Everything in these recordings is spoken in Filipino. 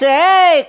Basic!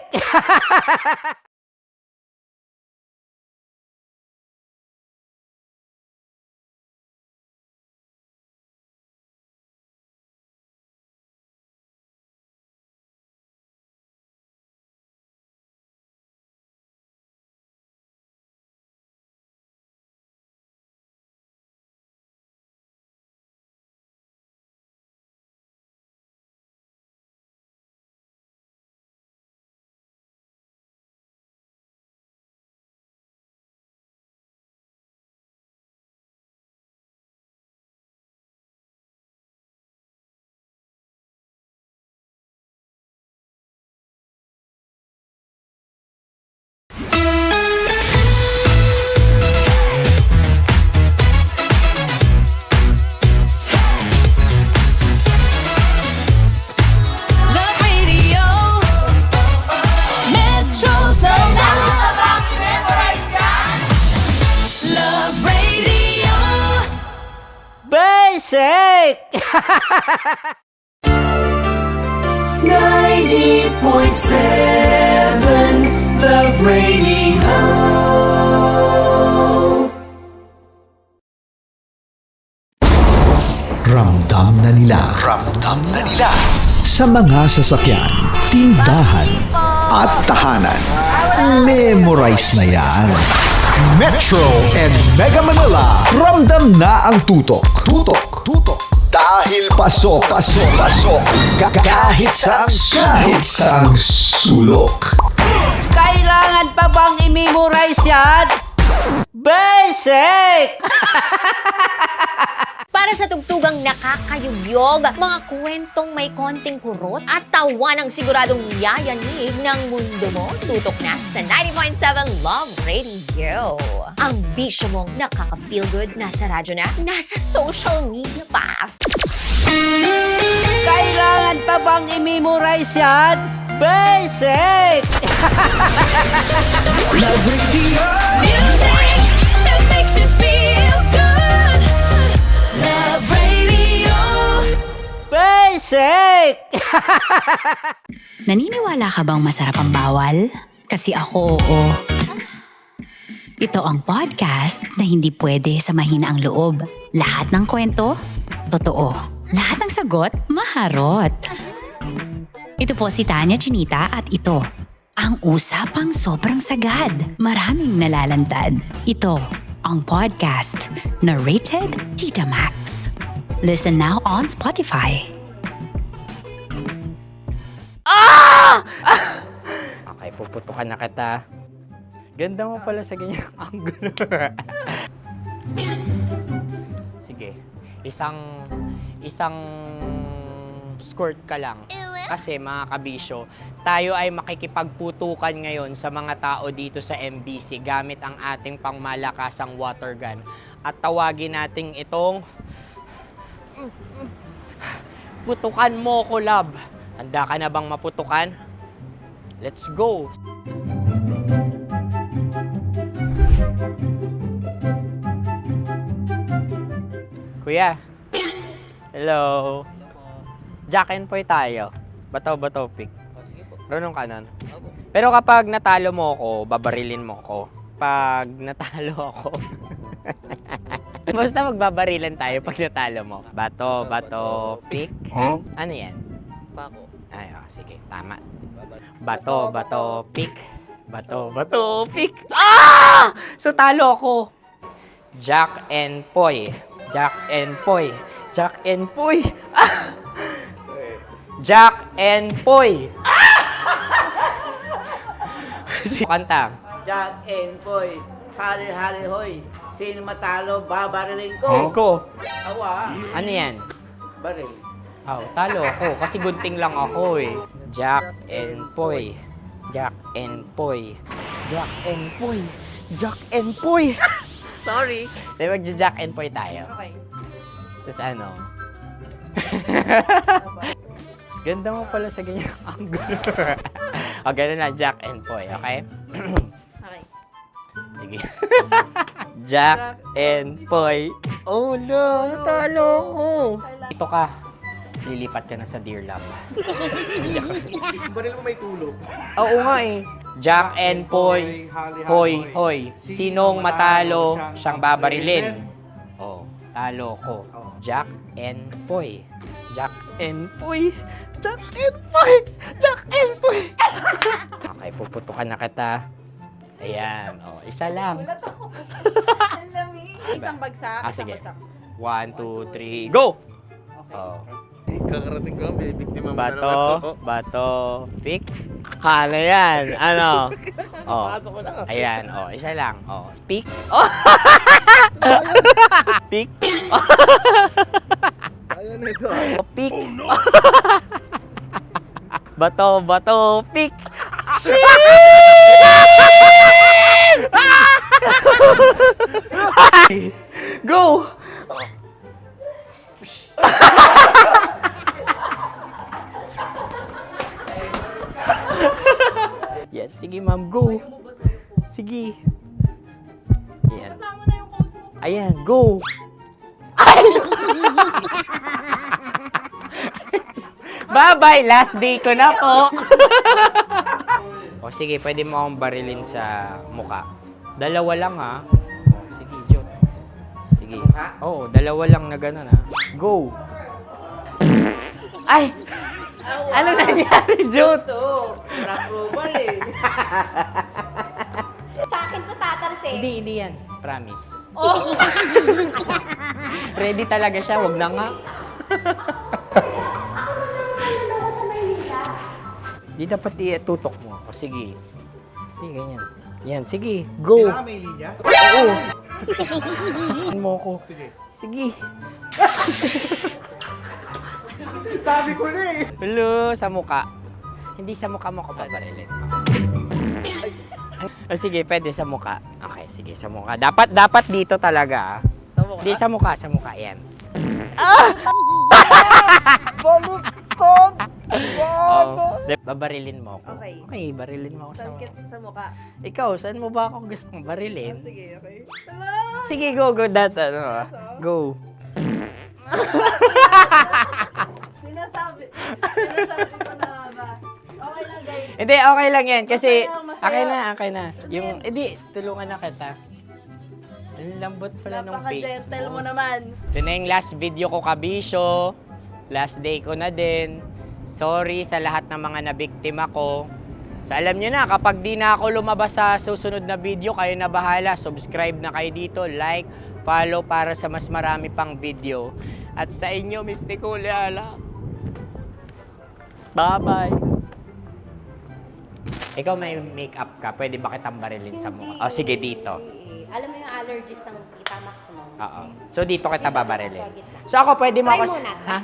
Love Radio, Metro's number. Love Radio. Basic! 90.7 Love Radio. Ramdam na nila sa mga sasakyan, tindahan at tahanan. Memorize na yan. Metro and Mega Manila, ramdam na ang tutok. Dahil pasok. Kahit saang sulok. Kailangan pa bang i-memorize yan? Basic! Para sa tugtugang nakakayugyog, mga kwentong may konting kurot at tawa ng siguradong yayanig ng mundo mo, tutok na sa 90.7 Love Radio. Ang bisyo mong nakaka-feel good, nasa radyo na, nasa social media pa. Kailangan pa bang i-memorize yan? Basic! Music that makes you feel good. Love Radio. Basic! Naniniwala ka bang masarap ang bawal? Kasi ako, oo. Ito ang podcast na hindi pwede sa mahina ang loob. Lahat ng kwento, totoo. Lahat ng sagot, maharot. Ito po si Tanya Chinita at ito, ang usapang sobrang sagad. Maraming nalalantad. Ito, ang podcast na rated Tita Max. Listen now on Spotify. Okay, puputukan na kita. Ganda mo pala sa ganyang angulo. Sige, isang skirt ka lang. Kasi mga kabisyo, tayo ay makikipagputukan ngayon sa mga tao dito sa MBC gamit ang ating pangmalakasang water gun. At tawagin natin itong putukan mo ko, love. Handa ka na bang maputukan? Let's go! Kuya. Hello. Jack and Poy tayo. Bato-bato pick. Runong ka nun. Pero kapag natalo mo ako, babarilin mo ako. Pag natalo ako, basta magbabarilan tayo pag natalo mo. Bato, pick. Ano yan? Pako. Ay, sige, tama. Bato, pick. Bato, pick. Ah! So, talo ako. Jack and Poy. Jack and Poy. Jack and Poy. Ah! Jack and Poy. Kanta. Jack and Poy, hali-hali hoy. Sino matalo, babariling ko. Ko. Awa, Ano yan? baril. Oh, talo ako kasi gunting lang ako eh. Jack and Poy. Jack and Poy. Jack and Poy. Jack and Poy. Sorry. Di ba Jack and Poy tayo? Okay. Tapos ano? Ganda mo pala sa ganyang angulo. O, ganun na, Jack and Poy, okay? Okay. Sige. Jack and Poy. Oh no, talo ko. Dito ka. lilipat ka na sa Dear Lab. Baril mo may tulog. Oo nga eh. Jack and Poy, hoy, hoy. Sinong matalo, siyang babarilin. Oh, talo ko. Jack and Poy. Jack and Poy. Jack and Poy. Jack and Poy. Okay, puputukan na kita. Ayan, oh, isa lang. Isang bagsak. Sige. 1, 2, 3, go! Oh. Kakarating ko, binibiktima mo na naman Bato, to. bato, pick. Ano yan? Ano? Oh. Pasok ko na. Ayan, oh, isa lang. Oh, pick. Oh. Pick. Ayaw na ito. Oh, pick. Bato, bato, pick. Go! Yan, sige ma'am, go. Sige. Yan. Ayan, go. Ay! Bye-bye, last day ko na po. O sige, pwede mo akong barilin sa muka. Dalawa lang ha. O, sige, Jot. Sige. Oo, dalawa lang na gano'n ha. Go. Ay! Ano nangyari, Jot? Ito, wala approval eh. Sa akin to tatalsik. Hindi yan. Promise. Oh. Ready talaga siya, wag na nga. Di dapat tutok mo. O sige. Sige, ganyan. Yan, sige. Go. Kailangan may linya? Oo. Mo ko. Sige. Sige. Sabi ko na eh. Hello, sa muka. Hindi sa muka mo ko paparilin. O sige, pwede sa muka. Okay, sige, sa muka. Dapat dito talaga. Sa mukha? Hindi sa muka, yan. Baluktot! Oh, babarilin mo ako. Okay. Okay, barilin mo ako sa Sangkit sa mukha. Ikaw, saan mo ba ako gustong barilin? Sige, okay. Sige, go, go. Sinasabi ko na ba? Okay lang, guys. Hindi, okay lang yan. Kasi, Masaya, masaya. okay na. Yung, hindi, tulungan na kita. Ang lambot pala nung face Napaka-gentle mo mo. naman. Ito na yung last video ko, kabisyo. Last day ko na din. Sorry sa lahat ng mga nabiktima ko. So alam nyo na, kapag di na ako lumabas sa susunod na video, kayo na bahala. Subscribe na kayo dito, like, follow para sa mas marami pang video. At sa inyo, Mistiko Leala. Bye-bye. Ikaw may makeup ka, pwede ba kitang barilin sa mukha? O sige, dito. Alam mo yung allergies ng Tita Max mo? Oo. So dito kita babarilin. Sa gitna. So ako, pwede mo Try ako... muna. Ha?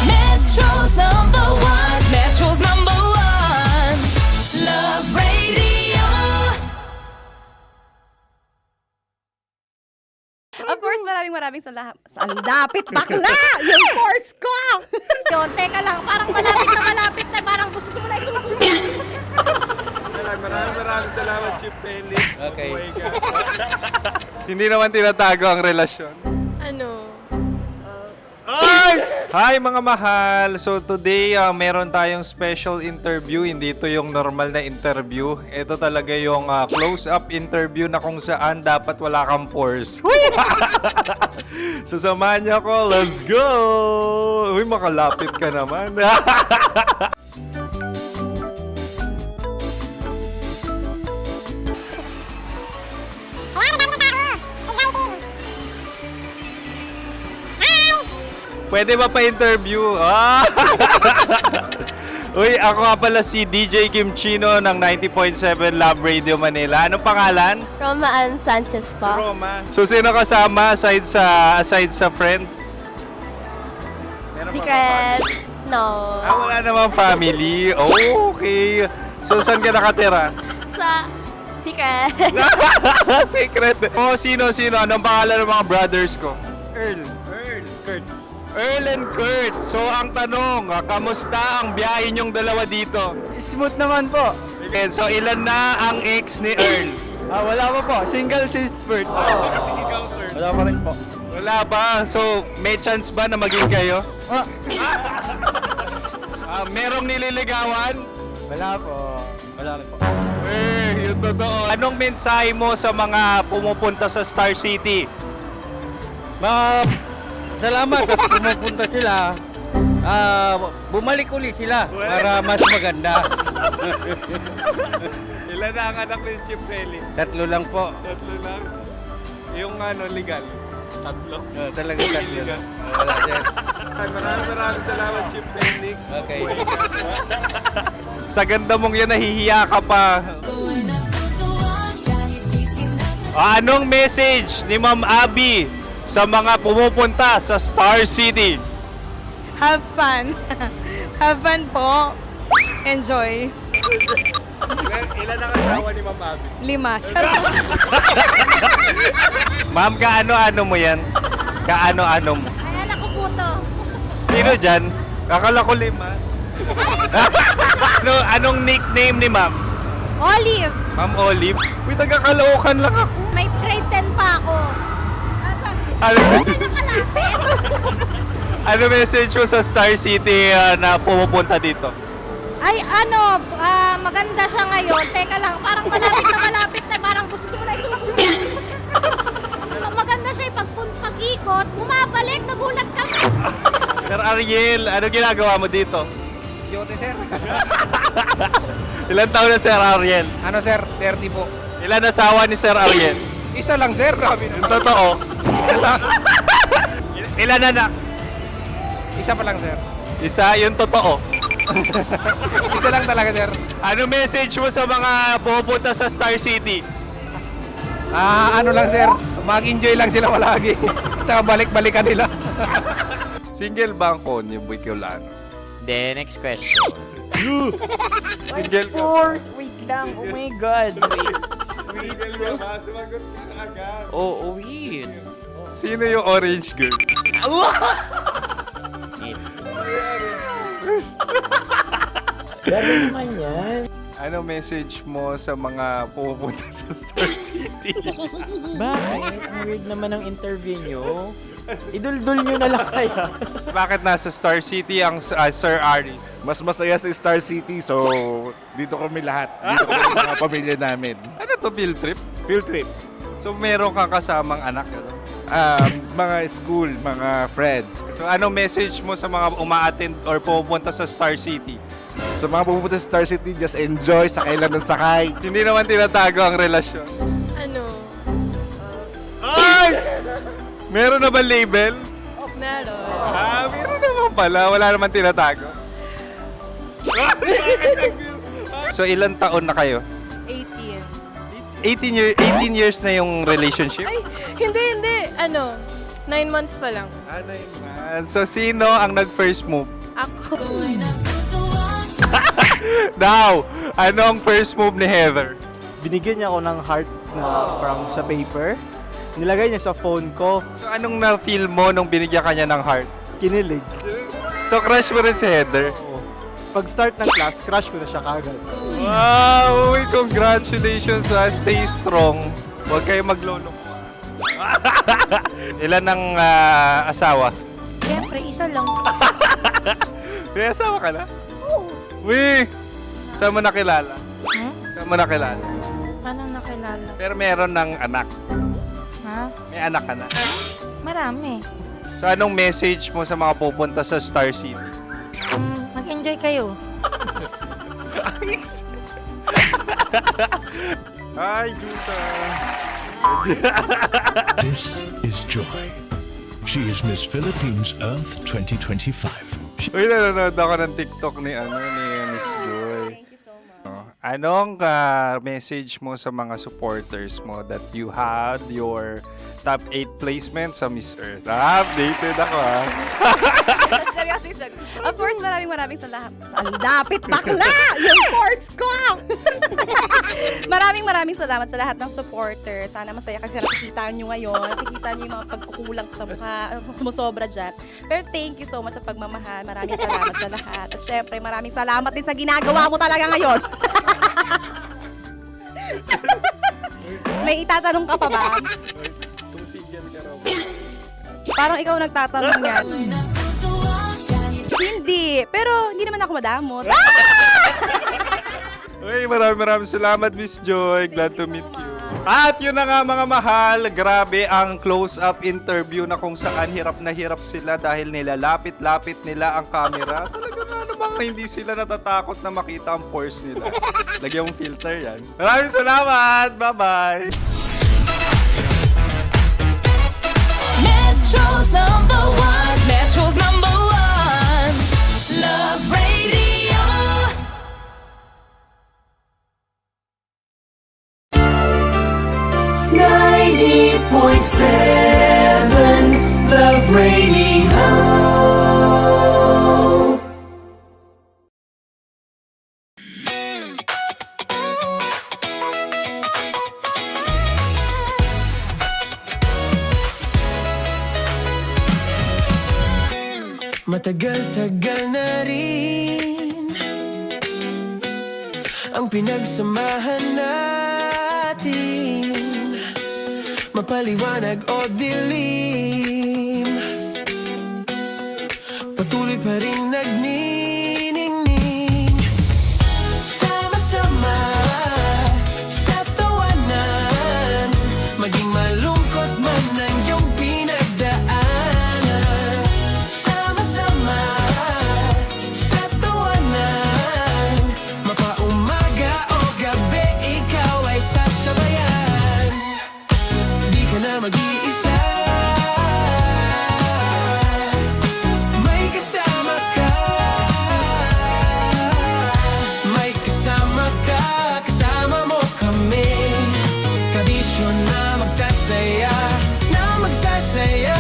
Metro's number one. Metro's number one. Love Radio. Of course, maraming salamat. Ang lapit bakla! Yung course ko! Yun, teka lang, parang malapit na, parang gusto mo na isuko. Maraming salamat, Chief Felix. Okay. Oh my God. Hindi naman tinatago ang relasyon. Ano? Ay! Hi mga mahal! So today, meron tayong special interview. Hindi ito yung normal na interview. Ito talaga yung close-up interview na kung saan dapat wala kang pores. So samahan niyo ako. Let's go! Uy, makalapit ka naman. Pwede ba pa-interview? Ah! Uy, ako nga pala si DJ Kim Chino ng 90.7 Love Radio Manila. Anong pangalan? Roma Ann Sanchez po. Roma. So, sino kasama aside sa friends? Meron ba Secret. family? No. Ah, wala namang family. Oh, okay. So, saan ka nakatira? Sa secret. Secret. Oh, sino? Anong pangalan ng mga brothers ko? Earl, Kurt. Earl and Kurt. So, ang tanong, kamusta ang biyahe niyong dalawa dito? Smooth naman po. Okay, so ilan na ang ex ni Earl? Wala pa po. Single since birth. Ikaw, Kurt. Wala pa rin po. Wala Wala ba? So, may chance ba na maging kayo? Merong nililigawan? Wala po. Wala rin po. Yung totoo. Anong mensahe mo sa mga pumupunta sa Star City? Salamat at pumupunta sila. Bumalik ulit sila para mas maganda. Ilan na ang anak ni Chief Felix? 3 lang po. 3 lang. Yung legal? 3? Talaga 3 lang. Wala dyan. Maraming salamat, Chief Felix. Okay. Sa ganda mong yan, nahihiya ka pa. Anong message ni Ma'am Abby sa mga pumupunta sa Star City? Have fun. Have fun po. Enjoy. Ilan ang asawa ni Ma'am Abby? 5. Charot. Ma'am, kaano-ano mo yan? Kaano-ano mo? Ay, anak ko po to. Sino dyan? Kakala ko 5. Anong nickname ni Ma'am? Olive. Ma'am Olive? Uy, taga-Caloocan lang ako. May grade 10 pa ako. Ano, Nakalapit. ano message mo sa Star City na pumupunta dito? Ay, maganda siya ngayon. Teka lang, parang malapit na, parang gusto mo na isumakit. Maganda siya pag-ikot, bumabalik, nagulat kami. Sir Ariel, ano ginagawa mo dito? Yote, sir. Ilan taon na Sir Ariel? Ano, sir? 30 po. Ilan asawa ni Sir Ariel? Isa lang, sir. Grabe Yung totoo. Isa lang. Ilan anak? Isa pa lang, sir. Isa, yung totoo. Isa lang talaga, sir. Ano message mo sa mga pumupunta sa Star City? Ano lang, sir. Mag-enjoy lang sila palagi. Tsaka balik-balikan nila. Single ba ang konyo, Boy Kiolano? Then, next question. Single ka? Wait lang. Oh my God. Single ka ba? Sumagot ka na agad. Oh, wait. Sino yung orange girl? Gano'n naman yan. Ano message mo sa mga pumupunta sa Star City? Bakit? Ang weird naman ang interview nyo. Idul-dul nyo na lang kaya. Bakit nasa Star City ang Sir Aris? Mas masaya sa Star City, so dito kami lahat. Dito kami mga pamilya namin. Ano to, field trip? Field trip. So meron kang kasamang anak? Ano? Mga school, mga friends. So ano message mo sa mga uma-attend or pumupunta sa Star City? Sa mga pumunta sa Star City, just enjoy, sakay lang ng sakay. Hindi naman tinatago ang relasyon. Ano? Ay! Meron na ba label? Meron. Meron naman pala. Wala naman tinatago. So ilan taon na kayo? 18. 18 years na yung relationship? Ay, hindi. 9 months pa lang. Ano yun? So sino ang nag-first move? Ako. Now, ano ang first move ni Heather? Binigyan niya ako ng heart na from sa paper. Nilagay niya sa phone ko. So anong na-feel mo nung binigyan ka niya ng heart? Kinilig. So crush mo rin si Heather? Pag start ng class, crush ko na siya kagad. Wow! Uy, congratulations! Stay strong. Huwag kayo maglolo mo. Ilan ang asawa? Siyempre, isa lang. May asawa ka na? Oo. Uy! Saan mo nakilala? Saan mo nakilala? Paano nakilala? Pero meron ng anak. Ha? May anak ka na. Marami. So anong message mo sa mga pupunta sa Star City? Mag-enjoy kayo. Hi, Jusa! This is Joy. She is Miss Philippines Earth 2025. Uy, nanonood ako ng TikTok ni Miss Joy. Thank you so much. Anong message mo sa mga supporters mo that you had your top 8 placement sa Miss Earth? Updated ako Seryoso. Of course, maraming salamat. Ang dapit bakla! Yung force ko! maraming salamat sa lahat ng supporters. Sana masaya kasi nakikita nyo ngayon. Nakikita nyo yung mga pagkukulang ko sa mukha. Sumusobra dyan. Pero thank you so much sa pagmamahal. Maraming salamat sa lahat. At syempre, maraming salamat din sa ginagawa mo talaga ngayon. May itatanong ka pa ba? Kung single ka raw. Parang ikaw nagtatanong yan. Hindi. Pero hindi naman ako madamot. Uy, maraming salamat, Miss Joy. Glad to meet you. At yun na nga mga mahal, grabe ang close-up interview na kung saan hirap na hirap sila dahil nilalapit-lapit nila ang camera. Talaga na namang hindi sila natatakot na makita ang pores nila. Lagyan mong filter yan. Maraming salamat! Bye-bye! Metro's #1, Metro's #1, Love Radio. Love Radio. Matagal-tagal na rin ang pinagsamahan natin, mapaliwanag o dilim, patuloy pa rin nagniningning. Sama-sama sa tawanan, maging malungkot man ang iyong pinagdaanan. Sama-sama sa tawanan, mapaumaga o gabi, ikaw ay sasabayan. Di ka na mag-iisa, may kasama ka. May kasama ka, kasama mo kami. Kabisyo na magsasaya, na magsasaya.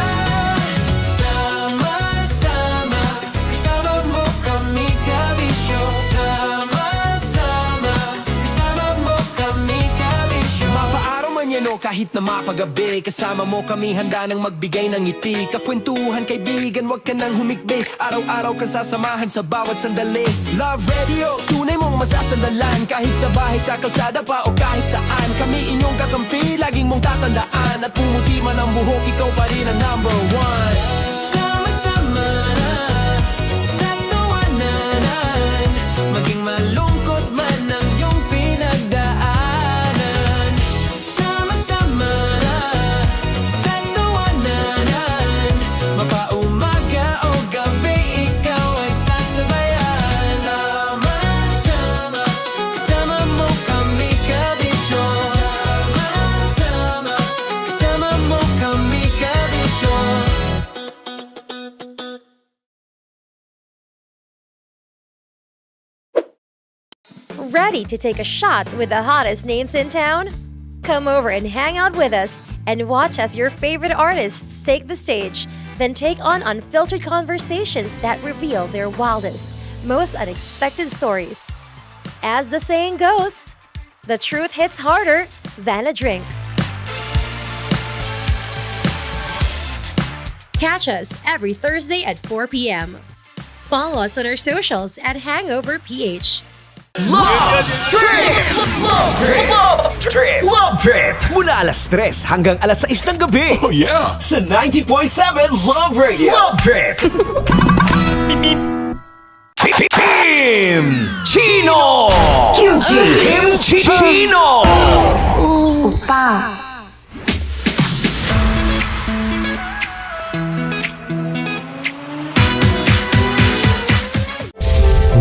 Sama-sama, kasama mo kami, kabisyo. Sama-sama, kasama mo kami, kabisyo. Mapaaraw man yan o kahit na mapagabi, kasama mo kami, handa nang magbigay ng ngiti. Kakwentuhan, kaibigan, wag ka nang humikbi. Araw-araw ka sasamahan sa bawat sandali. Love Radio, tunay mong masasandalan. Kahit sa bahay, sa kalsada pa o kahit saan, kami inyong kakampi, laging mong tatandaan. At pumuti man ang buhok, ikaw pa rin ang #1. Sama-sama na sa tawanan, maging malungkot man ang iyong pinagdaanan. Sama-sama na sa tawanan, mapaumaga o gabi, ikaw ay sasabayan. Sama-sama, kasama mo kami, kabisyo. Sama-sama, kasama mo kami, kabisyo. Ready to take a shot with the hottest names in town? Come over and hang out with us and watch as your favorite artists take the stage, then take on unfiltered conversations that reveal their wildest, most unexpected stories. As the saying goes, the truth hits harder than a drink. Catch us every Thursday at 4 p.m. Follow us on our socials at Hangover PH. Love Trip! Love Trip! Love Trip! Love Trip! Mula alas 3 hanggang alas 6 ng gabi. Oh yeah! Sa 90.7 Love Radio. Love Trip! Kim Chino! Kim Chino!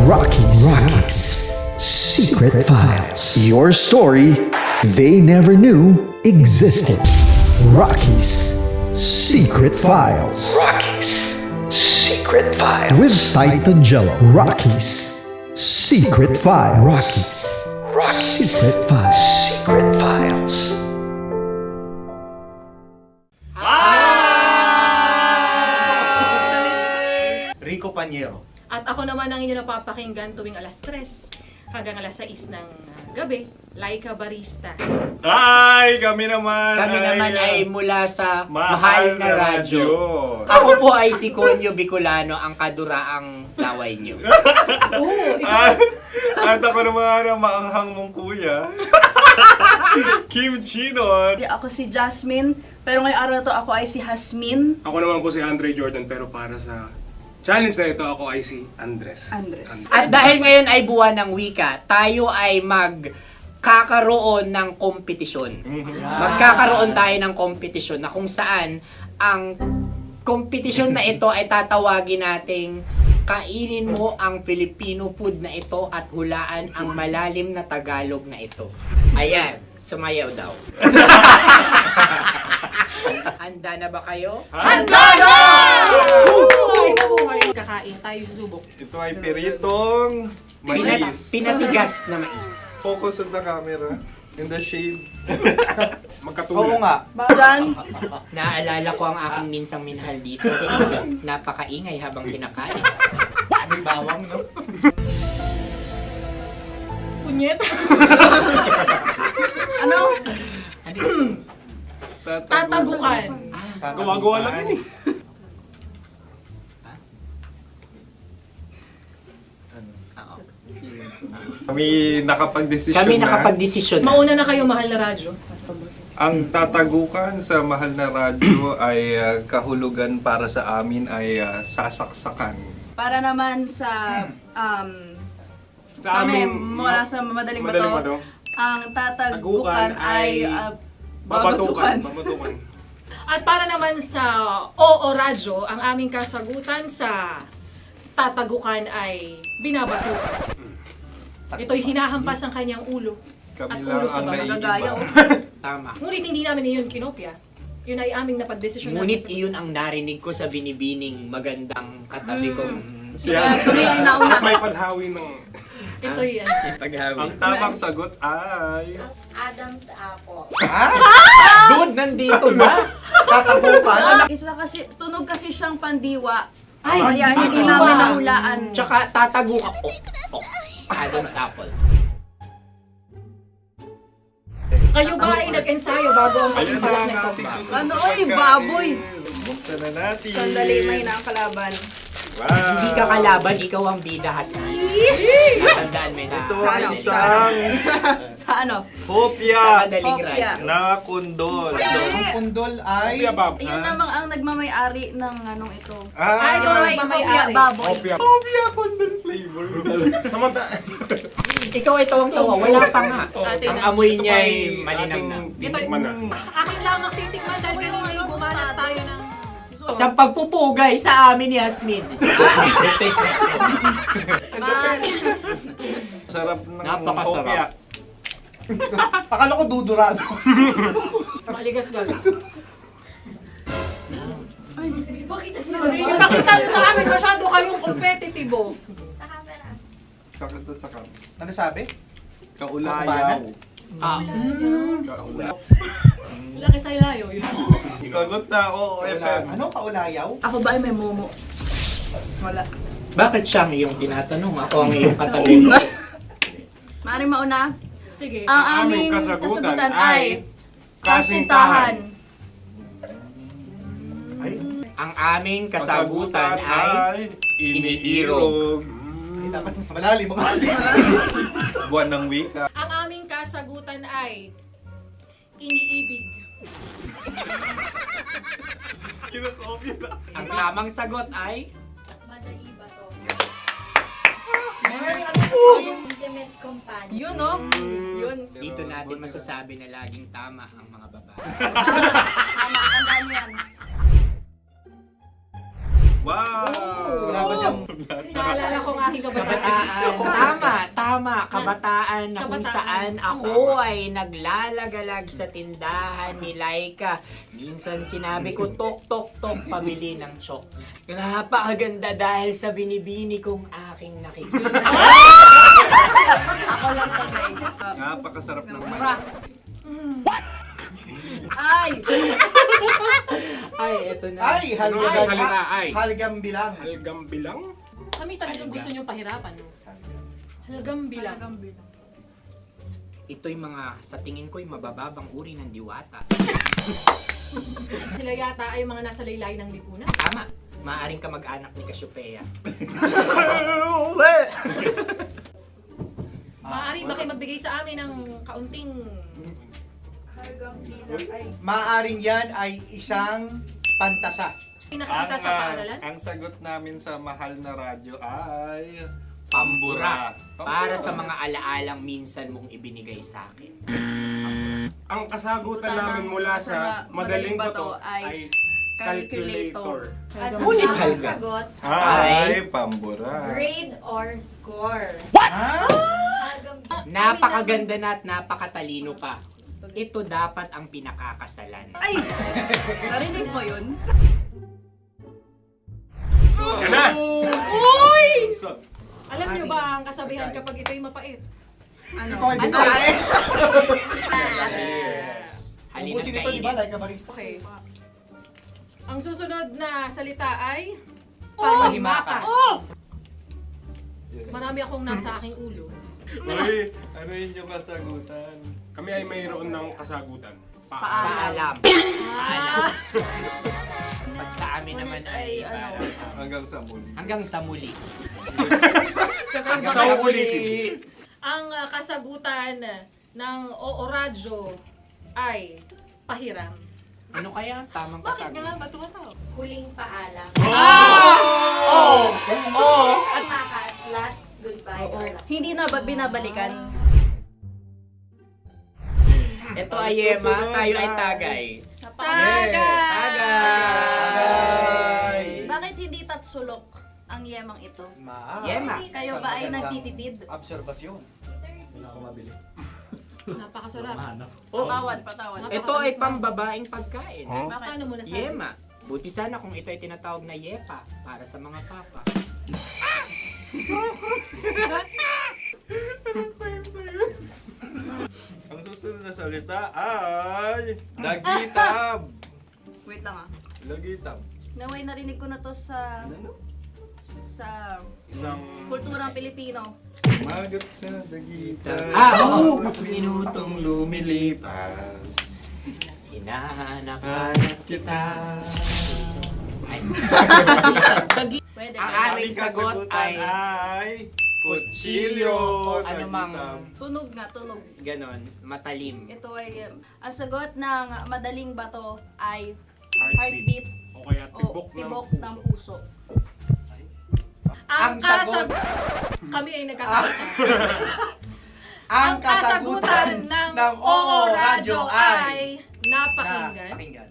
Rockies. Secret Files. Your story they never knew existed. Rockies Secret Files. Secret Files. With Titan Jello. Rockies Secret Files. Rockies Secret Files. Secret Files. Rico Panyero. At ako naman ang inyo napapakinggan tuwing alas 3 hanggang alas 6 ng gabi, Laika Barista. Ay, kami naman. Kami naman ay mula sa Mahal na Radyo. Ako po ay si Conyo Bicolano, ang kaduraang laway nyo. At ako naman ang maanghang mong kuya. Kim Chinon. Ako si Jasmine, pero ngayong araw na to ako ay si Hasmin. Ako naman po si Andre Jordan, pero para sa challenge na ito, ako ay si Andres. At dahil ngayon ay buwan ng wika, tayo ay magkakaroon ng kompetisyon. Magkakaroon tayo ng kompetisyon na kung saan ang kompetisyon na ito ay tatawagin nating kainin mo ang Filipino food na ito at hulaan ang malalim na Tagalog na ito. Ayan, sumayaw daw. Handa na ba kayo? Handa na! Kakain tayo subok. Ito ay piritong mais. Pinatigas na mais. Focus on the camera. In the shade. Oo nga. Diyan. Naalala ko ang aking minsang minahal dito. Napakaingay habang kinakain. May bawang, no? Punyet. Ano? Tatagukan. Gawa-gawa lang yun eh. Kami nakapag-desisyon Kami na. nakapag-desisyon na. Mauna na kayo, mahal na radyo. Ang tatagukan sa mahal na radyo ay kahulugan para sa amin ay sasaksakan. Para naman sa Sa amin, mula sa madaling Madaling bato, Bato. ang tatagukan Tagukan ay Babatukan. babatukan. At para naman sa Oo Radyo, ang aming kasagutan sa tatagukan ay binabatukan. Ito'y hinahampas ang kanyang ulo. Kami At lang ulo sa ang Magagaya. naiiba. Tama. Ngunit hindi namin iyon kinopya. Yun ay aming napagdesisyon Ngunit namin. iyon ang narinig ko sa binibining magandang katabi kong Kami ay nauna. May panhawi ng... Ito'y paghawi. Ang tamang sagot ay... Adam's apple. Dude, nandito ba? Tatagukan. Isa kasi, tunog kasi siyang pandiwa. Ay, Kaya hindi namin nahulaan. Tsaka tatago ka. Adam's apple. kayo ba ay nag-ensayo bago ang Ayan na pagpalak ang na ito? ating susunod Ano, na oy, pagkain. baboy. Buksan na natin. Sandali, may nakakalaban. Wow. Hindi ka kalaban, ikaw ang bida, Hasmin. Natandaan mo na. Ito ay isang Sa ano? hopya Madaling Hopya. ride. na kundol. Hindi. Pundol ay... Yun namang ang nagmamayari ng anong ito. Ah, Ito may hopya, baboy. hopya kundol flavor. Ikaw ay tawang-tawa, wala pa nga. Ang amoy niya ay malinang na. Akin lang ang titikman dahil kayo may bumanat tayo ng... Sa pagpupugay sa amin ni Hasmin. Sarap ng Napakasarap. hopya. Akala ko dudurado. Maligas gaga. Bakit? Yung nakita nyo sa amin, masyado kayong competitive. Sakit sa kam. Ano sabi? Kaulayaw. Laki sa ilayo. Yun. Sagot na, oo, FM. Ano? Kaulayaw? Ako ba ay may momo? Wala. Bakit siya ang iyong tinatanong? Ako ang iyong katabi. Maaaring mauna. Sige. Ang aming kasagutan ay kasintahan. Ang aming kasagutan ay iniirog. Dapat mas malalim mga Buwan ng wika. Ang aming kasagutan ay iniibig. Kinakopya na. ang tamang sagot ay Madali ba to? Intimate companion. Yun, no? Yun. dito natin masasabi na laging tama ang mga babae. Tama, tandaan mo yan. Wow! Wala ba dyan? Naalala ko ang aking kabataan. Kabataan. Tama. Kabataan na kung Kabataan. saan ako ay naglalagalag sa tindahan ni Laika. Minsan sinabi ko, tok, tok, tok, pamili ng chok. Napakaganda dahil sa binibini kong aking nakikita. Ako lang to, guys. Napakasarap ng Mura. Ay! Ay, eto na. Ay, halgam. salita ay. Halgam bilang. Halgam bilang? Kami talagang gusto nyo pahirapan, no? Halagang bilang. Ito'y mga, sa tingin ko'y mabababang uri ng diwata. Sila yata ay mga nasa laylay ng lipunan. Tama. Maaring ka mag-anak ni Cassiopeia. Maaari ba kayo magbigay sa amin ng kaunting... Maaring yan ay isang pantasa. Nakikita sa paaralan? Ang sagot namin sa mahal na radyo ay... Pambura. Para sa mga alaalang minsan mong ibinigay sa akin. Ang kasagutan namin mula sa madaling bato ay calculator. Ulit Helga. Sagot, Ay, pambura. grade or score. Napakaganda na at napakatalino pa. Ito dapat ang pinakakasalan. Ay! Narinig mo yun? Yan na! Uy! Alam niyo ba ang kasabihan kapag ito'y mapait? Ano? Halina Ubusin ito, di ba? kainin. Like a barista. Okay. Ang susunod na salita ay... Panghimakas. Marami akong nasa aking ulo. Uy, ano yun yung kasagutan? Kami ay mayroon ng kasagutan. Paalam. Paalam. Pag sa amin naman ay Hanggang sa muli. hanggang sa muli. Sa ulitin. Ang kasagutan ng Oo Radyo ay pahiram. Ano kaya ang tamang kasagutan? ba tumatawa? Huling paalam. Oh! At makas, last goodbye or last. Hindi na ba binabalikan? Ito ay Yema, tayo ay Tagay. Tagay! Bakit hindi tatsulok ang yemang ito? Yema. Kayo ba ay nagtitipid? Obserbasyon. Napakasarap. Patawad. Ito ay pambabaeng pagkain. Bakit? Paano mo nasabi? Yema. Buti sana kung ito ay tinatawag na Yepa para sa mga papa. Ang susunod na salita ay... Dagitab! Wait lang ah. Dagitab. Naway narinig ko na to sa Isang... kulturang Pilipino. Magat sa dagitab. Oo! Minutong lumilipas. Hinahanap-hanap kita. Pwede Ang ba? aming sagot ay kutsilyo. ano mang Tunog nga, tunog. ganon, matalim. Ito ay, ang sagot ng madaling bato ay Heartbeat. heartbeat O kaya o tibok ng puso. Ang sagot- Kami ay nagkakasa. Ang kasagutan ng Oo Radyo ay napakinggan. Pakinggan.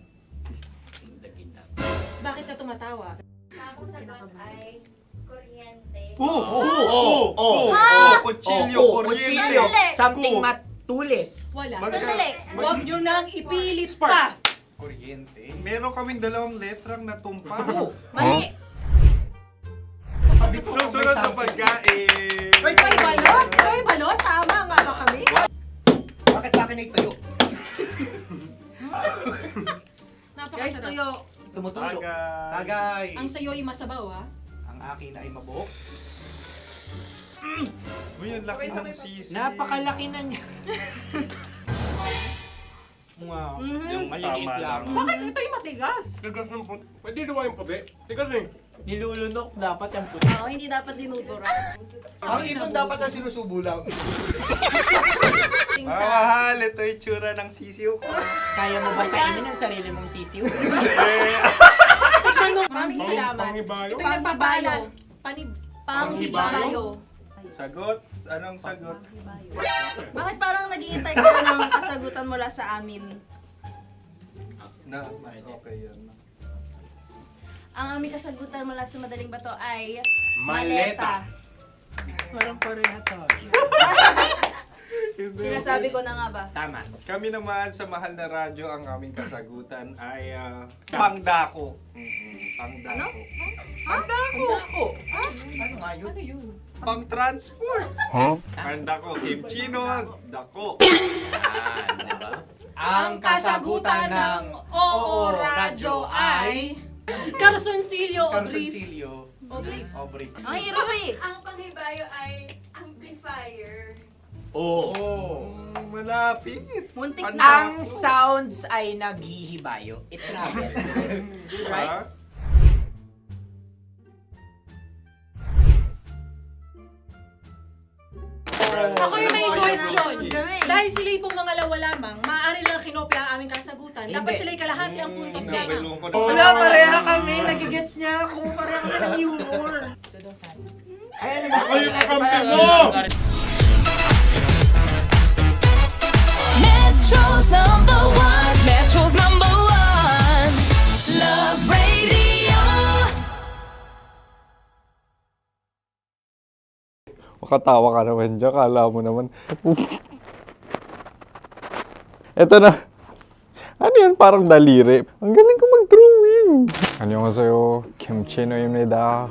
Bakit ka tumatawa? Ang sagot ay kuryente. Kutsilyo, kuryente. Kutsilyo, something matulis. Wala. Sandali. Huwag nyo nang ipilit pa. Kuryente. Meron kaming dalawang letrang natumpa. Mali. Susunod na pagkain. May balot? May balot? Tama nga ba kami? Bakit sa akin ay tuyo? Guys, Napakasarap. tuyo. Tumutulo. Tagay. Tagay. Ang sayo ay masabaw ha. Ang akin ay mabuhok. Uy, ang laki ng sisi. Napakalaki na niya. Wow, yung maliliit Tama lang. Bakit ito'y matigas? Tigas ng puti. Pwede naman yung puti. Tigas eh. Nilulunok dapat yung puti. Oo, hindi dapat dinudura. Ang ibon dapat ang sinusubo lang. Mahal, ito yung tsura ng sisiw. Kaya mo ba kainin ang sarili mong sisiw? Maraming salamat. Pangibayo. Ito'y nagpapalan. Panghibayo. Sagot? Anong sagot? Bakit parang nag-iintay kayo ng kasagutan mula sa amin? Na, mas okay yun. Ang aming kasagutan mula sa madaling bato ay Maleta. Parang Koreato. Sinasabi ko na nga ba? Tama. Kami naman sa mahal na radyo, ang aming kasagutan ay pangdako. Pangdako. Pangdako. Ano nga yun? Ano yun? Pang-transport. Pangdako, kimchino, dako. Diba? Ang kasagutan ng Oo Radyo ay Carsoncillo o Brief. Carsoncillo. Obrief. Ang hirap eh. Ang panghibayo ay amplifier. Malapit. Muntik Ang na. Ang sounds ay naghihibayo. It travels. Diba? Ako yung may question. Dahil sila'y pong mga lawa lamang, maaari lang kinopya ang aming kasagutan. Dapat sila'y kalahati ang puntos lamang. Wala, pareha kami. Nagigets niya ako. Pareha kami ng humor. Ako yung kakampi mo! Metro's number one. Metro's number one. Love Radio. Makatawa ka naman dyan. Kala mo naman. Eto na. Ano yan? Parang daliri. Ang galing ko mag-drawing. 안녕하세요. 김치노입니다.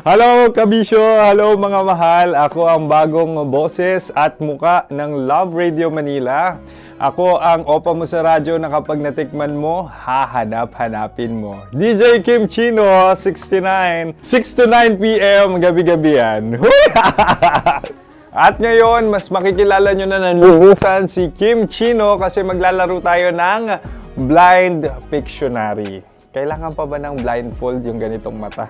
Hello, kabisyo! Hello, mga mahal! Ako ang bagong boses at muka ng Love Radio Manila. Ako ang opa mo sa radyo na kapag natikman mo, hahanap-hanapin mo. DJ Kim Chino, 69. 6 to 9 p.m. gabi-gabi yan. At ngayon, mas makikilala nyo na ng lubusan si Kim Chino kasi maglalaro tayo ng Blind Pictionary. Kailangan pa ba ng blindfold yung ganitong mata?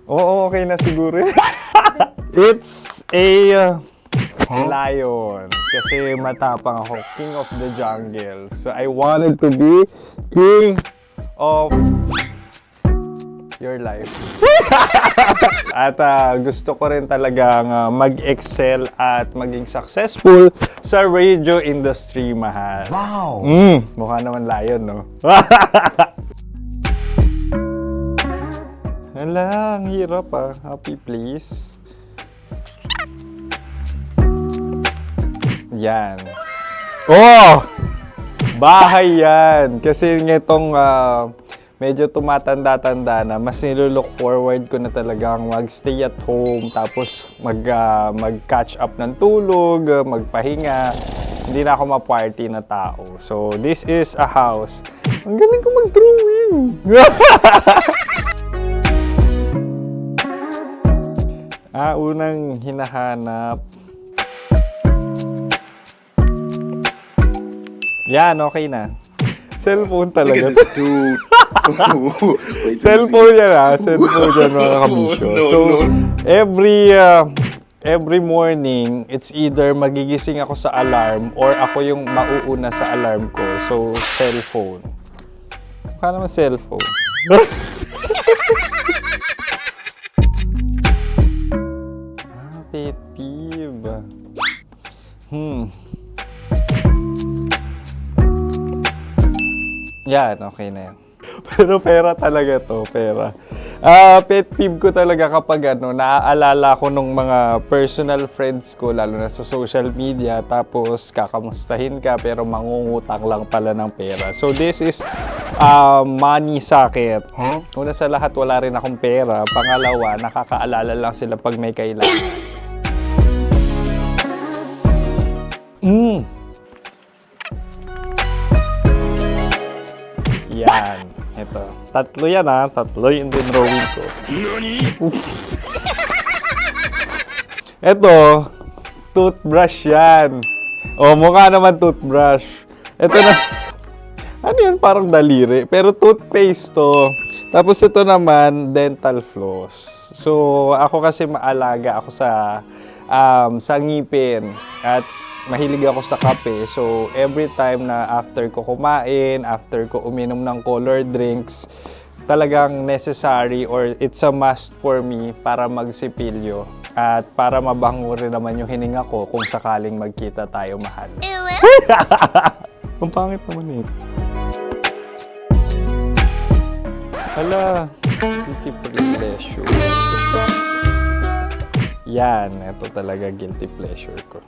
Oo, okay na siguro. It's a lion. Kasi matapang ako. King of the jungle. So I wanted to be king of your life. At gusto ko rin talagang mag-excel at maging successful sa radio industry, mahal. Wow! Mukha naman lion, no? Hala, ang hirap Happy, please. Yan. Oh! Bahay yan. Kasi itong medyo tumatanda-tanda na, mas nilook forward ko na talagang mag-stay at home, tapos mag-catch up ng tulog, magpahinga. Hindi na ako ma-party na tao. So, this is a house. Ang galing ko mag-drawing! Unang hinahanap. Yan, okay na. Cellphone talaga. Dude. Cellphone yan Cellphone yan, mga kabisyo. So, every morning, it's either magigising ako sa alarm or ako yung mauuna sa alarm ko. So, cellphone. Mukha naman cellphone. Pet peeve. Yan, okay na yan. Pero pera talaga to, pera. Pet peeve ko talaga kapag naaalala ko nung mga personal friends ko, lalo na sa social media, tapos kakamustahin ka pero mangungutang lang pala ng pera. So this is money sakit. Una sa lahat, wala rin akong pera. Pangalawa, nakakaalala lang sila pag may kailangan. Yan. Ito. Tatlo yan Tatlo yung dinrawing ko. Ito. Toothbrush yan. Mukha naman toothbrush. Ito na. Ano yan? Parang daliri. Pero toothpaste to. Tapos ito naman, dental floss. So, ako kasi maalaga ako sa ngipin. At mahilig ako sa kape. So, every time na after ko kumain, after ko uminom ng colored drinks, talagang necessary or it's a must for me para magsipilyo. At para mabango rin naman yung hininga ko kung sakaling magkita tayo, mahal. Ang pangit naman Hala, guilty pleasure. Yan, ito talaga guilty pleasure ko.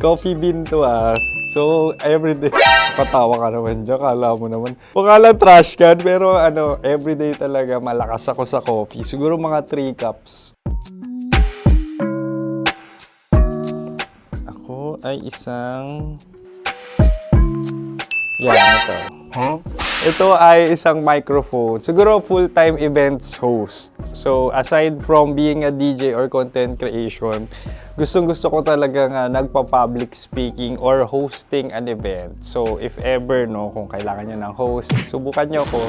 Coffee bean to So, everyday. Patawa ka naman dyan, kala mo naman. Pakala trash can, pero everyday talaga malakas ako sa coffee. Siguro mga 3 cups. Ako ay isang... Yan, ito. Ito ay isang microphone. Siguro full-time events host. So, aside from being a DJ or content creation, gustong-gusto ko talaga nga nagpa-public speaking or hosting an event. So, if ever, no, kung kailangan nyo ng host, subukan nyo ko.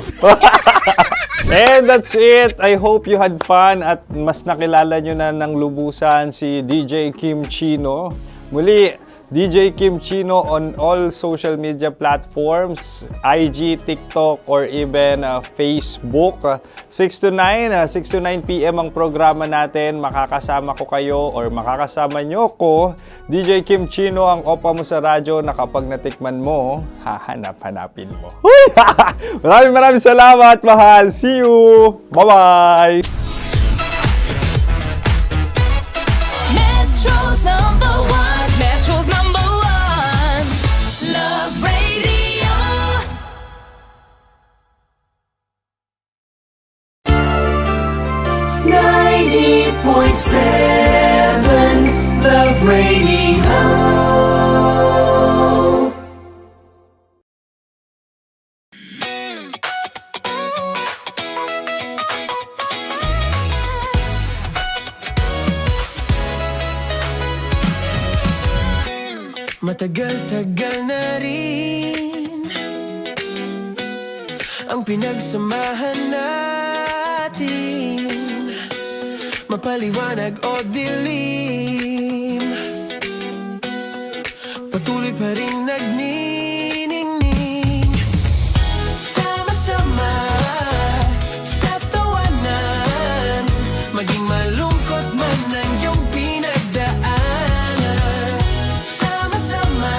And that's it. I hope you had fun at mas nakilala nyo na ng lubusan si DJ Kim Chino. Muli, DJ Kim Chino on all social media platforms, IG, TikTok, or even Facebook. 6 to 9 p.m. ang programa natin. Makakasama ko kayo or makakasama nyo ko. DJ Kim Chino, ang opa mo sa radyo na kapag natikman mo, hahanap-hanapin mo. Maraming salamat, mahal. See you! Bye-bye! Metro's number one. Metro's number one. Love Radio. Love Radio. Matagal-tagal na rin ang pinagsamahan natin, mapaliwanag o dilim, patuloy pa rin nagniningning. Sama-sama sa tawanan, maging malungkot man ang iyong pinagdaanan. Sama-sama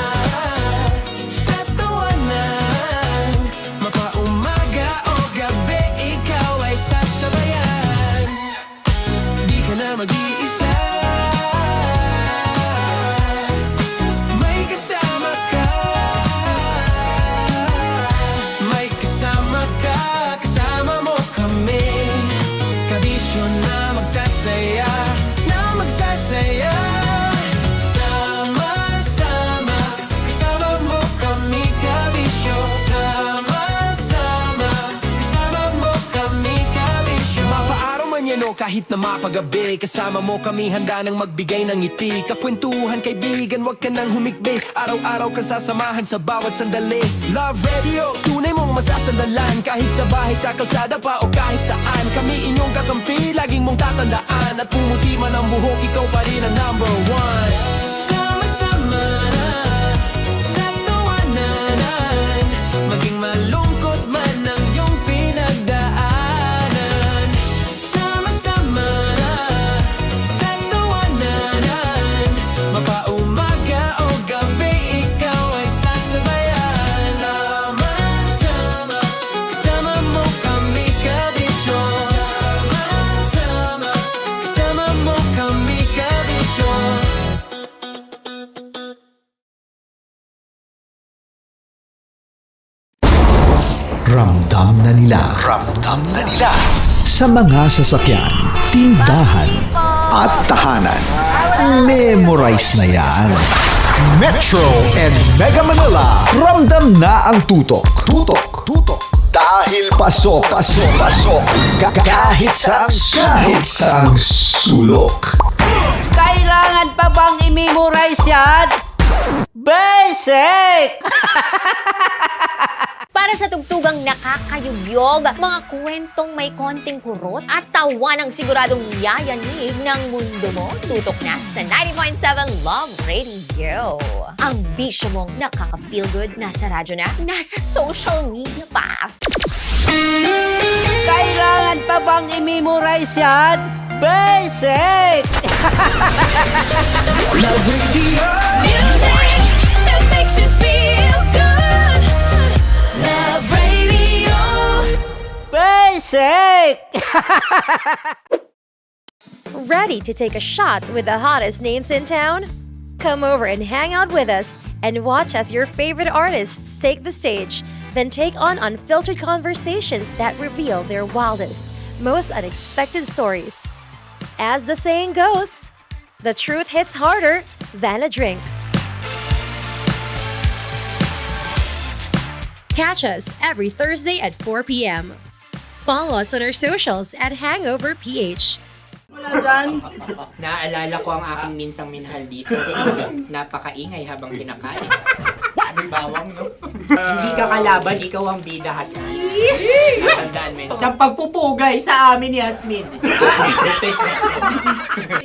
sa tawanan, mapaumaga o gabi, ikaw ay sasabayan. Di ka na mag-iisa, may kasama ka. May kasama ka, kasama mo kami. Kabisyo na magsasaya, na magsasaya. Sama-sama, kasama mo kami, kabisyo. Sama-sama, kasama mo kami, kabisyo. Mapaaraw man yan o kahit na mapagabi, kasama mo kami, handa nang magbigay ng ngiti. Kakwentuhan, kaibigan, wag ka nang humikbi. Araw-araw ka sasamahan sa bawat sandali. Love Radio, tunay mong masasandalan. Kahit sa bahay, sa kalsada pa o kahit saan, kami inyong kakampi, laging mong tatandaan. At pumuti man ang buhok, ikaw pa rin ang number one. Sama-sama sa tawanan, maging malungkot man ang iyong pinagdaanan. Sama-sama sa tawanan, mapaumaga o gabi, ikaw ay sasabayan. Sama-sama, kasama mo kami, kabisyo. Sama-sama, kasama mo kami, kabisyo. Ramdam na nila sa mga sasakyan, tindahan at tahanan. Memorize na yan. Metro and Mega Manila, ramdam na ang tutok. Dahil pasok. Kahit saang sulok. Kailangan pa bang i-memorize yan? Basic! Para sa tugtugang nakakayugyog, mga kwentong may konting kurot at tawa ng siguradong yayanig ng mundo mo, tutok na sa 90.7 Love Radio. Ang bisyo mong nakaka-feel good, nasa radyo na, nasa social media pa. Kailangan pa bang i-memorize yan? Basic! Love Radio. Music that makes you feel good. Love Radio. Basic! Ready to take a shot with the hottest names in town? Come over and hang out with us and watch as your favorite artists take the stage, then take on unfiltered conversations that reveal their wildest, most unexpected stories. As the saying goes, the truth hits harder than a drink. Catch us every Thursday at 4 p.m. Follow us on our socials at Hangover PH. Wala dyan. Naaalala ko ang aking minsang minahal dito. Napakaingay habang kinakain. May bawang, no? Hindi ka kalaban, ikaw ang bida, Hasmin. Natandaan mo yun. Sa pagpupugay sa amin ni Hasmin.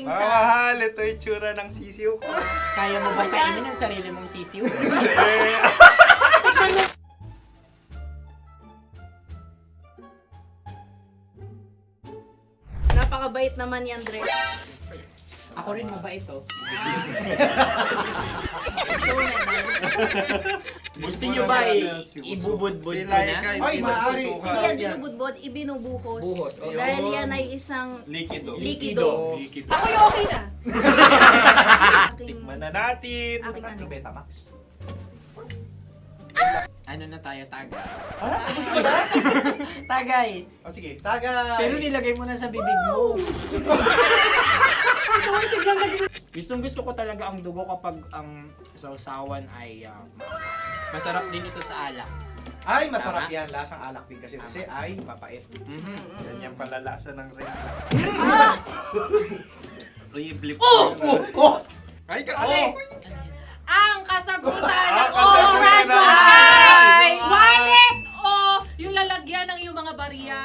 Mahal, ito yung tsura ng sisiw ko. Kaya mo ba kainin ang sarili mong sisiw? Napakabait naman yan, Dre. Ako rin mabait, oh. Gusto nyo ba ibubudbud ko na? Ay, maaari. Hindi yan binubudbod, ibinubuhos. Buhos, oh. Dahil yan ay isang Likido. likido. Ako yung okay na. Tikman na natin. Aking ano. Betamax. Ano na tayo, tagay? Gusto mo na? Tagay. O sige, tagay! Pero nilagay mo na sa bibig mo. Gusto ko talaga ang dugo kapag ang sausawan ay masarap din ito sa alak. Ay, masarap yan. Lasang alak din kasi ay papait. Yan yung palalasa ng rin. Uy, blip. Ay, Ang kasagutan ng kasagutan Oradyo ay wallet o yung lalagyan ng iyong mga bariya.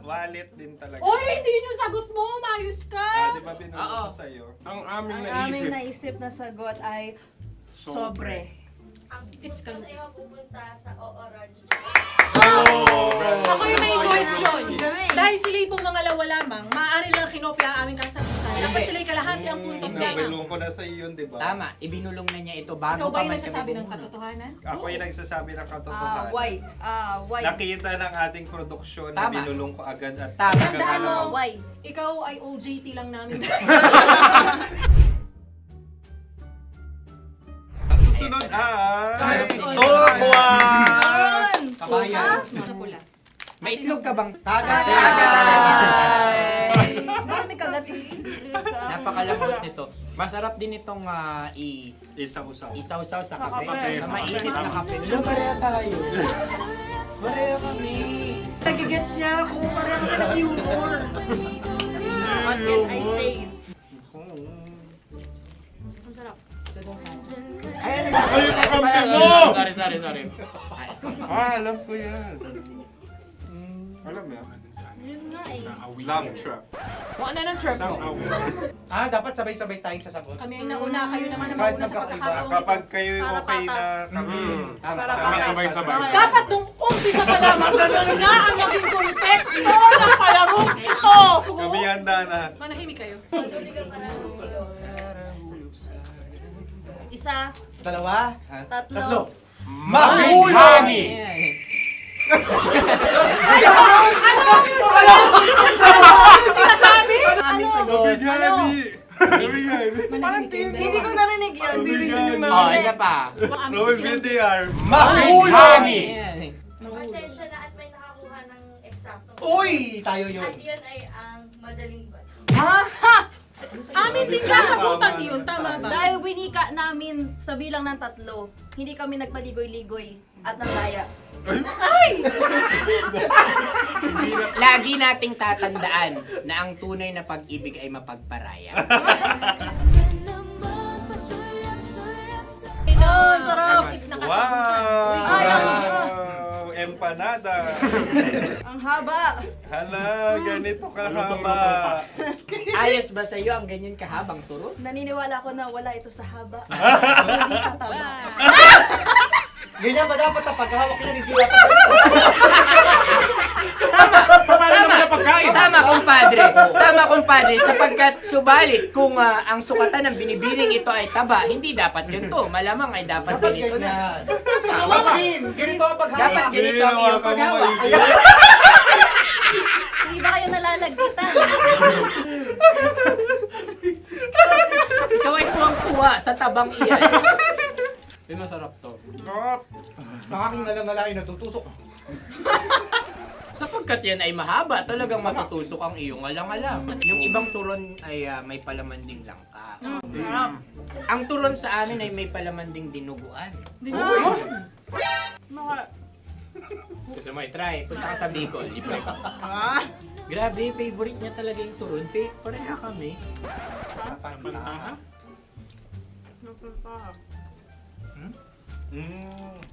Wallet din talaga. Oy, hindi yun yung sagot mo. Mayos ka. Di ba binulong ko sa'yo? Ang aming Ang aming naisip na sagot ay sobre. It's kal- pupunta sa Oradyo. Ako yung may question. Dahil sila yung mga lawa lamang, maaari lang kinopya ang aming kasagutan. Dapat sila kalahati ang puntos lamang. Binulong ko na sa'yo yun, di ba? Tama, ibinulong na niya ito bago Ikaw ba pa yung man nagsasabi kami ng bumuno. katotohanan? Ako yung nagsasabi ng katotohanan. Why? Nakita ng ating produksyon na Tama. binulong ko agad at Tama. talagang Tandaan mo, ano. Why? ikaw ay OJT lang namin. Ang susunod ay... Susunod. Tukwan! Kabayan. Sa pula. May itlog ka bang? Tagay! Marami kagat. Napakalamot nito. Masarap din itong Isaw-usaw. isaw-saw sa kape. kape. Na mainit na kape. Alam, pareha tayo. Pareha kami. Nagigets niya ako. Pareha kami ng humor. What can I say? Ang sarap. Sorry. Alam ko yan. Alam mo yan? Yun nga eh. Love trap. Kung ano ng trap mo? Dapat sabay-sabay tayong sasagot. Kami ay nauna, kayo naman ang Kahit mauna sa magkakaiba. pagkakataon. Kapag kayo Para okay na patas. kami. Para kami patas. sabay-sabay. Dapat nung umpisa pa lamang, ganun na ang naging konteksto ng palarong ito. Kami handa na. Manahimik kayo. Isa, Dalawa. tatlo. Mahulani! Sinasabi? Gani! Hindi ko narinig yun. Oh, isa pa. Roll VTR. Mahulani! Pasensya na at may nakakuha ng eksakto. Uy! Tayo yun. At yun ay ang madaling bato. Amin din kasagutan yun, tama ba? Dahil winika namin sa bilang ng tatlo, hindi kami nagpaligoy-ligoy at nandaya. Lagi nating tatandaan na ang tunay na pag-ibig ay mapagparaya. Ito, sarap! Nakasagutan. Ay, Wow! Empanada. ang haba! Hala, ganito kahaba. Ayos ba sa'yo ang ganyan kahabang turo? Naniniwala ko na wala ito sa haba. Hindi sa taba. Ganyan ba dapat ang paghawak yan? Hindi dapat Tama, kumpadre. Tama, kumpadre. Sapagkat subalit kung ang sukatan ng binibining ito ay taba, hindi dapat ganito. Malamang ay dapat ganito na. Maskin! Ganito ang paghawak. Dapat ganito ang iyong paghawak. Hindi ba kayo nalalagkitan? Ikaw ay tuwang-tuwa sa tabang iyan. Ay, masarap to. Ang aking ngalang-ngalain natutusok. Sapagkat yan ay mahaba, talagang matutusok ang iyong alang-alang. Yung ibang turon ay may palaman ding langka. Ang turon sa amin ay may palaman ding dinuguan. Mga Gusto mo i-try? Punta ka sa Bicol, libre ko. Grabe, favorite niya talaga yung turon. Pareha kami. Sa Pantaha?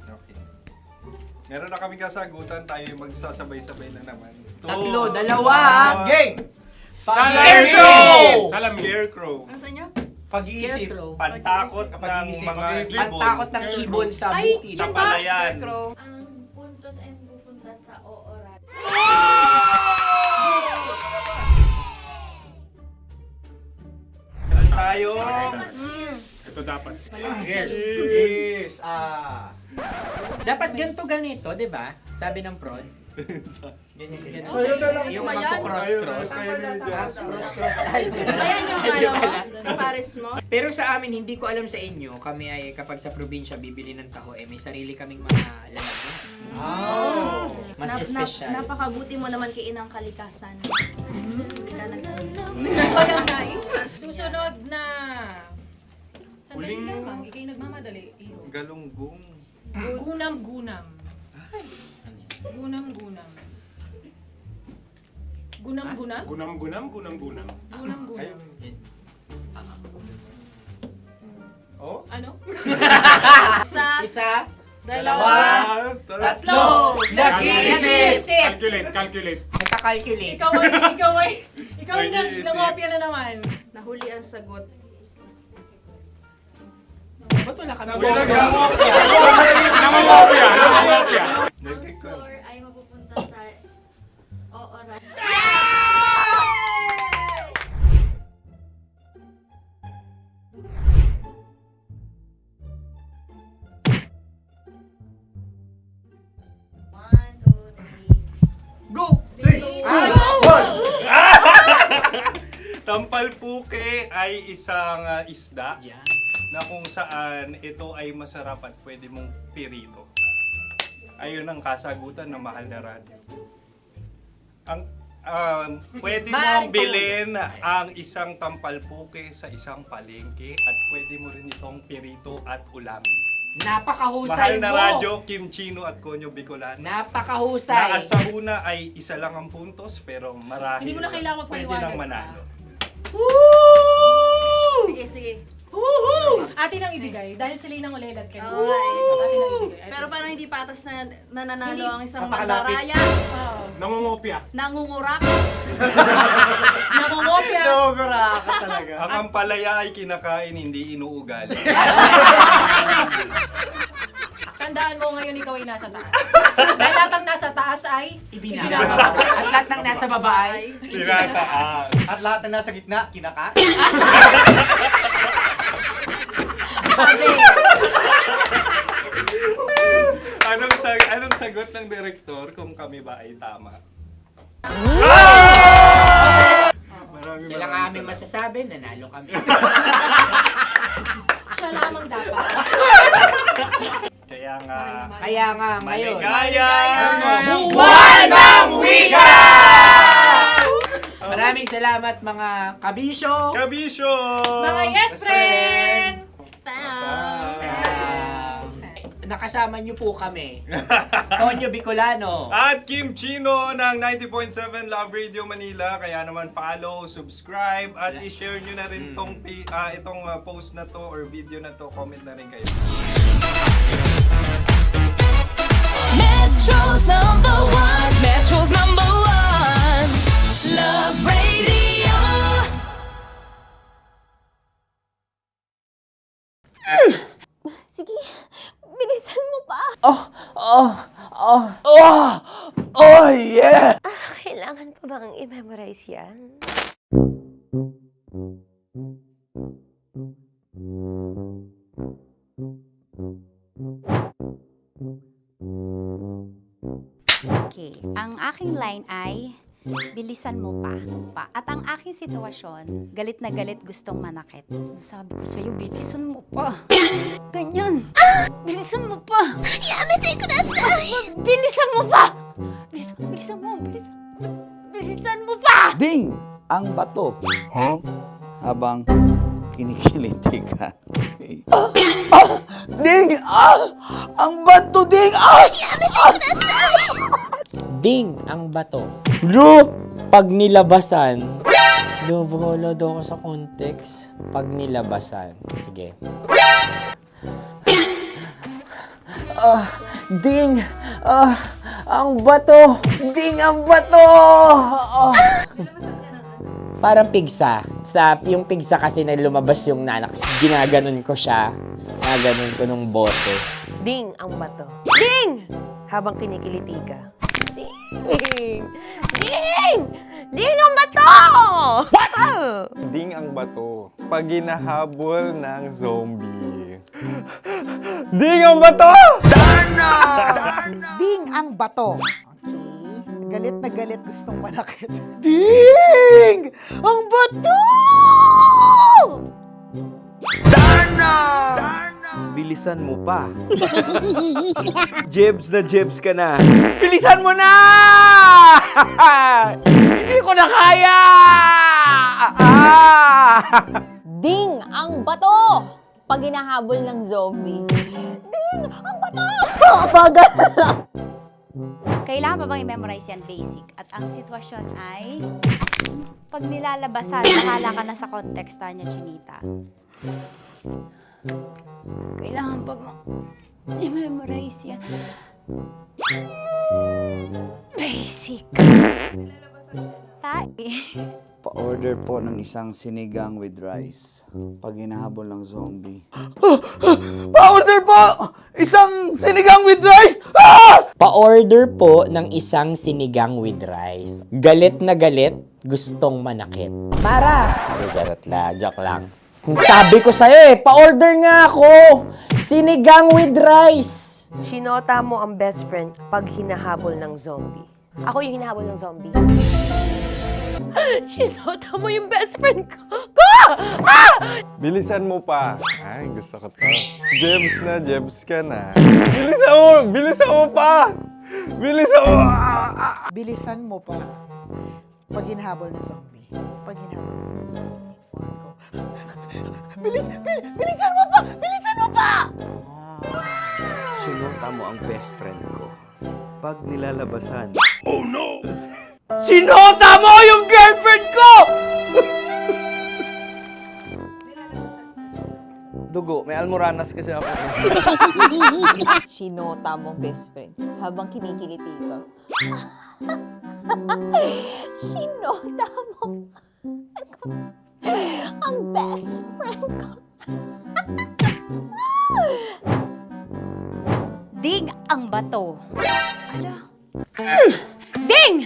Okay. Meron na kaming kasagutan, tayo yung magsasabay-sabay na naman. Tatlo, dalawa! Game! Scarecrow! Scarecrow! Ano sa inyo? Pag-iisip. Pantakot ng mga ibon. Pantakot ng ibon sa Ay, bukid. Sa palayan. Ang puntos ay pupunta sa Oorat. Tayo. Ito dapat. Yes. Dapat ganito, di ba? Sabi ng prod. Ganyan. Yung Ayan. magpo-cross-cross. Cross-cross. Ay, Ayan yung pares mo. Pero sa amin, hindi ko alam sa inyo, kami ay kapag sa probinsya bibili ng taho, may sarili kaming mga lalagyan. Mas espesyal. Napakabuti mo naman kay Inang Kalikasan. Susunod na. Sandali lamang, ikay nagmamadali. Iyo. Galunggong. Gunam-gunam. Gunam-gunam. Gunam-gunam? Gunam-gunam. Gunam-gunam. Oh? Ano? Isa, Dalawa. Tatlo. nag-iisip! Calculate. Nagka-calculate. Ikaw ay nangopya na naman. Nahuli ang sagot. Ba't wala kami? Namangopya. Ang score ay mapupunta sa Oorat. Go! Tampalpuke ay isang isda na kung saan ito ay masarap at pwede mong pirito. Ayun ang kasagutan ng mahal na radyo. Ang pwede mong bilhin ang isang tampalpuke sa isang palengke at pwede mo rin itong pirito at ulamin. Napakahusay Mahal na mo! radyo, Kim Chino at Konyo Bicolano. Napakahusay! Na sa una ay isa lang ang puntos pero marahil Hindi mo na kailangan pwede magpaliwanag nang manalo. Sige. Atin ang ibigay dahil sila yung ulelat kayo. Oo nga Atin ang ibigay. Pero parang hindi patas na nananalo ang isang Napakalapit. mandaraya. Nangungopya. Nangungurak. Nangungopya. Ka talaga. Ang ampalaya ay kinakain, hindi inuugali. Tandaan mo ngayon ikaw ay nasa taas. Dahil lahat ng nasa taas ay Ibinababa. At lahat ng nasa baba ay Tinataas. At lahat na nasa gitna, kinakain. Anong sagot ng direktor kung kami ba ay tama? Sila nga aming masasabi, nanalo kami. siya lamang dapat. Kaya nga, Ngayon. maligayang Buwan ng Wika! Maraming salamat mga kabisyo. Kabisyo! Mga yes friend! Nakasama niyo po kami. Konyo Bicolano. At Kim Chino ng 90.7 Love Radio Manila. Kaya naman follow, subscribe, at i-share nyo na rin itong post na to or video na to. Comment na rin kayo. Metro's number one, Love Radio. Sige, bilisan mo pa. Oh, yeah! Kailangan pa bang i-memorize yan? Okay, ang aking line ay bilisan mo pa. At ang aking sitwasyon, galit na galit gustong manakit. Sabi ko sa'yo, bilisan mo pa. Ganyan. Bilisan mo pa. Yamete kudasai. Bilisan mo pa. Bilisan mo pa. Ding! Ang bato. Habang kinikiliti ka. Ding! Ang bato, Ding! Ding ang bato. Bro, pag nilabasan. Wala daw ako sa context. Pag nilabasan. Sige. Ding! Ang bato! Ding ang bato! Parang pigsa. Yung pigsa kasi na lumabas yung nanak. Ginaganon ko siya. Ginaganon ko nung bote. Ding ang bato. Ding! Habang kinikiliti ka. Ding! Ding! Ding ang bato! Ding ang bato. Pag hinahabol ng zombie. Ding ang bato! Ding ang bato. Okay. Galit na galit, gustong manakit. Ding! Ang bato! Bilisan mo pa. Jebs na jebs ka na. Bilisan mo na! Hindi ko na kaya! Ding ang bato! Pag hinahabol ng zombie. Ding ang bato! Bagal! Kailangan pa bang i-memorize yan basic? At ang sitwasyon ay pag nilalabasan, bahala ka na sa konteksta niya, Chinita. Kailangan pa bang i-memorize yan? Basic. Pa-order po ng isang sinigang with rice. Pag hinahabol ng zombie. Pa-order po! Isang sinigang with rice! Pa-order po ng isang sinigang with rice. Galit na galit, gustong manakit. Para! Joke lang. Sabi ko sa'yo pa-order nga ako! Sinigang with rice! Sinota mo ang best friend pag hinahabol ng zombie. Ako yung hinahabol ng zombie. Sinota mo yung best friend ko! Bilisan mo pa. Ay, gusto ko to. Jebs na, jebs ka na. Bilisan mo! Bilisan mo pa! Bilisan mo! Bilisan mo pa. Pag hinahabol ng zombie. Pag hinahabol ng zombie. Bilisan mo pa! Bilisan mo pa! Sinota mo ang best friend ko. Pag nilalabasan. Sinota mo yung girlfriend ko! Dugo, may almoranas kasi ako. Sinota mo best friend habang kinikiliti ka. Sinota mo ang best friend ko. Ding ang bato. Ala. Ding!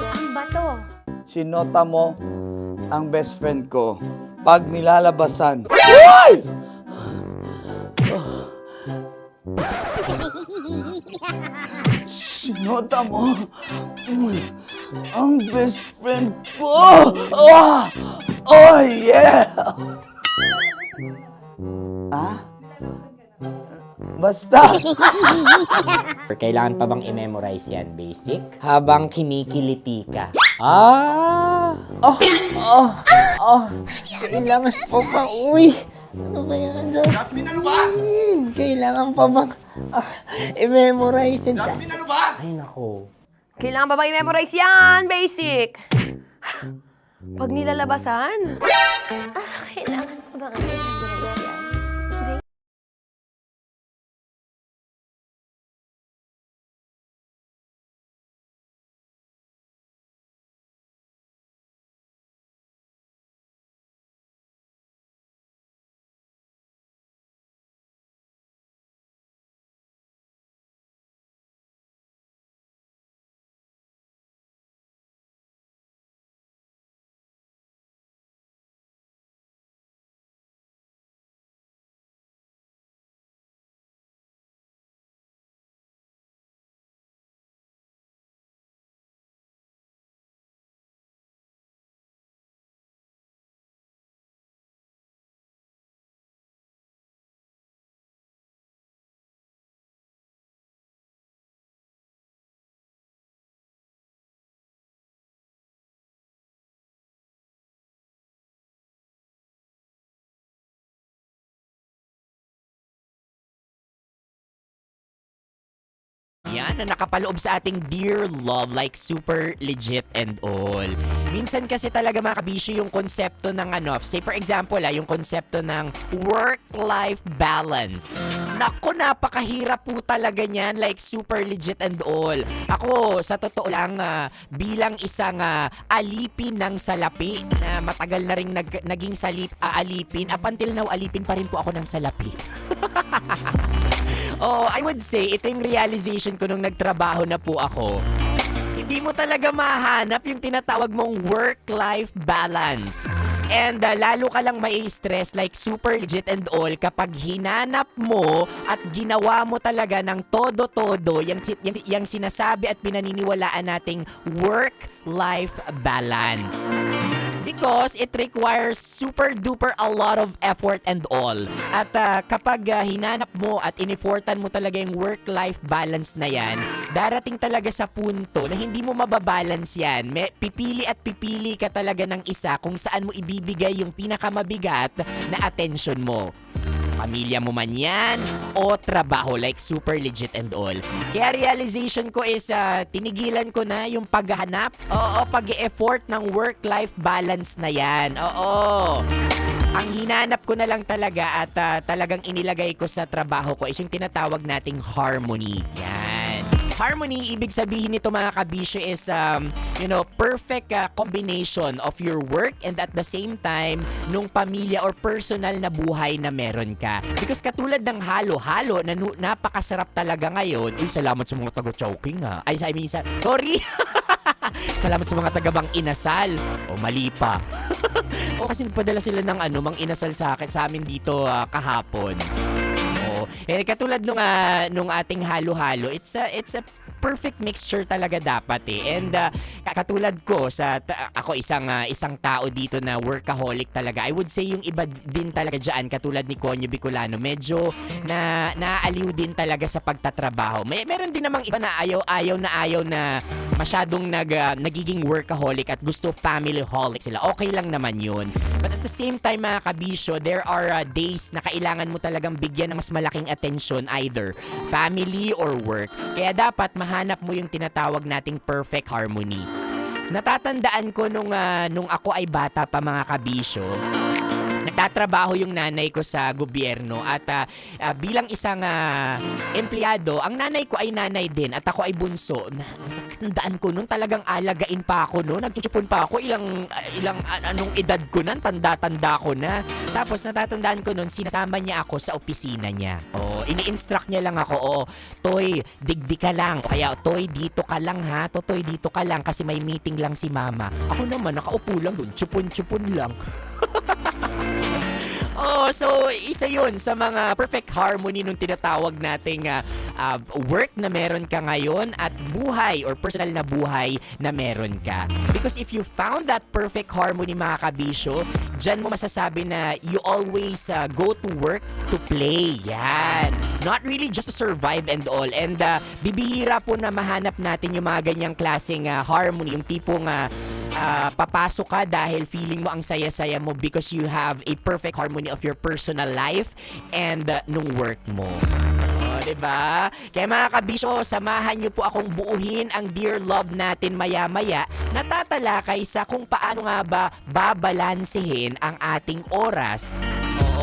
Ang bato. Sinota mo ang best friend ko. Pag nilalabasan. Sinota mo ang best friend ko. Oh yeah! Basta! Kailangan pa bang i-memorize yan, basic? Habang kinikiliti ka. Kailangan pa bang, ano kaya dyan? Jasmine, ano ba? Kailangan pa bang i-memorize yan? Jasmine, ano ba? Ay, nako. Kailangan ba i-memorize yan? Basic! Pag nilalabasan? Kailangan ba i-memorize yan? na nakapaloob sa ating Dear Love, like super legit and all. Minsan kasi talaga mga kabisyo yung konsepto ng say for example yung konsepto ng work-life balance. Naku, napakahirap po talaga niyan, like super legit and all. Ako, sa totoo lang, bilang isang alipin ng salapi na matagal na rin naging alipin, up until now, alipin pa rin po ako ng salapi. I would say, ito yung realization ko nung nagtrabaho na po ako. Hindi mo talaga mahanap yung tinatawag mong work-life balance. And lalo ka lang may stress, like super legit and all, kapag hinanap mo at ginawa mo talaga ng todo-todo yung sinasabi at pinaniniwalaan nating work-life balance. Because it requires super duper a lot of effort and all. At kapag hinanap mo at ineffortan mo talaga yung work-life balance na yan, darating talaga sa punto na hindi mo mababalance yan. Pipili at pipili ka talaga ng isa kung saan mo ibibigay yung pinakamabigat na attention mo. Pamilya mo man yan o trabaho, like super legit and all. Kaya realization ko is tinigilan ko na yung paghahanap pag-e-effort ng work-life balance na yan. Ang hinanap ko na lang talaga at talagang inilagay ko sa trabaho ko is yung tinatawag nating harmony. Yan. Harmony, ibig sabihin nito mga kabisyo is, perfect combination of your work and at the same time, nung pamilya or personal na buhay na meron ka. Because katulad ng halo-halo na napakasarap talaga ngayon. Salamat sa mga taga-choking ha. Sorry. Salamat sa mga taga-bang inasal. Mali pa. Kasi nagpadala sila ng mang inasal sa amin dito kahapon. Katulad nung ating halo-halo, it's a perfect mixture talaga dapat And katulad ko ako isang tao dito na workaholic talaga. I would say yung iba din talaga diyan katulad ni Conyo Bicolano, medyo naaaliw din talaga sa pagtatrabaho. Meron din namang iba na ayaw na masyadong nagiging workaholic at gusto family-holic sila. Okay lang naman yun. But at the same time mga kabisyo, there are days na kailangan mo talagang bigyan ng mas malaking attention, either family or work. Kaya dapat mahanap mo yung tinatawag nating perfect harmony. Natatandaan ko nung ako ay bata pa mga kabisyo, nagtatrabaho yung nanay ko sa gobyerno at bilang isang empleyado, ang nanay ko ay nanay din at ako ay bunso. Natandaan ko nun, talagang alagain pa ako nun. Nagchuchupon pa ako, anong edad ko nun, tanda-tanda ko na. Tapos natatandaan ko nun, sinasama niya ako sa opisina niya. Ini-instruct niya lang ako, Toy, digdi ka lang. Kaya, Toy, dito ka lang ha. Toy, dito ka lang kasi may meeting lang si mama. Ako naman, nakaupo lang dun, chupon-chupon lang. So isa yun sa mga perfect harmony nung tinatawag nating work na meron ka ngayon at buhay or personal na buhay na meron ka. Because if you found that perfect harmony mga kabisyo, dyan mo masasabi na you always go to work to play. Yan. Not really just to survive and all. And bibihira po na mahanap natin yung mga ganyang klaseng harmony, yung tipong papasok ka dahil feeling mo ang saya-saya mo because you have a perfect harmony of your personal life and nung work mo. Diba? Kaya mga kabisyo, samahan nyo po akong buuhin ang Dear Love natin maya-maya na tatalakay sa kung paano nga ba babalansehin ang ating oras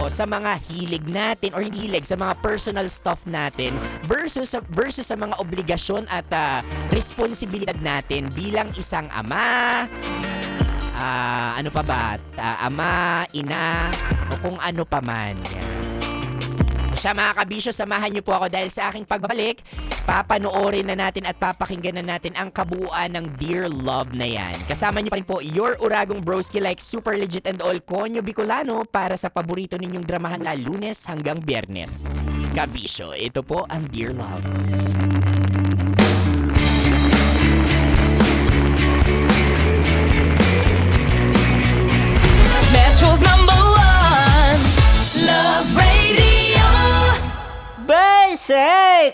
sa mga hilig natin or hindi hilig, sa mga personal stuff natin versus sa mga obligasyon at responsibilidad natin bilang isang ama, ama, ina, o kung ano pa man. Yan. Siya mga kabisyo, samahan niyo po ako dahil sa aking pagbabalik, papanoorin na natin at papakinggan na natin ang kabuuan ng Dear Love na yan. Kasama niyo pa rin po your Uragong Broski like super legit and all Conyo Bicolano para sa paborito ninyong dramahan na Lunes hanggang Biyernes. Kabisyo, ito po ang Dear Love. Metro's #1 Love Radio. Basic!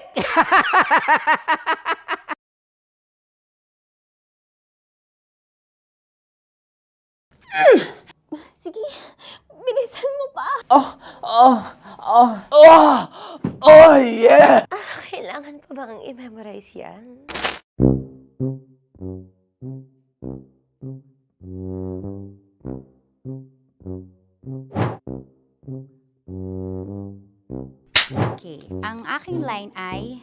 Sige, bilisan mo pa. Yeah! Kailangan Kailangan pa bang i-memorize yan? Okay, ang aking line ay,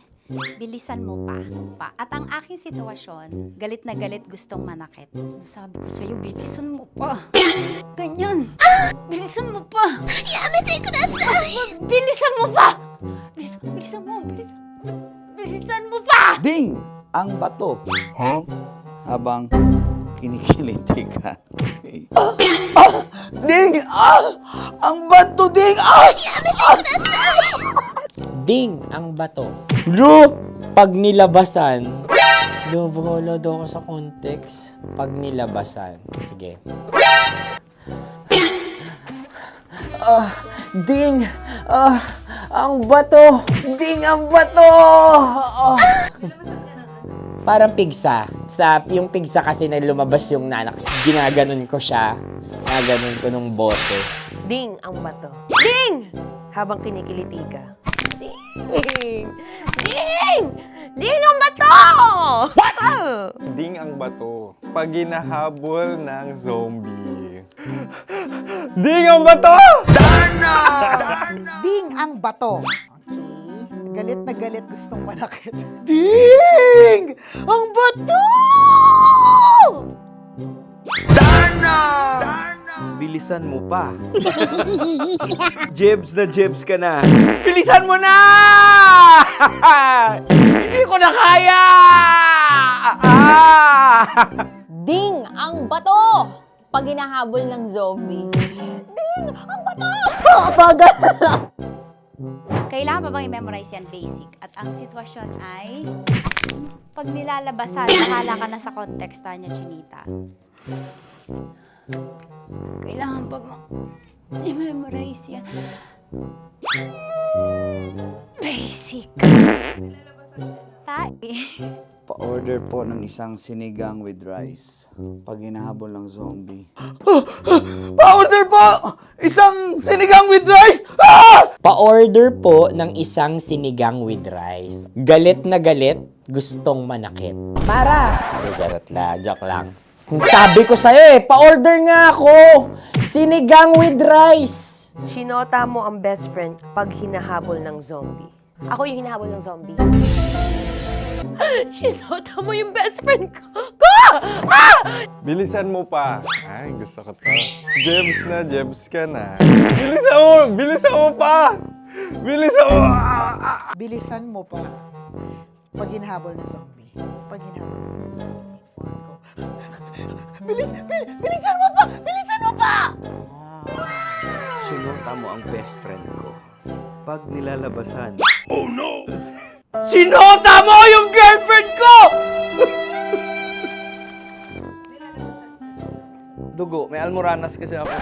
bilisan mo pa. At ang aking sitwasyon, galit na galit gustong manakit. Sabi ko sa'yo, bilisan mo pa. Ganyan. Bilisan mo pa. Yamitay ko na sa... Bilisan mo pa! Bilisan mo pa! Ding! Ang bato. Habang kinikiliti ka. Ding! Ang bato, Ding! Ding ang bato. Bro, pag nilabasan. Wala daw ako sa context. Pag nilabasan. Sige. Ding! Ang bato! Ding ang bato! Parang pigsa. Yung pigsa kasi na lumabas yung nanak. Ginaganon ko siya. Ginaganon ko nung bote. Ding ang bato. Ding! Habang kinikiliti ka. Ding! Ding! Ding ang bato! What? Ding ang bato. Pag hinahabol ng zombie. Ding ang bato! Ding ang bato. Okay. Galit na galit gustong manakit. Ding! Ang bato! Bilisan mo pa. Jebs ka na. Bilisan mo na! Hindi ko na kaya! Ding ang bato! Pag hinahabol ng zombie. Ding ang bato! Bagal! Kailangan pa bang i-memorize yan basic? At ang sitwasyon ay, pag nilalabasan, nakala ka na sa konteksta niya, Chinita. Kailangan pa bang i-memorize yan? Basic. Pa-order po ng isang sinigang with rice. Pag hinahabol ng zombie. Pa-order po! Isang sinigang with rice! Pa-order po ng isang sinigang with rice. Galit na galit, gustong manakit. Para! Joke lang. Sabi ko sa'yo pa-order nga ako! Sinigang with rice! Sinota mo ang best friend pag hinahabol ng zombie. Ako yung hinahabol ng zombie. Sinota mo yung best friend ko! Bilisan mo pa. Ay, gusto ko to. Jebs ka na. Bilisan mo pa! Bilisan mo pa. Pag hinahabol ng zombie. Pag hinahabol ng zombie. Bilisan mo pa! Bilisan mo pa! Sinota mo ang best friend ko. Pag nilalabasan. Oh no! Sinota mo yung girlfriend ko! Dugo, may almoranas kasi ako.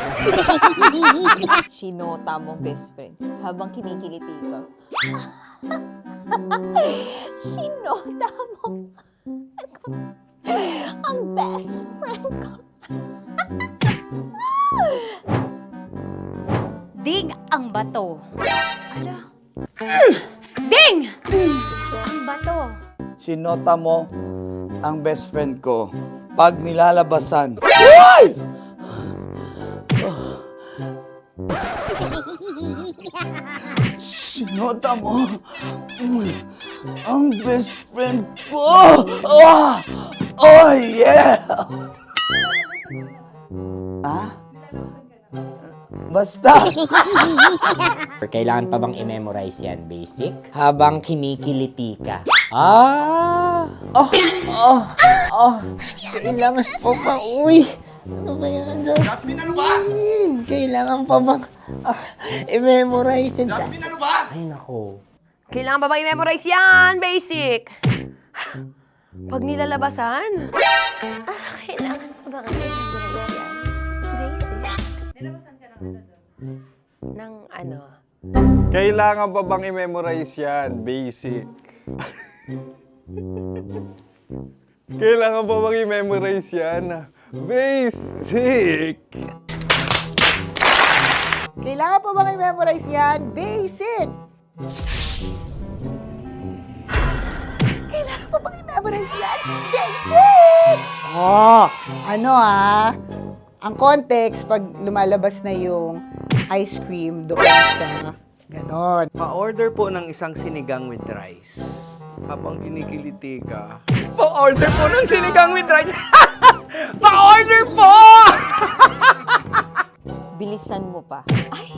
Sinota mo best friend habang kinikiliti ka. Sinota mo ang best friend ko. Ding ang bato. Ala. Ding! Ang bato. Sinota mo ang best friend ko. Pag nilalabasan. Uy! Sinota mo ang best friend ko. Oh yeah! Basta! Kailangan pa bang i-memorize yan, basic? Habang kinikiliti ka. Kailangan pa bang, ano ba yan, Jasmine, ano ba? Kailangan pa bang i-memorize yan, Jasmine, ano ba? Ay, nako. Kailangan ba i-memorize yan? Basic! Pag nilalabasan? Kailangan pa ba i-memorize yan? Basic. Nilalabasan ka ng ano? Kailangan pa bang i-memorize yan? Basic. Kailangan pa bang i-memorize yan? Basic. Kailangan pa bang i-memorize yan? Basic! Memorize yan. Basic! Oh, ano ang context pag lumalabas na yung ice cream doon sa ganon. Pa-order po ng isang sinigang with rice. Habang kinikiliti ka. Pa-order po ng sinigang with rice! Pa-order po! Bilisan mo pa. Ay,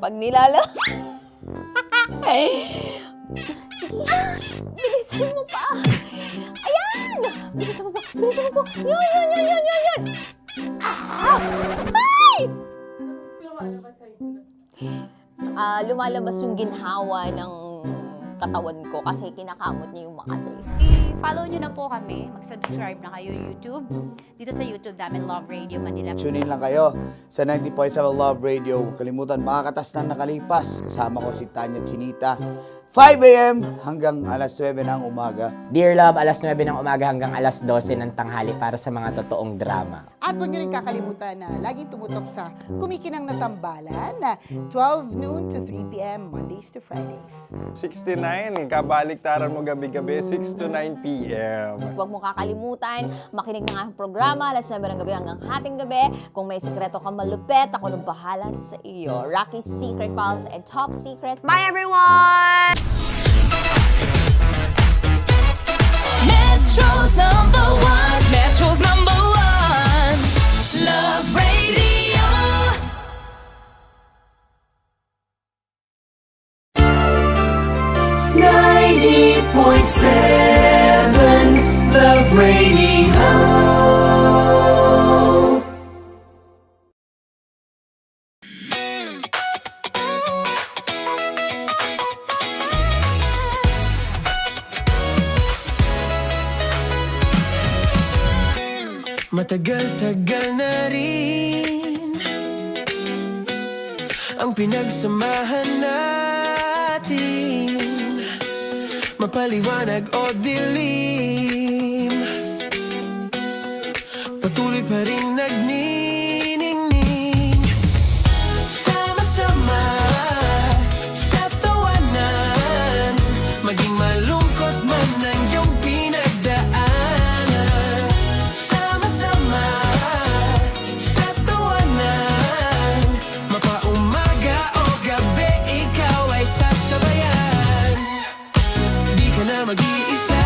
pag nilala... Ay, bilisan mo pa. Ayan! Bilisan mo pa. Bilisan mo pa. Yan. Ay! Lumalabas yung ginhawa ng katawan ko kasi kinakamot niya yung Makati. I-follow nyo na po kami. Mag-subscribe na kayo YouTube. Dito sa YouTube namin, Love Radio Manila. Tune in lang kayo sa 90.7 Love Radio. Huwag kalimutan, makakatas na nakalipas. Kasama ko si Tanya Chinita. 5 a.m. hanggang alas 9 ng umaga. Dear Love, alas 9 ng umaga hanggang alas 12 ng tanghali para sa mga totoong drama. At huwag niyo rin kakalimutan na laging tumutok sa Kumikinang na Tambalan na 12 noon to 3 p.m. Mondays to Fridays. 69, kabaliktaran mo gabi-gabi, 6 to 9 p.m. Huwag mo kakalimutan, makinig ng aking programa, alas 9 ng gabi hanggang hating gabi. Kung may sikreto kang malupet, ako nang bahala sa iyo. Rocky's Secret Files and Top Secret. Bye everyone! Metro's number one. Metro's number one. Love Radio. Love Radio. Matagal-tagal na rin ang pinagsamahan natin, mapaliwanag o dilim, patuloy pa rin nagniningning. Sama-sama sa tawanan, maging malungkot man ang iyong pinagdaanan. Sama-sama sa tawanan, mapaumaga o gabi, ikaw ay sasabayan. Di ka na mag-iisa,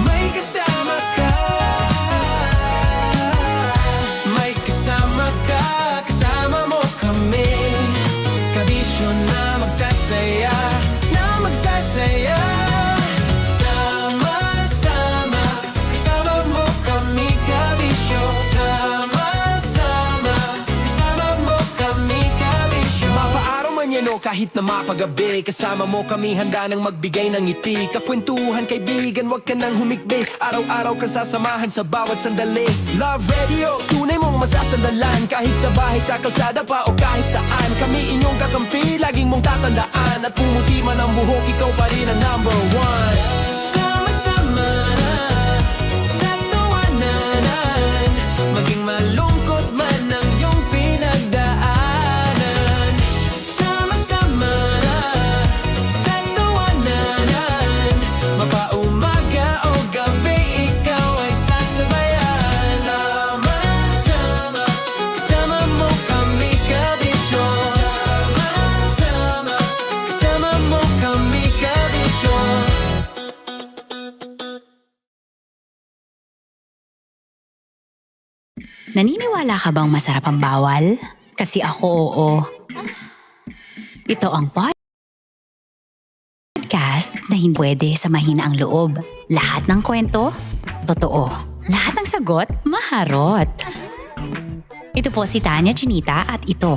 may kasama ka. May kasama ka, kasama mo kami. Kabisyo na magsasaya, na magsasaya. Sama-sama, kasama mo kami, kabisyo. Sama-sama, kasama mo kami, kabisyo. Mapaaraw man yan o kahit na mapagabi, kasama mo kami, handa nang magbigay ng ngiti. Kakwentuhan, kaibigan, wag ka nang humikbi. Araw-araw ka sasamahan sa bawat sandali. Love Radio, tunay mong masasandalan. Kahit sa bahay, sa kalsada pa o kahit saan, kami inyong kakampi, laging mong tatandaan. At pumuti man ang buhok, ikaw pa rin ang number one. Sama-sama sa tawanan, maging malungkot man ang iyong pinagdaanan. Sama-sama sa tawanan, mapaumaga o gabi, ikaw ay sasabayan. Sama-sama, kasama mo kami, kabisyo. Sama-sama, kasama mo kami, kabisyo. Naniniwala ka bang masarap ang bawal? Kasi ako, oo. Ito ang podcast na hindi pwede sa mahina ang loob. Lahat ng kwento, totoo. Lahat ng sagot, maharot. Ito po si Tanya Chinita at ito,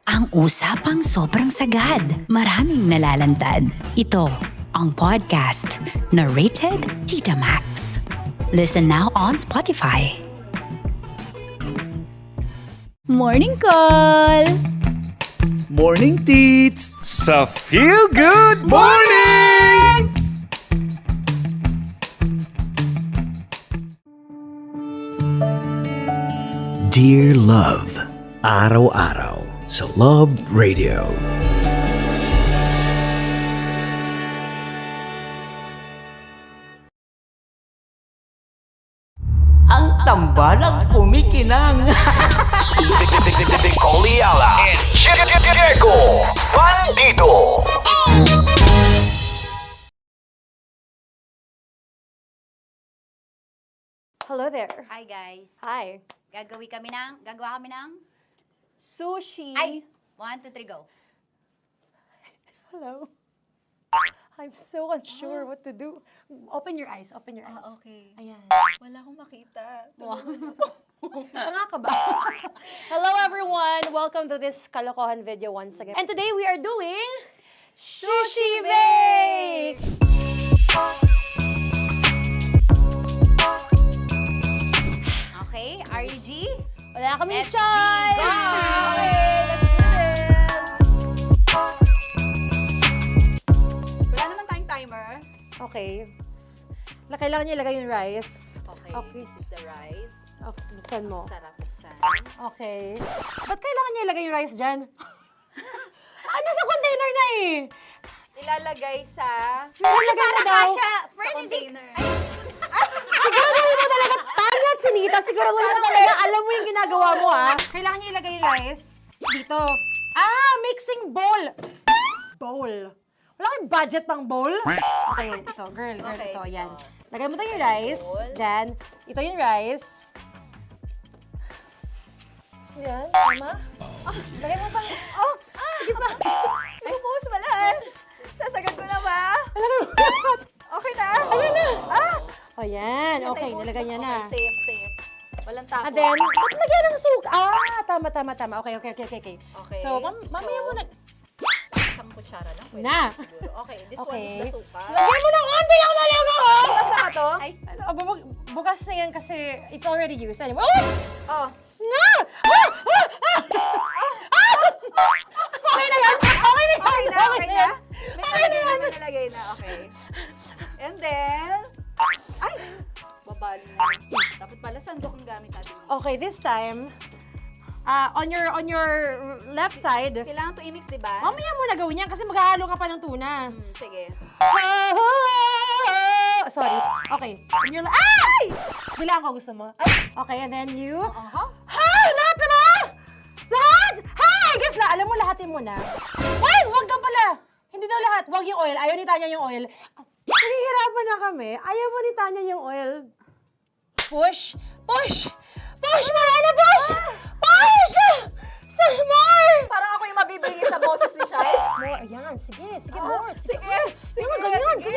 ang usapang sobrang sagad. Maraming nalalantad. Ito, ang podcast na rated Tita Max. Listen now on Spotify. Morning call! Morning Tits! Sa Feel Good Morning! Dear Love, araw-araw sa Love Radio. tambalang kumikinang. Coliala and Diego Bandido. Hello there. Hi guys. Hi. Gagawa kami ng Sushi. Ay! 1, 2, 3, go. Hello. I'm so unsure what to do. Open your eyes. Open your eyes. Okay. Ayan. Wala akong makita. Tanga ka ba? Hello everyone! Welcome to this kalokohan video once again. And today we are doing Sushi Bake! Okay, RUG? Wala kaming SG, choice! go! Okay, let's do this! Wala naman tayong timer. Okay. Kailangan niyo ilagay yung rice. Okay, this is the rice. Okay, buksan mo. Sarap buksan. Okay. Ba't kailangan niya ilagay yung rice dyan? Nasa container na eh! Ilalagay sa... Ilalagay mo daw. sa container. Siguraduhin mo talaga, Tanya at Chinita, siguraduhin mo talaga, alam mo yung ginagawa mo ah. Kailangan niya ilagay yung rice dito. Mixing bowl. Bowl. Wala kayong budget pang bowl? Okay, wait, ito, girl, Okay. ito, yan. Lagay mo tayo yung rice, dyan. Ito yung rice. Yan, tama? Lagay mo pang, sige pa. Ay, buhos malas. Sasagad ko na ba? Lagay mo lahat. Okay na? Ayun na. Ayan, okay, nilagay niya na. Okay, safe. Walang tapon. And then, ba't lagyan ng suka? Tama. Okay. Okay. So, mamaya mo na. Isang kutsara lang. Pwede Na. siguro. Okay, this one Okay. is the suka. Lagyan mo ng konti lang talaga ko! Bukas na to? Ay, bukas na yan kasi it's already used. Anyway, Oh. Na! Okay na yan! Okay na yan! Okay na? May Okay na yan! nalagay na. Okay. And then, ay! Babali na. Dapat pala sandok ang gamit natin. Okay, this time, on your left side, Kailangan to i-mix, di ba? mamaya mo na gawin yan kasi maghahalo ka pa ng tuna. Sige. Sorry. Okay. On your ay! Bilang ko gusto mo. Ay! Okay, and then you... Lahat na ba? Lahat! Guess na, alam mo, lahatin mo na. Ay! Wag daw pala! Hindi daw lahat. Wag yung oil. Ayaw ni Tanya yung oil. Nahihirapan na kami. Ayaw mo ni Tanya yung oil. Push! Marana, push! Push! More! Parang ako yung mabibigay sa boses ni Shai. More, ayan. Sige, more. Sige. Sige.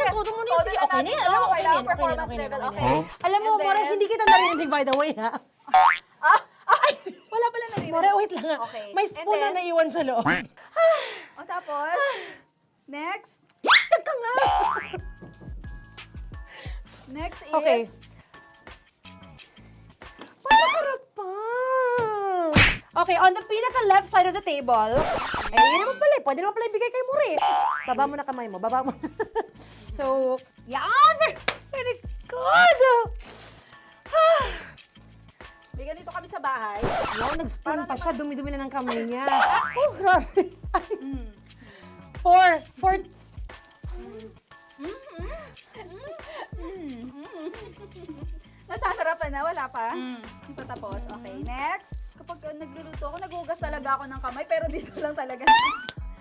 Todo mo na. Sige, okay na yan. Alam mo, okay na yan. Performance level, okay. Alam mo, And then- More, hindi kita narinig by the way, ha? Wala pala na rin. More, wait lang. Okay. May spoon na And then- naiwan sa loob. O tapos, next. Tiyag ka nga! Next is... Okay. Panakarap pa! Okay, on the pinaka-left side of the table, yun naman pala, pwede naman pala ibigay kay More. Baba mo na kamay mo, baba mo. So, yan! Very good! Bigyan dito kami sa bahay. Wow, nag-spoon pa siya, dumi-dumi na ng kamay niya. Oh, grabe. Four. Nasasarapan na, wala pa? Hindi pa tapos. Okay, next. Kapag nagluluto ako, naghugas talaga ako ng kamay, pero dito lang talaga.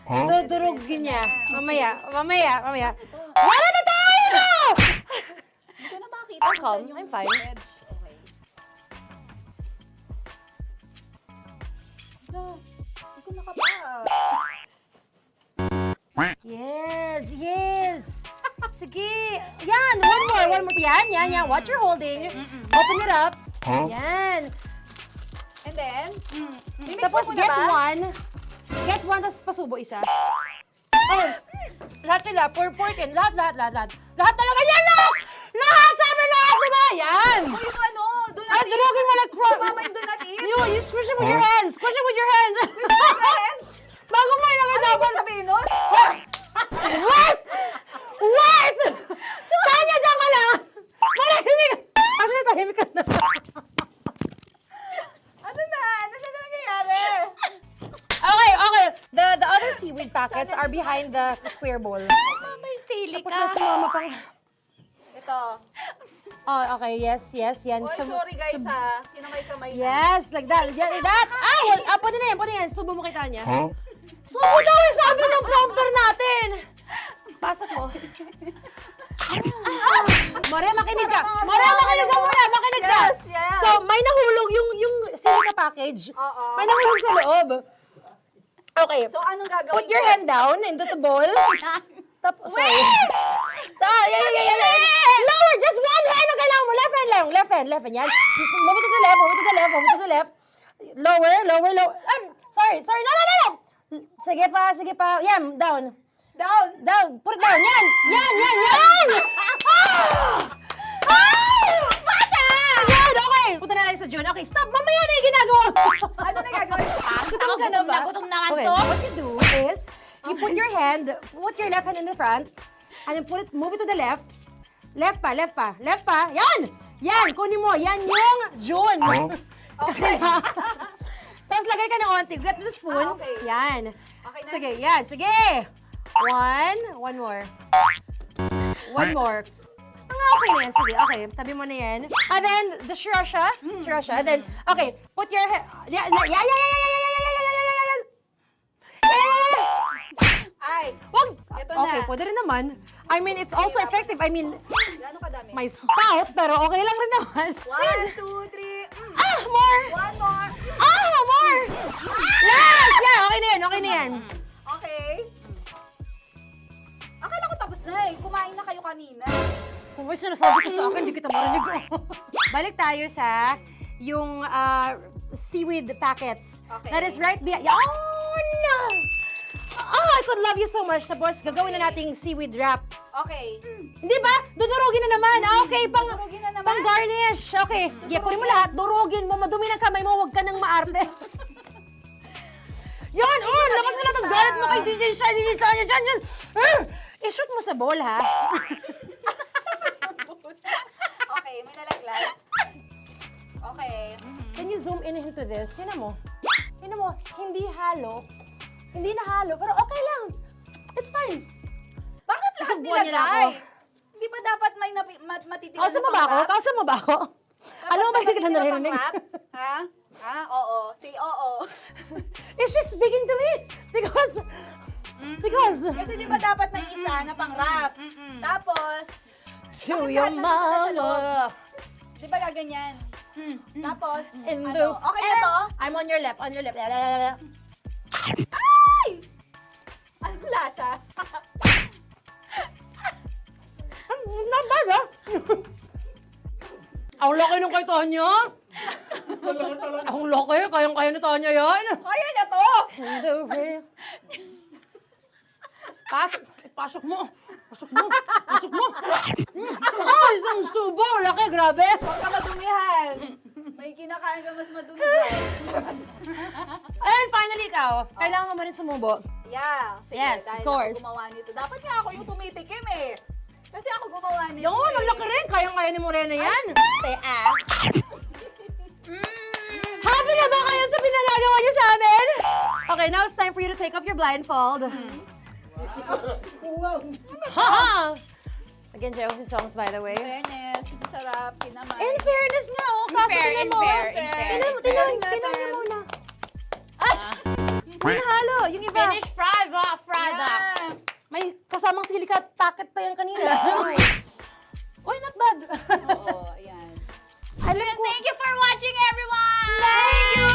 Dudurugin niya. Mamaya. Wala na tayo! Hindi ko na makita I'm kung calm. saan yung I'm fine. edge. Okay. Hindi ko nakapa. Yes. Sige. Yan, one more. Yan. What you're holding. Open it up. Yan. And then, Tapos get one. Get one, tapos pasubo isa. Oh, lahat nila, pork and lahat. Lahat talaga yan, lahat! Sabi lahat, diba? Yan! Uy, yung ano, do not eat. Durugin mo like crop. Mama, yung do not eat. You squish it with your hands. Squish it with your hands. Bago mo ilagay Ano dapat. yung sabihin nun? Wait! Tanya, dyan ka lang! Marahimik! Actually, tahimik ka na. Ano na nangyayari? Okay. The other seaweed packets are behind the square bowl. May sili Tapos na sumama pang... Ito. Oh, okay, yes, yan. Oy, sorry guys ha. Kinamay-kamay na. Yes, like that. Like that. Pwede na yan. Subo mo kay Tanya. Subo daw yung sabi ng prompter natin. Pasok mo. Maria, makinig ka. Maria, makinig ka muna. Makinig ka. Yes. So, may nahulog yung silica package. May nahulog sa loob. Okay. So, anong gagawin Put your hand down into the bowl. Tapos, sorry. Lower, just one hand ang kailangan mo. Left hand lang. Left hand. Yan. Move it to the left. Lower. Sorry. No. Sige pa. Yan, down. Put it down. Yan. Bata! Yan, okay. Punta na lang sa June. Okay, stop. Mamaya na yung ginagawa. Ano na gagawin? Gutom naman Okay, to. what you do is, you put your left hand in the front, and then move it to the left. Left pa. Yan, kunin mo. Yan yung June. Okay. Tapos lagay ka ng onti. Get the spoon. Okay. Yan. Okay na. Sige. One more. Okay na yan. Sige, okay. Tabi mo na yan. And then, the sriracha. And then, okay. Put your hand. Yeah. Ay, Wag! ito na. Okay, pwede rin naman. I mean, it's also effective. I mean, Gano'ng kadami? may spout, pero okay lang rin naman. 1, 2, 3. More! 1 more. More! Last! Yeah, okay na yan. Okay. Akala ko tapos na eh. Kumain na kayo kanina. Kung may sinasabi ko sa akin, hindi kita marinig. Balik tayo sa yung seaweed packets. Okay. That is right behind. Oh, no! Oh, I could love you so much. Tapos, gagawin na nating seaweed wrap. Okay. Hindi ba? Dudurugin na naman. Okay, Dudurugin na naman? pang garnish. Okay. Yeah, kunin mo lahat. Durugin mo. Madumi ng kamay mo. Huwag ka nang maarte. Yan! Oh, labas mo na itong galit mo kay DJ Shiny. Yan. I-shoot mo sa bowl, ha? Okay, may nalaglag. Okay. Can you zoom in into this? Tingnan mo. Hindi halo. Hindi na halo, pero okay lang. It's fine. Bakit lahat Susubuan niya na ako. nilagay? Hindi ba dapat may matitira Kausa mo ba ako? Alam mo ba hindi kita naririnig? Ha? Oo. Say oo. Is she speaking to me? Because... Kasi di ba dapat may isa na pang-rap? Tapos, Show bakit your lahat nandito sa loob? mama. Di ba gaganyan? Tapos, In the... okay na to? I'm on your left. Ay! Anong lasa? Not bad, ha? Ang laki nung kay Tonya. Ang laki. Kayang-kaya ni Tonya yan. Kaya niya to! Pasok mo. Isang subo. Laki, grabe. Huwag ka madumihan. May kinakain ka mas madumi dyan. And finally, ikaw. Kailangan mo rin sumubo. Yeah. Sige, Yes, dahil of course. ako gumawa nito. Dapat nga ako yung tumitikim eh. Kasi ako gumawa nito. Yung ang laki rin. Kayang-kaya ni Morena yan. Happy na ba kayo sa pinagagawa niyo sa amin? Okay, now it's time for you to take off your blindfold. Again, Josie songs, by the way. Fairness, sarap, kinamay. In fairness nga, oh. Kaso tingnan mo. Tingnan mo muna. May nahalo, yung iba. Finish fried up. May kasamang silika at packet pa yan kanina. Uy, not bad. Oo, ayan. Thank you for watching, everyone! Thank you!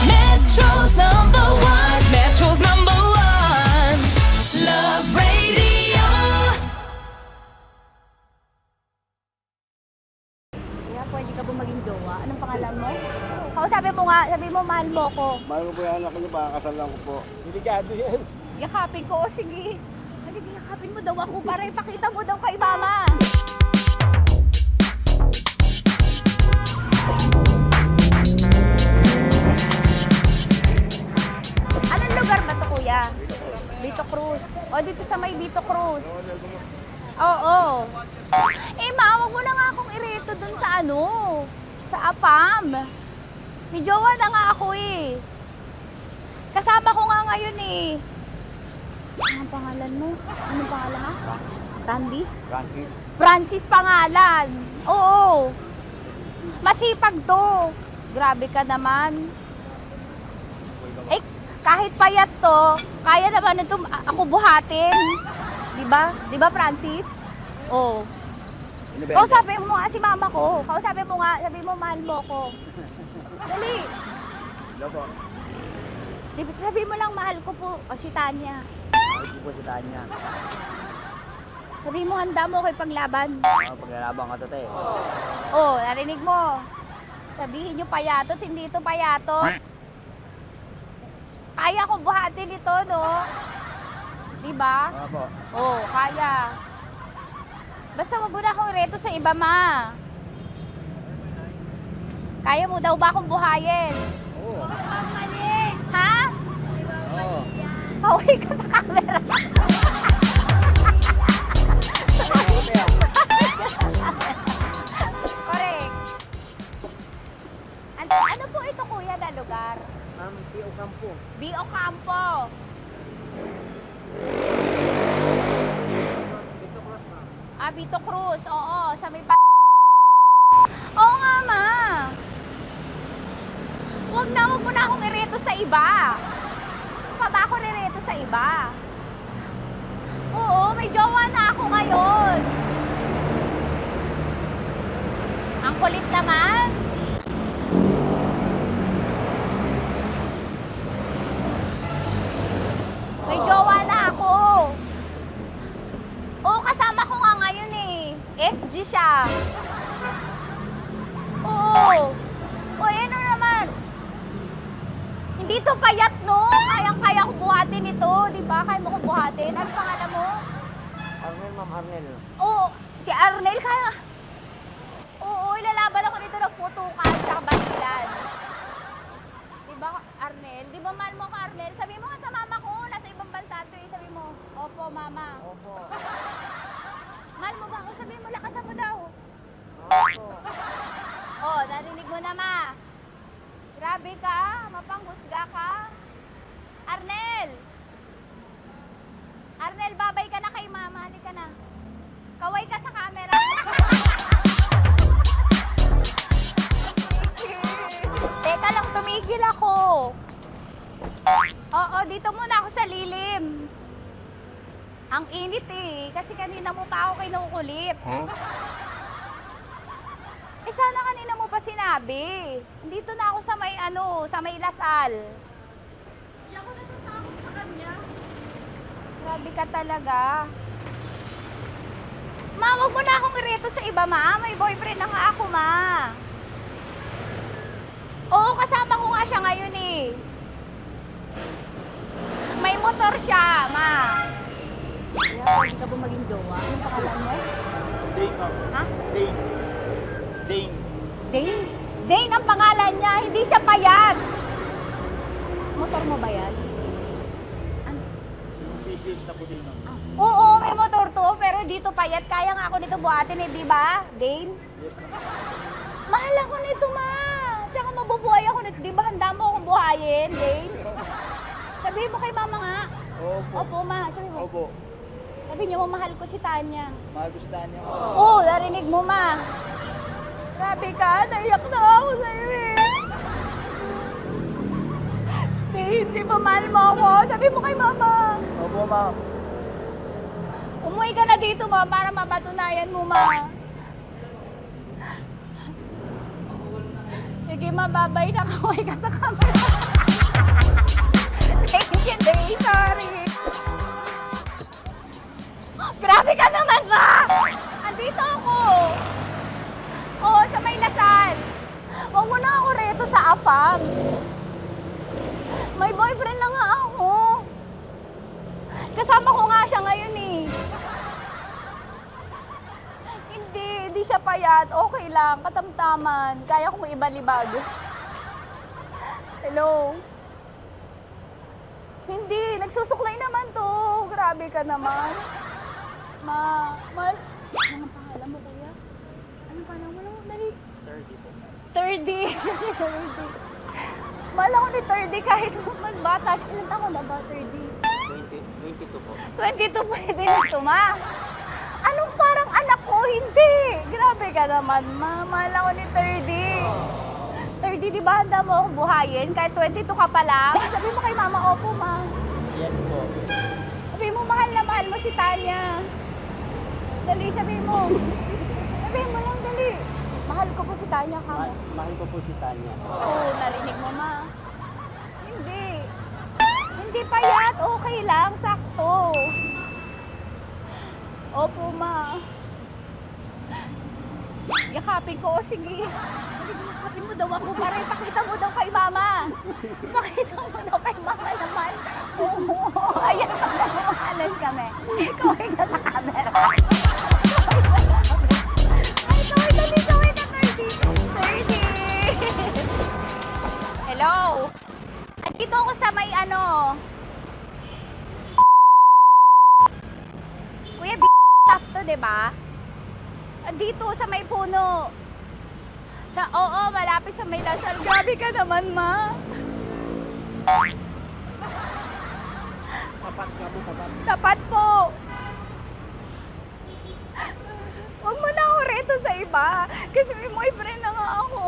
Metro's number one, Love Radio. Kaya pwede ka ba maging jowa? Anong pangalan mo? Kausapin mo nga, sabi mo mahal mo ko. Mahal ko po yung anak niyo, pakakasalan ko po. Delikado yan. Yakapin ko, o sige. Halika, yakapin mo daw ako para ipakita mo daw kay mama. Anong lugar ba to, kuya? Vito Cruz. O, dito sa may Vito Cruz. Oo. Eh, ma, wag mo na nga akong ireto dun sa sa APAM. May jowa na nga ako eh. Kasama ko nga ngayon eh. Anong pangalan mo? Anong pangalan ha? Randy? Francis. Francis pangalan. Oo. Masipag to. Grabe ka naman. Eh, kahit payat to, kaya naman ito ako buhatin. Diba? Diba, Francis? Oo. Kausapin mo nga si mama ko. Kausapin mo nga. Sabi mo, mahal mo ko. Dali. Loko. Sabi mo lang, mahal ko po. O, si Tanya. Mahal ko po si Tanya. Sabi mo, handa mo kay paglaban. Paglalabang ka to, te. Oh, narinig mo. Sabihin nyo payatot, hindi ito payatot. Kaya kong buhatin ito, no? Diba? Opo. Oh, kaya. Basta wag mo na akong reto sa iba, ma. Kaya mo daw ba akong buhayin? Oo. Ha? Oo. Paway ka sa camera. Correct. Ano po ito, kuya, na lugar? Ma'am, P.O. Campo. B.O. Campo. Vito Cruz. Oo, sa may Oo nga, ma. Wag mo na akong ireto sa iba. Pa ba ako rireto sa iba? Oo, may jowa na ako ngayon. Ang kulit naman. May jowa na ako. Oo, kasama ko nga ngayon eh. SG siya. Oo. O, ano naman. Hindi to payat, no? Kayang-kaya ko buhatin ito. Di ba? Kaya mo ko buhatin. Ano pangalan mo? Arnel, ma'am, Arnel. Oo, si Arnel kaya. Oo, ilalaban ako dito ng putukan sa basilan. Di ba, Arnel? Di ba mahal mo ako, Arnel? Sabi mo nga sa mama ko, nasa ibang bansa ito eh. Sabi mo, opo, mama. Opo. Mahal mo ba ako? Sabi mo, lakasan mo daw. Opo. Oh, narinig mo na, ma. Grabe ka, mapanghusga ka. Arnel! Arnel, babay ka na kay mama. Halika na. Kaway ka sa camera. Teka lang, tumigil ako. Oo, dito muna ako sa lilim. Ang init eh, kasi kanina mo pa ako kinukulit. Eh sana kanina mo pa sinabi. Dito na ako sa may sa may Lasal. Hindi ako natatakot sa kanya. Grabe ka talaga. Ma, wag mo na akong ireto sa iba, ma. May boyfriend na nga ako, ma. Oo, kasama ko nga siya ngayon eh. May motor siya, ma. Kaya, pwede ka ba maging jowa? Anong pangalan mo? Dane, ma'am. Ha? Dane. Dane. Dane? Dane ang pangalan niya, hindi siya payat. Motor mo ba yan? Ano? PCH na po sila, ma'am. Oo, may motor to, pero dito payat. Kaya nga ako nito buhatin eh, di ba? Dane? Yes, ma'am. Mahal ako nito, ma. Tsaka mabubuhay ako nito. Di ba handa mo akong buhayin, Dane? Sabihin mo kay mama nga. Opo. Opo, ma. Sabi mo. Opo. Sabi niyo, mahal ko si Tanya. Mahal ko si Tanya. Oo, narinig mo, ma. Grabe ka, naiyak na ako sa'yo eh. Hindi ba mahal mo ako? Sabi mo kay mama. Opo, ma'am. Umuwi ka na dito, ma, para mapatunayan mo, ma. Sige, ma, babay na. Kaway ka sa camera. Thank you, Day. Sorry. Grabe ka naman, ma! Andito ako. Oo, sa may Lasal. Huwag mo na ako reto sa AFAM. May boyfriend na nga ako. Kasama ko nga siya ngayon eh. Hindi siya payat. Okay lang, katamtaman. Kaya kong ibalibag. Hello? Hindi, nagsusuklay naman to. Grabe ka naman. Anong pangalan mo, kuya? Anong pangalan mo? Dali. 30 po. 30. 30. Mahal ako ni 30 kahit mas bata siya. Ilan taon na ba, 30? 20 22 po. 22 pwede na to, ma. Anong parang anak ko? Hindi. Grabe ka naman, ma. Mahal ako ni 30. 30, di ba handa mo akong buhayin? Kahit 22 ka pa lang. Sabi mo kay mama, opo, ma. Yes po. Sabi mo, mahal na mahal mo si Tanya. Dali, sabi mo. Sabi mo lang, dali. Mahal ko po si Tanya ka mo. Mahal ko po si Tanya. Oo, narinig mo, ma. Hindi. Hindi payat. Okay lang. Sakto. Opo, ma. Yakapin ko. O, sige. Yakapin mo daw ako para ipakita mo daw kay mama. Ipakita mo daw kay mama naman. Oo. Ayan, magmamahalan kami. Kawin ka sa camera. Ay, kawin na 30. Hello. Andito ako sa may ano. Kuya, tough to, diba? Andito sa may puno. Oo, malapit sa may Lasal. Grabe ka naman, ma. Tapat ka mo, tapat. Tapat po. Huwag mo na ako reto sa iba. Kasi may boyfriend na nga ako.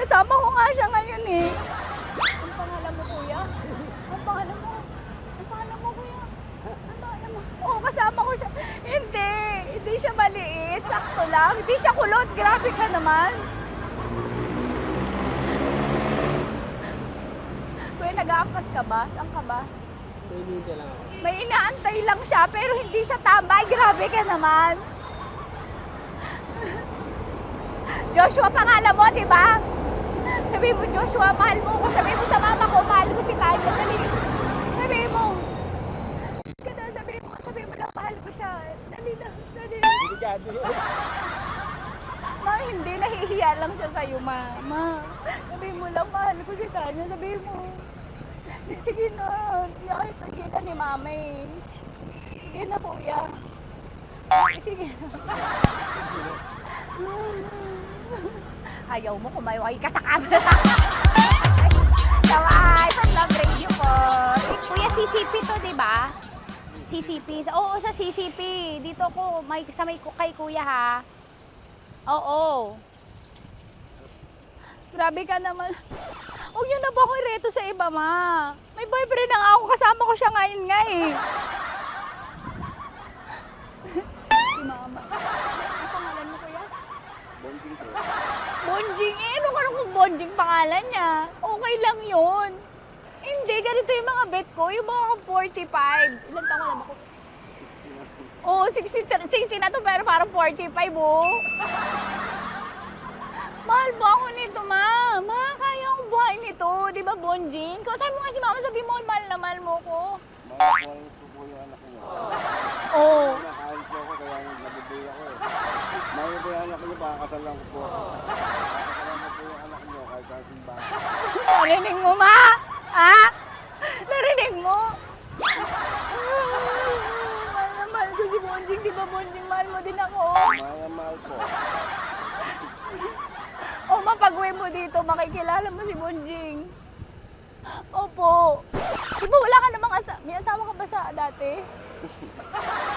Kasama ko nga siya ngayon eh. Ang pangalan mo, kuya? Ang pangalan mo? Ang pangalan mo, kuya? Ang pangalan mo? Oo, kasama ko siya. Hindi. Hindi siya maliit. Sakto lang. Hindi siya kulot. Grabe ka naman. Kuya, nag-aampas ka ba? Saan ka ba? Pwede lang ako. May inaantay lang siya, pero hindi siya tambay. Grabe ka naman. Joshua, pangalan mo, di ba? Sabi mo, Joshua, mahal mo ko. Sabi mo sa mama ko, mahal ko si Tanya. Sabi mo. Sabi mo lang, mahal ko siya. Dali lang. Delikado yun. Ma, hindi. Nahihiya lang siya sa'yo, ma. Sabi mo lang, mahal ko si Tanya. Sabi mo. Sige na. Sige na ni mama eh. Sige na, kuya. Sige na. Ayaw mo, kumayaway ka sa camera. Kawai, from Love Radio po. Kuya, CCP to, di ba? CCP. Oo, sa CCP. Dito ko, kay kuya ha. Oo. Grabe ka naman. Huwag yun na ba akong ireto sa iba, ma? May boyfriend na nga ako. Kasama ko siya ngayon nga eh. Si mama. Ang pangalan mo, kuya? Bonjing po. Bonjing eh. Ano ka kung Bonjing pangalan niya? Okay lang yun. Hindi, ganito yung mga bet ko. Yung mga 45. Ilan taon ka naman ko? Oo, 60 na to pero parang 45, oh. Mahal ba ako nito, ma? Ma, kaya akong buhay nito. Di ba, Bonjing? Sabi mo nga si mama, sabi mo, mahal na mahal mo ko. Mahal ko po yung anak niyo. Oo. Nakahal po ako kaya nabubuhay ako eh. Mahal ko yung anak niyo, pakakasalan ko po. Pakakasalan ko po yung anak niyo kahit sa simbahan. Narinig mo, ma? Ha? Narinig mo? Mahal na mahal ko si Bonjing. Di ba, Bonjing, mahal mo din ako? Mahal na mahal po. O, mapag-uwi mo dito, makikilala mo si Bonjing. Opo. Di ba wala ka namang may asawa ka ba sa dati?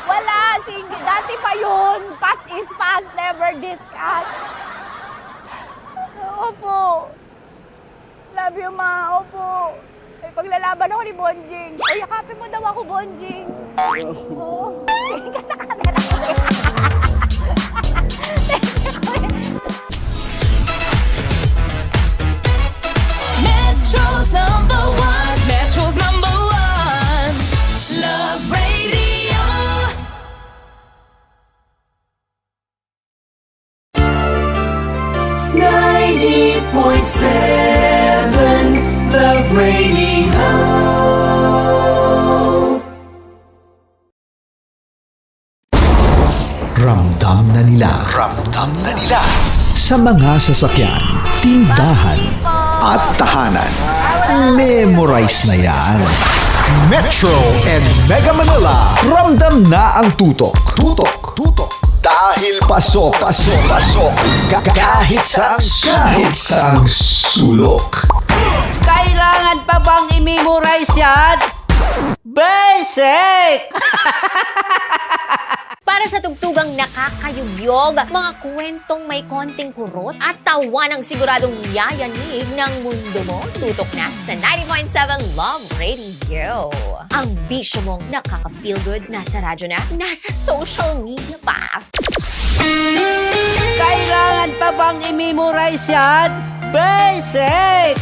Wala, single. Dati pa yun. Past is past, never discuss. Opo. Love you, ma. Opo. May paglalaban ako ni Bonjing. O, yakapin mo daw ako, Bonjing. Oo. Tingin ka sa camera. Metro's number one. Metro's number one. Love Radio. Love Radio. Ramdam na nila sa mga sasakyan, tindahan at tahanan. Memorize na yan. Metro and Mega Manila, ramdam na ang tutok. Dahil pasok. Kahit saang sulok. Kailangan pa bang i-memorize yan? Basic! Para sa tugtugang nakakayugyog, mga kwentong may konting kurot at tawa ng siguradong yayanig ng mundo mo, tutok na sa 90.7 Love Radio. Ang bisyo mong nakaka-feel good, nasa radyo na, nasa social media pa. Kailangan pa bang i-memorize yan? Basic!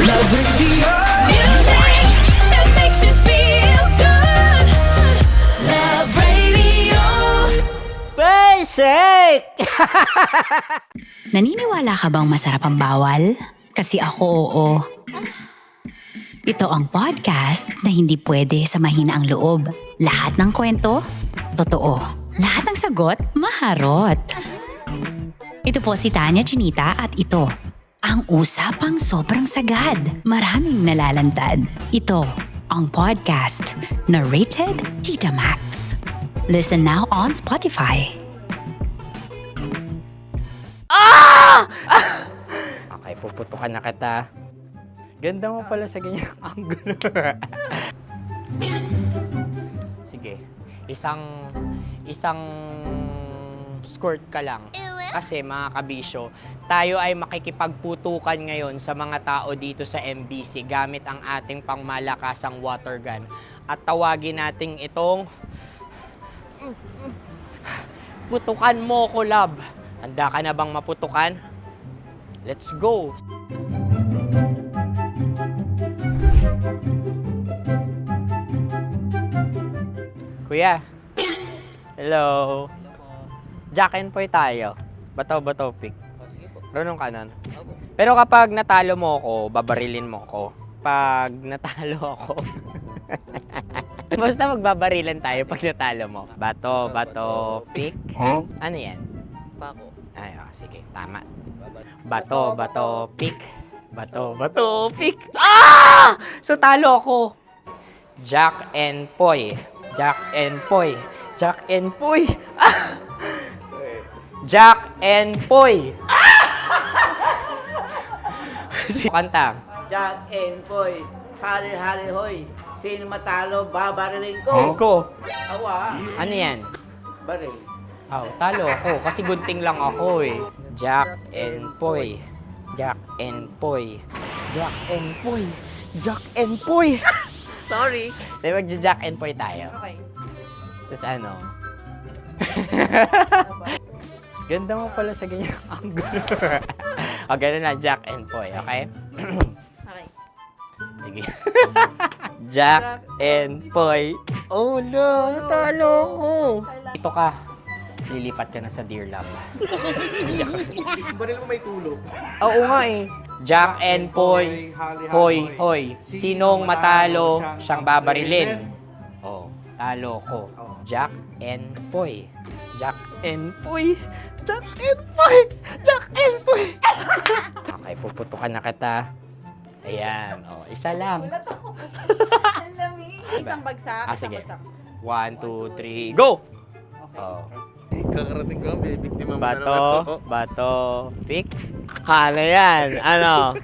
Love Radio. Music that makes you feel good. Love Radio. Basic! Naniniwala ka bang masarap ang bawal? Kasi ako oo. Ito ang podcast na hindi pwede sa mahina ang loob. Lahat ng kwento, totoo. Lahat ng sagot, maharot. Ito po si Tanya Chinita at ito, ang usapang sobrang sagad. Maraming nalalantad. Ito, ang podcast na Rated Tita Max. Listen now on Spotify. Okay, puputukan na kita. Ganda mo pala sa ganyang angulo. Sige, isang skirt ka lang. Kasi mga kabisyo, tayo ay makikipagputukan ngayon sa mga tao dito sa MBC gamit ang ating pangmalakasang water gun. At tawagin natin itong putukan mo ko, love. Handa ka na bang maputukan? Let's go! Kuya. Hello. Jack and Poy tayo. Bato-bato pick. Runong kanan. Pero kapag natalo mo ako, babarilin mo ako. Pag natalo ako, basta magbabarilan tayo pag natalo mo. Bato, pick. Huh? Ano yan? Pako. Ay, sige. Tama. Bato, pick. Bato, pick. Ah! So, talo ako. Jack and Poy. Jack and Poy. Jack and Poy. Ah! Jack and Poy. Kanta. Jack and Poy, hali-hali hoy. Sino matalo, babariling ko. Ko. Awa. Ano yan? Baril. Oh, talo ako kasi gunting lang ako eh. Jack and Poy. Jack and Poy. Jack and Poy. Jack and Poy. Sorry. Di magja-Jack and Poy tayo. Okay. Tapos ano? Ganda mo pala sa ganyang angulo. O, ganun na, Jack and Poy, okay? Okay. Sige. Jack and Poy. Oh no, natalo ko. Ito ka. Lilipat ka na sa Dear Love. Baril mo may tulog. Oo nga eh. Jack and Poy. Hoy, hoy. Sinong matalo, siyang babarilin. Oh, talo ko. Jack and Poy. Jack and Poy. Jack and Poy. Jack and Poy. Okay, puputukan na kita. Ayan. Oh, isa lang. Isang bagsak. Ah, sige. 1, 2, 3, go! Oh. Kakarating ko, may biktima mo na naman Bato, bato, pick. Ano yan? Ano?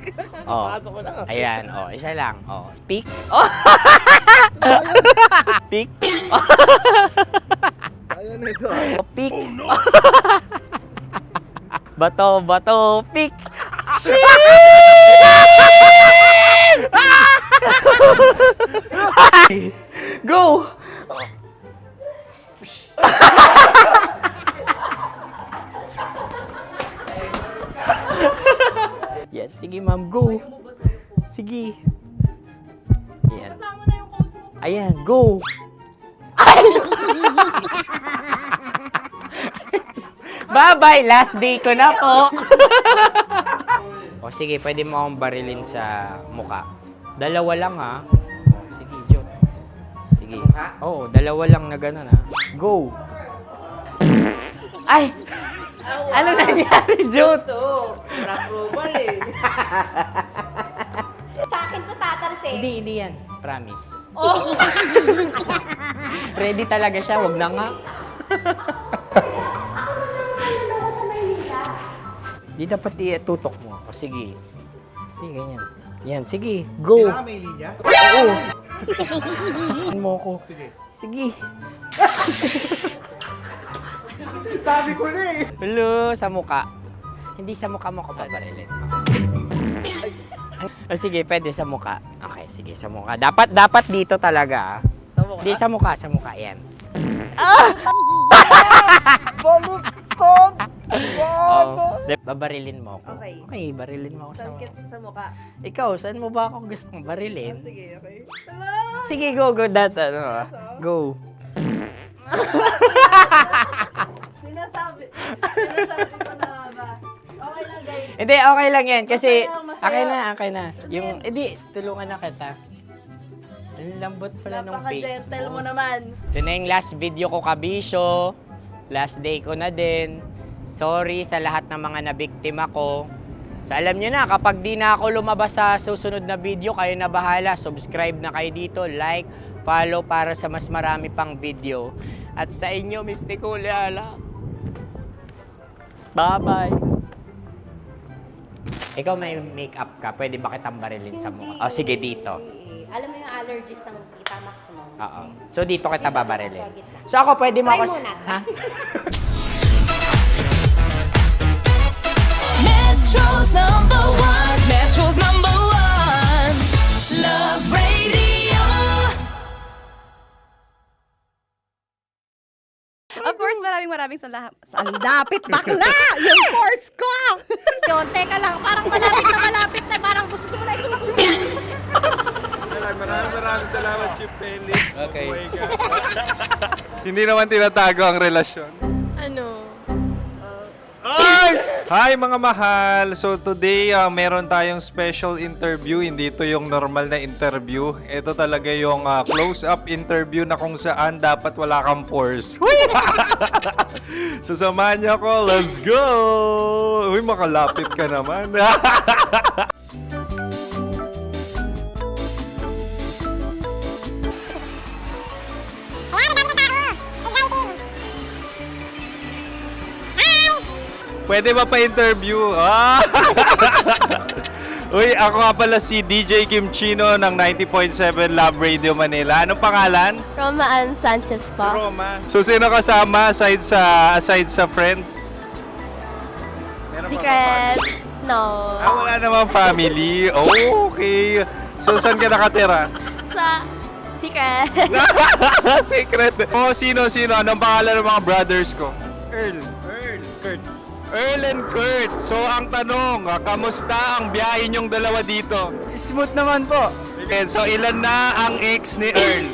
Oh. Ayan, oh, isa lang. Oh, pick. Oh. Pick. Ayan ito. Pick. Bato, bato, pick. Go! Yan, sige ma'am, go. Sige. Yan. Ayan, go. Bye-bye, last day ko na po. O sige, pwede mo akong barilin sa muka. Dalawa lang ha. O, sige, Jot. Sige. Oo, dalawa lang na gano'n ha. Go. Ay! Ano nangyari, Jot? Approval eh. Sa akin to tatalsik. Hindi yan. Promise. Oh. Ready talaga siya, wag na nga. Di dapat itutok mo. O sige. Hindi, ganyan. Yan, sige. Go. Kailangan may linya? Oo. mo ko. Sige. Sabi ko na eh. Hello, sa muka. Hindi sa muka mo ko babarilin. Sige, pwede sa muka. Okay, sige, sa muka. Dapat dito talaga. Sa muka? Hindi, sa muka. Yan. Baluktot! Babarilin mo ako. Okay. Okay, barilin mo ako sa muka. Sa mukha. Ikaw, saan mo ba ako gustong barilin? Sige, okay. Sige, go. Go. Sinasabi ko na ba? Okay lang, guys. Hindi, okay lang yan. Kasi, Masaya, masaya. okay na. Yung, hindi, tulungan na kita. Ang lambot pala ng face Napaka-gentle mo. mo naman. Ito na yung last video ko, kabisyo. Last day ko na din. Sorry sa lahat ng mga nabiktima ko. So, alam nyo na, kapag di na ako lumabas sa susunod na video, kayo na bahala. Subscribe na kayo dito, like, follow para sa mas marami pang video. At sa inyo, Mr. Kuliala. Bye-bye. Ikaw may makeup ka, pwede ba kitang barilin sa mukha? Oh, sige, dito. Alam mo yung allergies ng Tita Max mo? Oo. So, dito kita babarilin. So, ako pwede mo Try ako... muna. Ha? Metro's number one. Metro's number one. Love Radio. Of course, maraming salamat. Ang lapit bakla! Yung course ko! Yun, teka lang, parang malapit na, parang gusto mo na isumpulyan. Maraming salamat, Chief Felix. Okay. Hindi naman tinatago ang relasyon. Ano? Ay! Hi mga mahal! So today, meron tayong special interview. Hindi ito yung normal na interview. Ito talaga yung close-up interview na kung saan dapat wala kang pores. So samahan niyo ako. Let's go! Uy, makalapit ka naman. Pwede ba pa-interview? Ah! Uy, ako nga pala si DJ Kim Chino ng 90.7 Love Radio Manila. Anong pangalan? Roma Ann Sanchez po. Roma. So, sino kasama aside sa friends? Meron ba Secret. No. wala namang family. Oh, okay. So, saan ka nakatira? Sa Secret. Secret. Oh, sino? Anong pangalan ng mga brothers ko? Earl, Kurt. Earl and Kurt. So, ang tanong, kamusta ang biyahe niyong dalawa dito? Smooth naman po. So, ilan na ang ex ni Earl?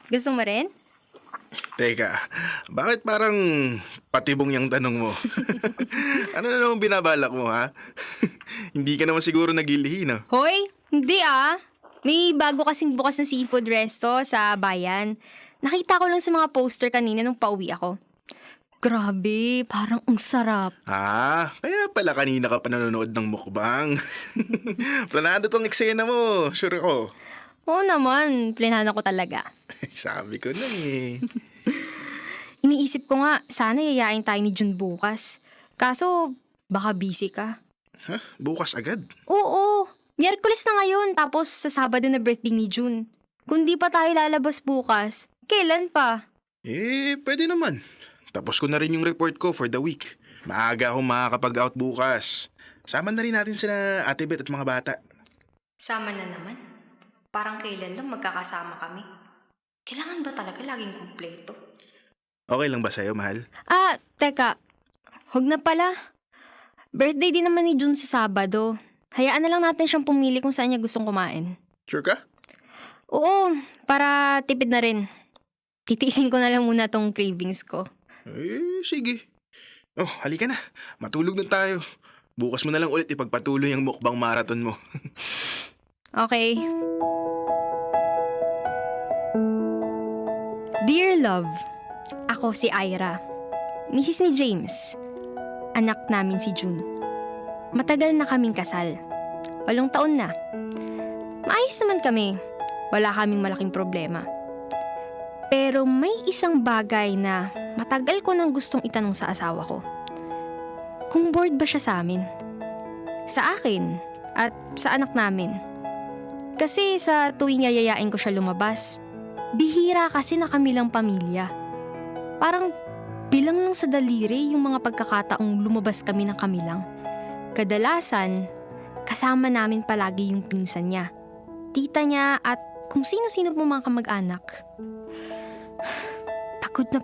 Gusto mo rin? Teka, bakit parang patibong yung tanong mo? Ano na naman binabalak mo, ha? Hindi ka naman siguro naglilihi, no? Hoy, hindi ah. May bago kasing bukas na seafood resto sa bayan. Nakita ko lang sa mga poster kanina nung pauwi ako. Grabe, parang ang sarap. Ah, kaya pala kanina ka pa nanonood ng mukbang. Planado tong eksena mo, sure ako. Oo naman, planado ko talaga. Sabi ko na eh. Iniisip ko nga, sana yayain tayo ni Jun bukas. Kaso, baka busy ka. Ha? Bukas agad? Oo, Miyerkules na ngayon, tapos sa Sabado na birthday ni Jun. Kung di pa tayo lalabas bukas, kailan pa? Eh, pwede naman. Tapos ko na rin yung report ko for the week. Maaga akong makakapag-out bukas. Sama na rin natin sila Ate Beth at mga bata. Sama na naman. Parang kailan lang magkakasama kami. Kailangan ba talaga laging kumpleto? Okay lang ba sa'yo, mahal? Ah, teka. Huwag na pala. Birthday din naman ni Jun sa Sabado. Hayaan na lang natin siyang pumili kung saan niya gustong kumain. Sure ka? Oo, para tipid na rin. Titiisin ko na lang muna tong cravings ko. Eh, sige. Oh, halika na. Matulog na tayo. Bukas mo na lang ulit ipagpatuloy ang mukbang marathon mo. Okay. Dear Love, ako si Ira, Mrs. ni James. Anak namin si June. Matagal na kaming kasal. 8 taon na. Maayos naman kami. Wala kaming malaking problema. Pero may isang bagay na matagal ko nang gustong itanong sa asawa ko. Kung bored ba siya sa amin? Sa akin at sa anak namin. Kasi sa tuwing yayayain ko siya lumabas, bihira kasi na kami lang pamilya. Parang bilang lang sa daliri yung mga pagkakataong lumabas kami ng kami lang. Kadalasan, kasama namin palagi yung pinsan niya, tita niya at kung sino-sino po mga kamag-anak.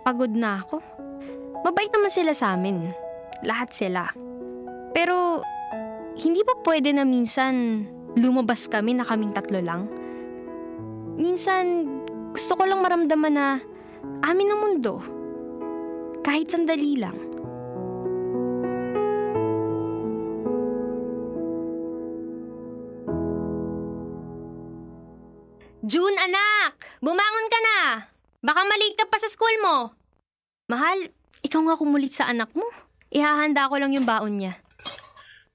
Pagod na ako. Mabait naman sila sa amin. Lahat sila. Pero, hindi ba pwede na minsan lumabas kami na kaming 3 lang? Minsan, gusto ko lang maramdaman na amin ang mundo. Kahit sandali lang. June, anak! Bumangon ka na! Baka malate ka pa sa school mo. Mahal, ikaw nga kumulit sa anak mo. Ihahanda ko lang yung baon niya.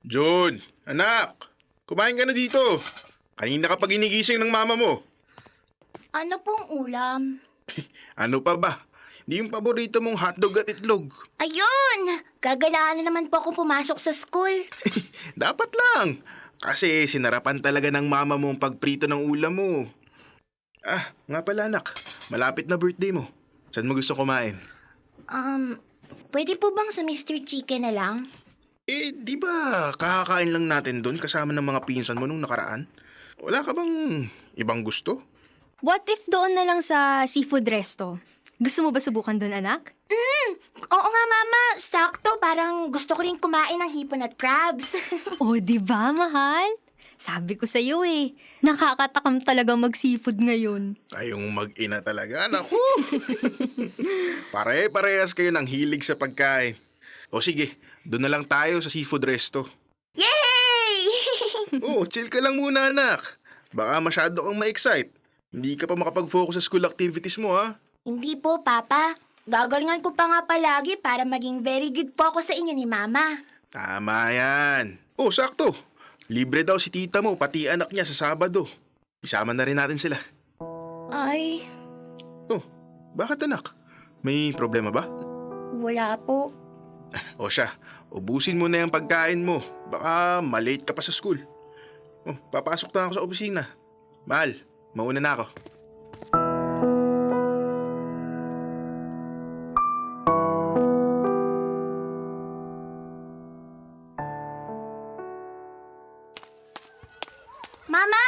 June, anak! Kumain ka na dito. Kanina ka pa ginigising ng mama mo. Ano pong ulam? Ano pa ba? Hindi yung paborito mong hotdog at itlog. Ayun! Gagalaan na naman po akong pumasok sa school. Dapat lang. Kasi sinarapan talaga ng mama mo ang pagprito ng ulam mo. Ah, nga pala anak. Malapit na birthday mo. Saan mo gusto kumain? Pwede po bang sa Mr. Chicken na lang? Eh, di ba kakakain lang natin doon kasama ng mga pinsan mo nung nakaraan? Wala ka bang ibang gusto? What if doon na lang sa seafood resto? Gusto mo ba subukan doon, anak? Oo nga, Mama. Sakto. Parang gusto ko rin kumain ng hipon at crabs. Oh, di ba, mahal? Sabi ko sa'yo eh, nakakatakam talaga mag-seafood ngayon. Kayong mag-ina talaga, naku. Pare-parehas kayo ng hilig sa pagkain. O sige, doon na lang tayo sa seafood resto. Yay! Oh, chill ka lang muna, anak. Baka masyado kang ma-excite. Hindi ka pa makapag-focus sa school activities mo, ha? Hindi po, Papa. Gagalingan ko pa nga palagi para maging very good po ako sa inyo ni Mama. Tama yan. Oh, sakto. Libre daw si tita mo, pati anak niya sa Sabado. Isama na rin natin sila. Ay, Oh, bakit anak? May problema ba? wala po. O siya, ubusin mo na yung pagkain mo. Baka malate ka pa sa school. Oh, papasok na ako sa opisina. Mahal, mauna na ako. Mama!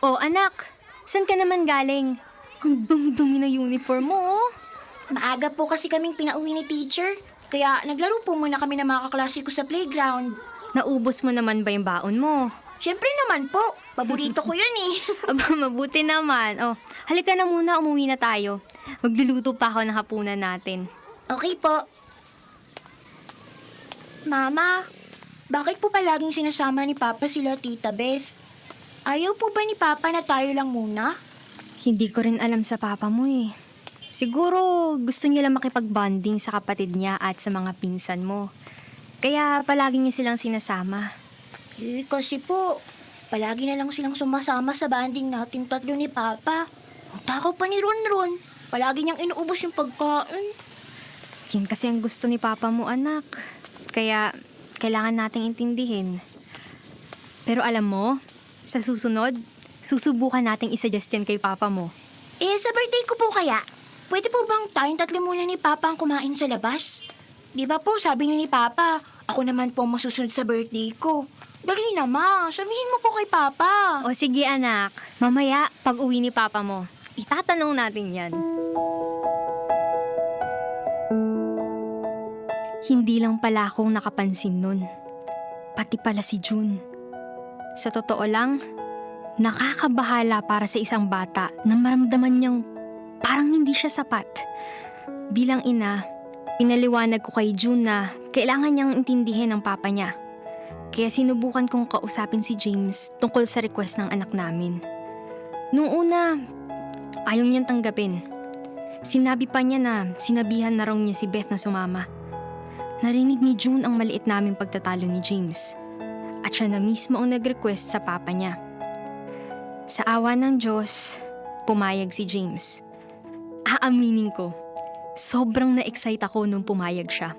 Oh, anak, saan ka naman galing? Ang dumi-dumi na uniform mo, oh. Maaga po kasi kaming pinauwi ni teacher. Kaya naglaro po muna kami ng mga kaklase ko sa playground. Naubos mo naman ba yung baon mo? Siyempre naman po. Paborito ko yun eh. Aba, mabuti naman. Oh, halika na muna, umuwi na tayo. Magluluto pa ako ng hapunan natin. Okay po. Mama, bakit po palaging sinasama ni Papa sila Tita Beth? Ayaw po ba ni Papa na tayo lang muna? Hindi ko rin alam sa papa mo eh. Siguro gusto niya lang makipag-bonding sa kapatid niya at sa mga pinsan mo. Kaya palagi niya silang sinasama. Kasi po, palagi na lang silang sumasama sa banding natin tatlo ni Papa. Ang takaw pa ni Ronron. Palagi niyang inuubos yung pagkain. Yun kasi ang gusto ni papa mo, anak. Kaya kailangan nating intindihin. Pero alam mo, sa susunod, susubukan nating isuggest yan kay papa mo. Sa birthday ko po kaya, pwede po bang tayong tatlo muna ni Papa ang kumain sa labas? Di ba po, sabi niyo ni Papa, ako naman po ang masusunod sa birthday ko. Dali na, Ma. Sabihin mo po kay Papa. O sige, anak. Mamaya, pag uwi ni papa mo, itatanong natin yan. Hindi lang pala akong nakapansin nun. Pati pala si June. Sa totoo lang, nakakabahala para sa isang bata na maramdaman niyang parang hindi siya sapat. Bilang ina, pinaliwanag ko kay June na kailangan niyang intindihin ang papa niya. Kaya sinubukan kong kausapin si James tungkol sa request ng anak namin. Noong una, ayaw niyang tanggapin. Sinabi pa niya na sinabihan na raw niya si Beth na sumama. Narinig ni June ang maliit naming pagtatalo ni James. At siya na mismo ang nag-request sa papa niya. Sa awa ng Diyos, pumayag si James. Aaminin ko, sobrang na-excite ako nung pumayag siya.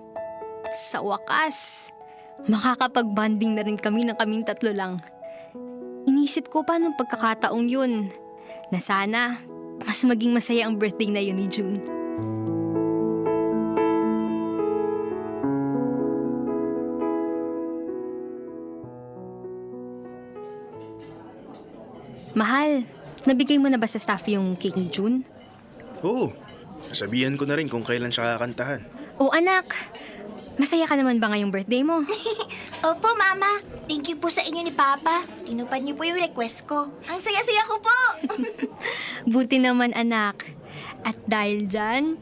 Sa wakas, makakapag-bonding na rin kami ng kaming tatlo lang. Inisip ko pa nung pagkakataong yun, na sana mas maging masaya ang birthday na yun ni June. Mahal, nabigay mo na ba sa staff yung cake ni June? Oo. Sasabihan ko na rin kung kailan siya kakantahan. O anak, masaya ka naman ba ngayong birthday mo? Opo, Mama. Thank you po sa inyo ni Papa. Tinupad niyo po yung request ko. Ang saya-saya ko po. Buti naman anak. At dahil dyan,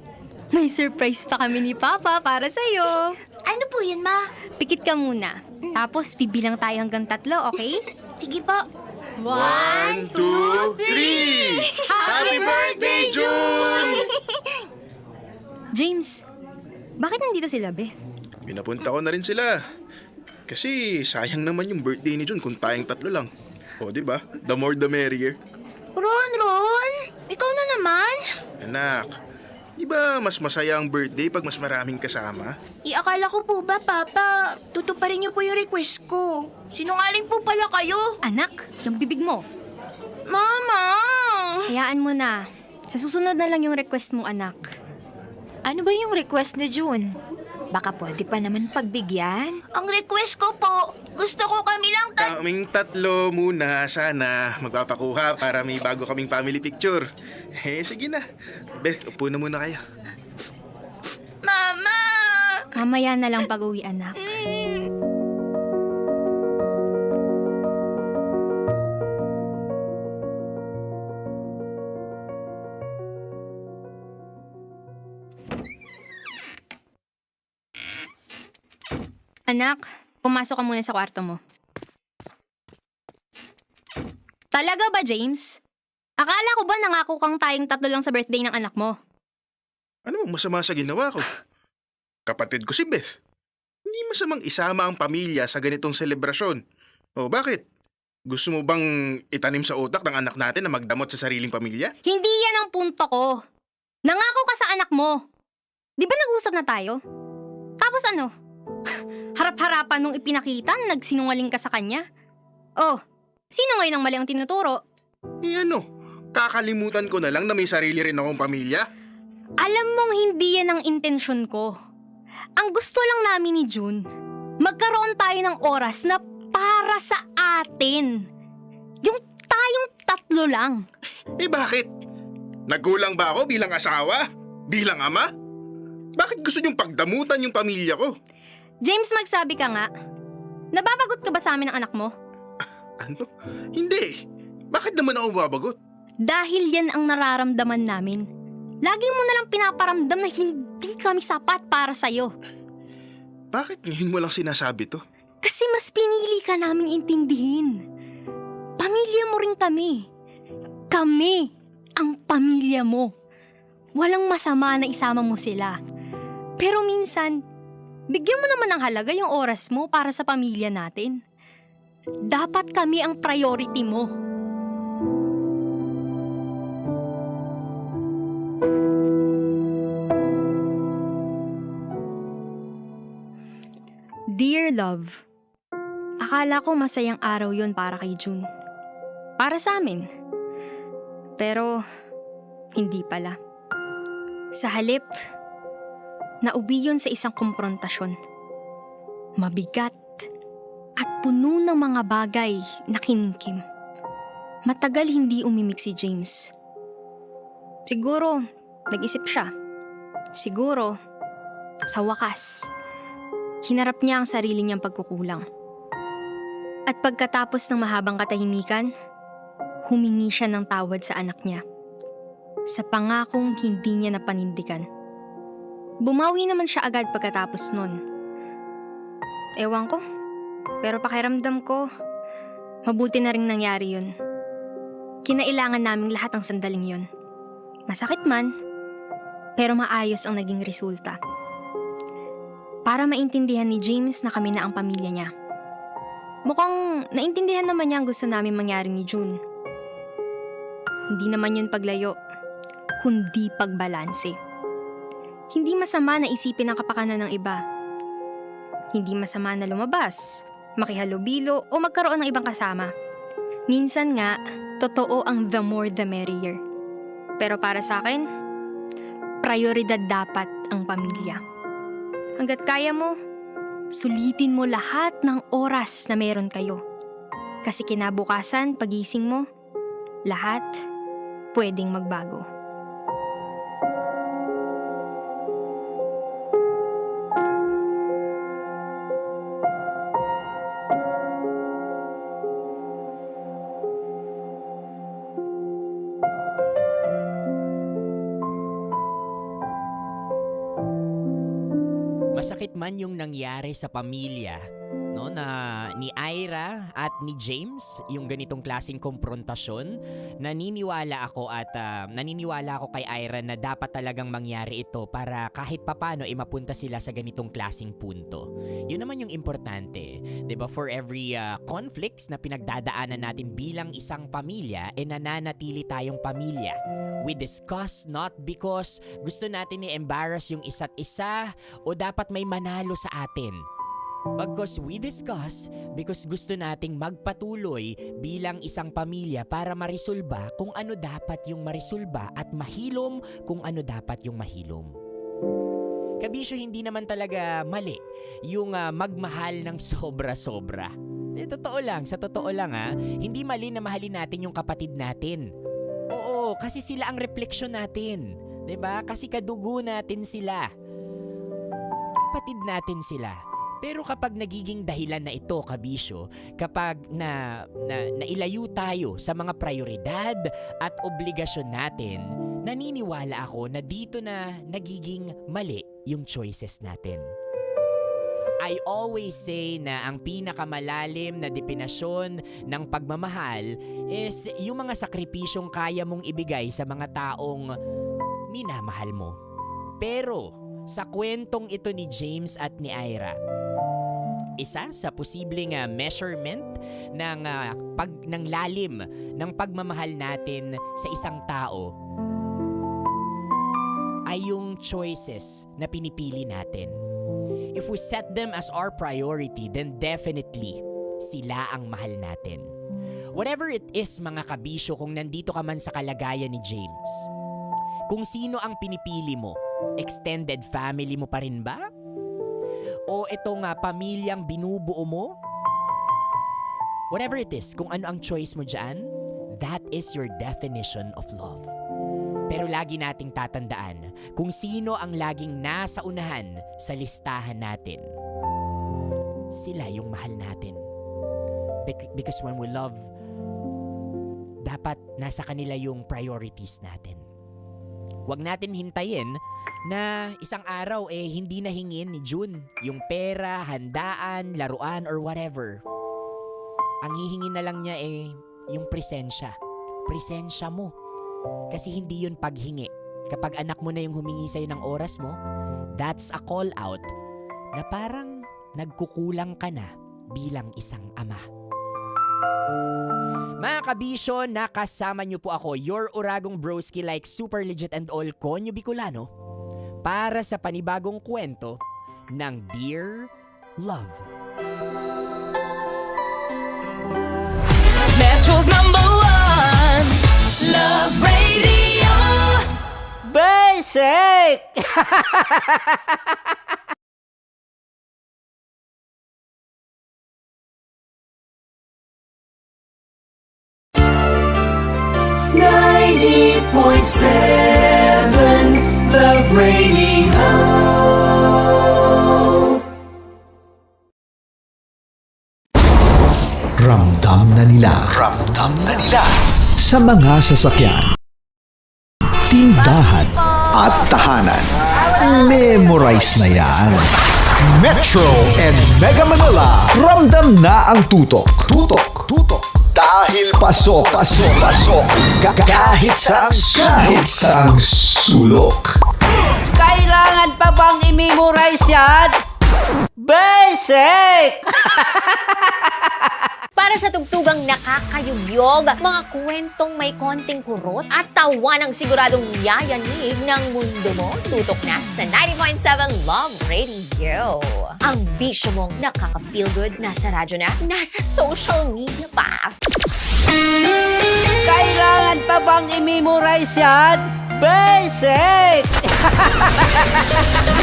may surprise pa kami ni Papa para sa'yo. Ano po yun, Ma? Pikit ka muna. Tapos bibilang tayo hanggang 3, okay? Sige po. 1, 2, 3! Happy birthday, June! James, bakit nandito sila, Beth? Pinapunta ko na rin sila. Kasi sayang naman yung birthday ni June kung tayong 3 lang. O, di ba? The more the merrier. Ron! Ikaw na naman? Anak, di ba mas masaya ang birthday pag mas maraming kasama? Akala ko po ba, Papa, tutuparin niyo po yung request ko. Sinungaling po pala kayo. Anak, yung bibig mo. Mama! Hayaan mo na. Sa susunod na lang yung request mo, anak. Ano ba yung request ni June? Baka pwede pa naman pagbigyan. Ang request ko po, gusto ko kami lang Kaming 3 muna sana magpapakuha para may bago kaming family picture. Sige na. Beth, upo na muna kayo. Mama! Mamaya na lang pag-uwi, anak. Anak, pumasok ka muna sa kwarto mo. Talaga ba, James? Akala ko ba nangako kang tayong 3 lang sa birthday ng anak mo? Ano bang masama sa ginawa ko? Kapatid ko si Beth. Hindi masamang isama ang pamilya sa ganitong selebrasyon. O bakit? Gusto mo bang itanim sa utak ng anak natin na magdamot sa sariling pamilya? Hindi yan ang punto ko. Nangako ka sa anak mo. Di ba nag-usap na tayo? Tapos ano? Harap-harapan nung ipinakita, nagsinungaling ka sa kanya? Oh, sino ngayon ang mali ang tinuturo? Ano? Kakalimutan ko na lang na may sarili rin akong pamilya? Alam mong hindi yan ang intensyon ko. Ang gusto lang namin ni June, magkaroon tayo ng oras na para sa atin. Yung tayong 3 lang. Bakit? Nagkulang ba ako bilang asawa? Bilang ama? Bakit gusto niyong pagdamutan yung pamilya ko? James, magsabi ka nga. Nababagot ka ba sa amin ng anak mo? Ano? Hindi. Bakit naman ako babagot? Dahil yan ang nararamdaman namin. Lagi mo na lang pinaparamdam na hindi kami sapat para sa'yo. Bakit ngayon mo lang sinasabi to? Kasi mas pinili ka naming intindihin. Pamilya mo rin kami. Kami ang pamilya mo. Walang masama na isama mo sila. Pero minsan, bigyan mo naman ng halaga yung oras mo para sa pamilya natin. Dapat kami ang priority mo. Dear love, akala ko masayang araw yun para kay June. Para sa amin. Pero, hindi pala. Sa halip, nauwi yun sa isang komprontasyon. Mabigat at puno ng mga bagay na kinimkim. Matagal hindi umimik si James. Siguro, nag-isip siya. Siguro, sa wakas, hinarap niya ang sarili niyang pagkukulang. At pagkatapos ng mahabang katahimikan, humingi siya ng tawad sa anak niya. Sa pangakong hindi niya napanindigan. Bumawi naman siya agad pagkatapos nun. Ewan ko, pero pakiramdam ko, mabuti na rin nangyari yun. Kinailangan naming lahat ang sandaling yun. Masakit man, pero maayos ang naging resulta. Para maintindihan ni James na kami na ang pamilya niya. Mukhang naintindihan naman niya ang gusto namin mangyari ni June. Hindi naman yun paglayo, kundi pagbalanse. Hindi masama na isipin ang kapakanan ng iba. Hindi masama na lumabas, makihalubilo o magkaroon ng ibang kasama. Minsan nga, totoo ang the more the merrier. Pero para sa akin, prioridad dapat ang pamilya. Hanggat kaya mo, sulitin mo lahat ng oras na meron kayo. Kasi kinabukasan, pagising mo, lahat pwedeng magbago. Masakit man yung nangyari sa pamilya, no, na ni Ira at ni James, yung ganitong klaseng konfrontasyon, naniniwala ako kay Ira na dapat talagang mangyari ito para kahit papano mapunta sila sa ganitong klaseng punto. Yun naman yung importante, 'di ba? For every conflicts na pinagdadaanan natin bilang isang pamilya, nananatili tayong pamilya. We discuss not because gusto natin i-embarrass yung isa't isa o dapat may manalo sa atin. Because we discuss because gusto nating magpatuloy bilang isang pamilya para marisolba kung ano dapat yung marisolba at mahilom kung ano dapat yung mahilom. Kabisyo, hindi naman talaga mali yung magmahal ng sobra-sobra. Sa totoo lang hindi mali na mahalin natin yung kapatid natin. Oo, kasi sila ang refleksyon natin. 'Di ba? Kasi kadugo natin sila. Kapatid natin sila. Pero kapag nagiging dahilan na ito, kabisyo, kapag nailayo tayo sa mga prioridad at obligasyon natin, naniniwala ako na dito na nagiging mali yung choices natin. I always say na ang pinakamalalim na definasyon ng pagmamahal is yung mga sakripisyong kaya mong ibigay sa mga taong minamahal mo. Pero sa kwentong ito ni James at ni Ira, isa sa posibleng measurement ng lalim ng pagmamahal natin sa isang tao ay yung choices na pinipili natin. If we set them as our priority, then definitely sila ang mahal natin. Whatever it is, mga kabisyo, kung nandito ka man sa kalagayan ni James, kung sino ang pinipili mo, extended family mo pa rin ba? O itong pamilyang binubuo mo? Whatever it is, kung ano ang choice mo dyan, that is your definition of love. Pero lagi nating tatandaan kung sino ang laging nasa unahan sa listahan natin. Sila yung mahal natin. Because when we love, dapat nasa kanila yung priorities natin. Huwag natin hintayin na isang araw hindi na hingin ni June yung pera, handaan, laruan, or whatever. Ang hihingin na lang niya yung presensya. Presensya mo. Kasi hindi yun paghingi. Kapag anak mo na yung humingi sa'yo ng oras mo, that's a call out na parang nagkukulang ka na bilang isang ama. Mga kabisyo, nakasama niyo po ako, your Uragong broski like super legit and all Konyo Bicolano, para sa panibagong kwento ng Dear Love. Metro's #1 Love Radio. Basic! Love Radio. Ramdam na nila sa mga sasakyan, tindahan at tahanan. Memorize na yan. Metro and Mega Manila, ramdam na ang tutok. Dahil pasok. Kahit saang sulok. Kailangan pa bang i-memorize yan? Basic! Para sa tugtugang nakakayugyog, mga kwentong may konting kurot at tawa ng siguradong yayanig ng mundo mo, tutok na sa 90.7 Love Radio. Ang bisyo mong nakaka-feel good, nasa radyo na, nasa social media pa. Kailangan pa bang i-memorize yan? Basic!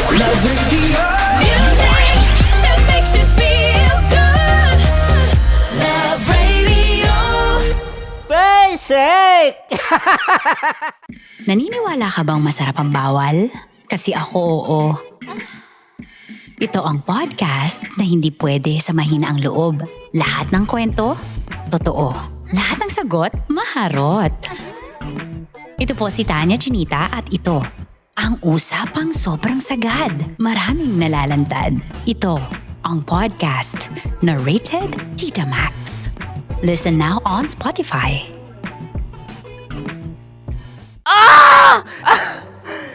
Love Radio. Music that makes you feel good. Love Radio. Basic! Naniniwala ka bang masarap ang bawal? Kasi ako oo. Ito ang podcast na hindi pwede sa mahina ang loob. Lahat ng kwento, totoo. Lahat ng sagot, maharot. Ito po si Tanya Chinita at ito, ang usapang sobrang sagad. Maraming nalalantad. Ito, ang podcast na rated Tita Max. Listen now on Spotify.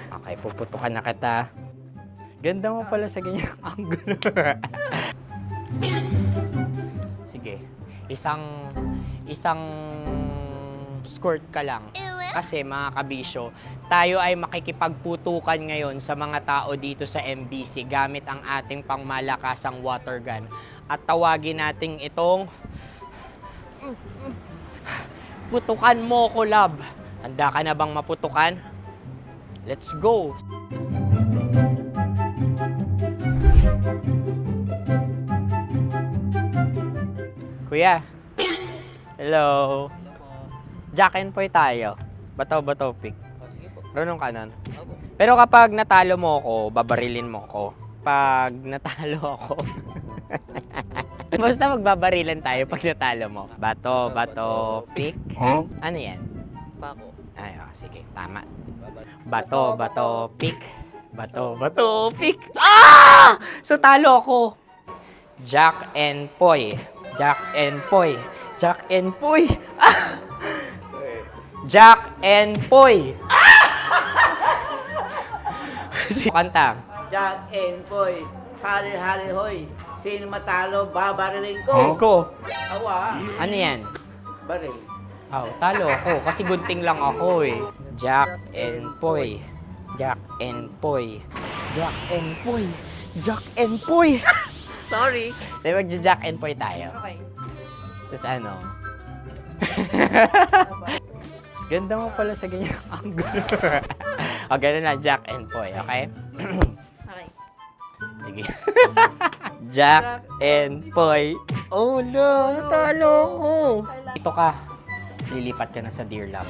Okay, puputukan na kita. Ganda mo pala sa ganyang angulo. Sige, isang skirt ka lang. Kasi mga kabisyo, tayo ay makikipagputukan ngayon sa mga tao dito sa MBC gamit ang ating pangmalakasang water gun. At tawagin natin itong putukan mo ko, love. Handa ka na bang maputukan? Let's go! Kuya. Hello. Jack and Poy tayo. Bato-bato pick. Runong ka nun. Pero kapag natalo mo ako, babarilin mo ako. Pag natalo ako, basta magbabarilan tayo pag natalo mo. Bato, pick. Huh? Ano yan? Bako. Ay, sige, tama. Bato, pick. Bato, pick. Ah! So talo ako. Jack and Poy. Jack and Poy. Jack and Poy. Ah! Jack and Poy. Kanta. Jack and Poy, hali-hali hoy. Sino matalo, babariling ko. Ko. Awa. Ano yan? Baril. Oh, talo ako kasi gunting lang ako eh. Jack and Poy. Jack and Poy. Jack and Poy. Jack and Poy. Sorry. Di magja-Jack and Poy tayo. Okay. Tapos ano? Ganda mo pala sa ganyang angulo. O, ganun na, Jack and Poy, okay? Okay. Sige. Jack and Poy. Oh no, talo ko. Ito ka. Lilipat ka na sa Dear Love.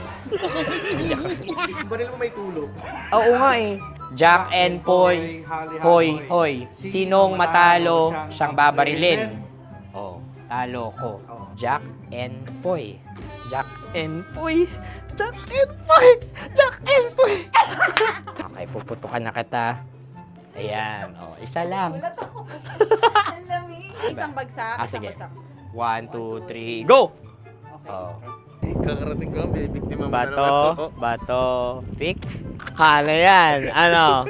Baril mo may tulog. Oo nga eh. Jack and Poy. Hoy. Sinong matalo, siyang babarilin. Oh. Talo ko. Jack and Poy. Jack and Poy. Jack and Poy. Jack and Poy. Okay, puputukan na kita. Ayan. Isa lang. Isang bagsak. Sige. 1, 2, 3, go! Kakarating ko, binibiktima mo Bato, pick. Ano yan? Ano?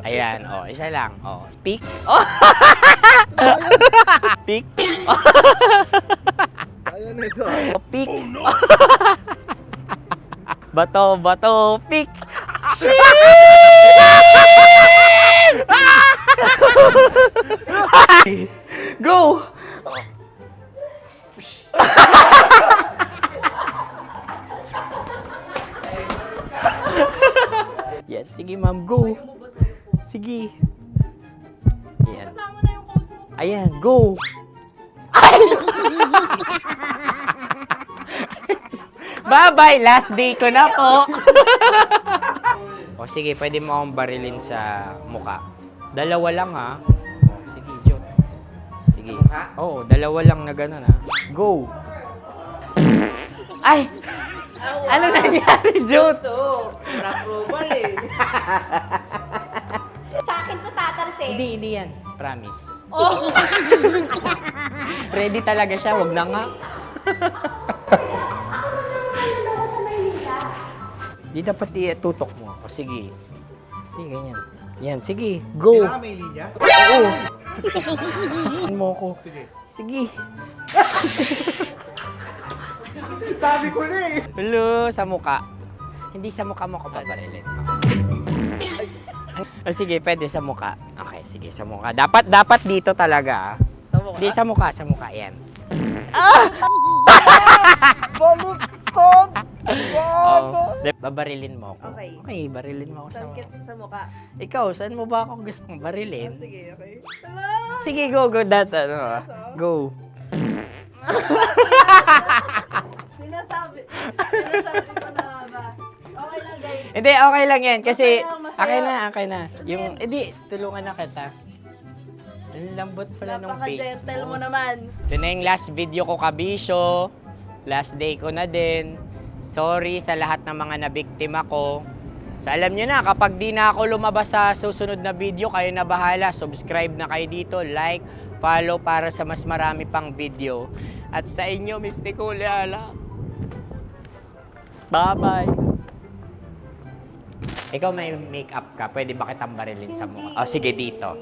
Ayan, isa lang. Pick. Pick. Ayaw na ito. Pick. Bato, pick. Go! Yan, sige ma'am, go. Sige. Yan. Ayan, go. Bye-bye, last day ko na po. O sige, pwede mo akong barilin sa muka. Dalawa lang ha. Sige, Jot. Sige. Oo, dalawa lang na gano'n ha. Go. Ay! Ano nangyari, Jot? Approval eh. Sa akin to tatalsik. Hindi yan. Promise. Oh. Ready talaga siya, wag na nga. Di dapat tutok mo. O sige. Hindi, ganyan. Yan, sige. Go. Kailangan may linya? Oo. Mo ko. Sige. Sabi ko na eh. Hello, sa muka. Hindi sa muka mo ko paparilin. O sige, pwede sa muka. Okay, sige, sa muka. Dapat dito talaga. Sa muka? Hindi, sa muka. Yan. Baluktot! Babarilin mo ako. Okay, barilin mo ako sa muka. Sa mukha. Ikaw, saan mo ba ako gustong barilin? Sige, okay. Sige, go. Go. Sinasabi ko na ba? Okay lang, guys. Hindi, okay lang yan. Kasi, Okay lang, masaya. okay na. Hindi, tulungan na kita. Ang lambot pala nung face Napaka-gentle mo. mo naman. Ito na yung last video ko, kabisyo. Last day ko na din. Sorry sa lahat ng mga nabiktima ko. So alam nyo na, kapag di na ako lumabas sa susunod na video, kayo na bahala. Subscribe na kayo dito, like, follow para sa mas marami pang video. At sa inyo, Mistiko Leala. Bye-bye. Ikaw may makeup ka, pwede ba kitang barilin sa mukha? O sige, dito.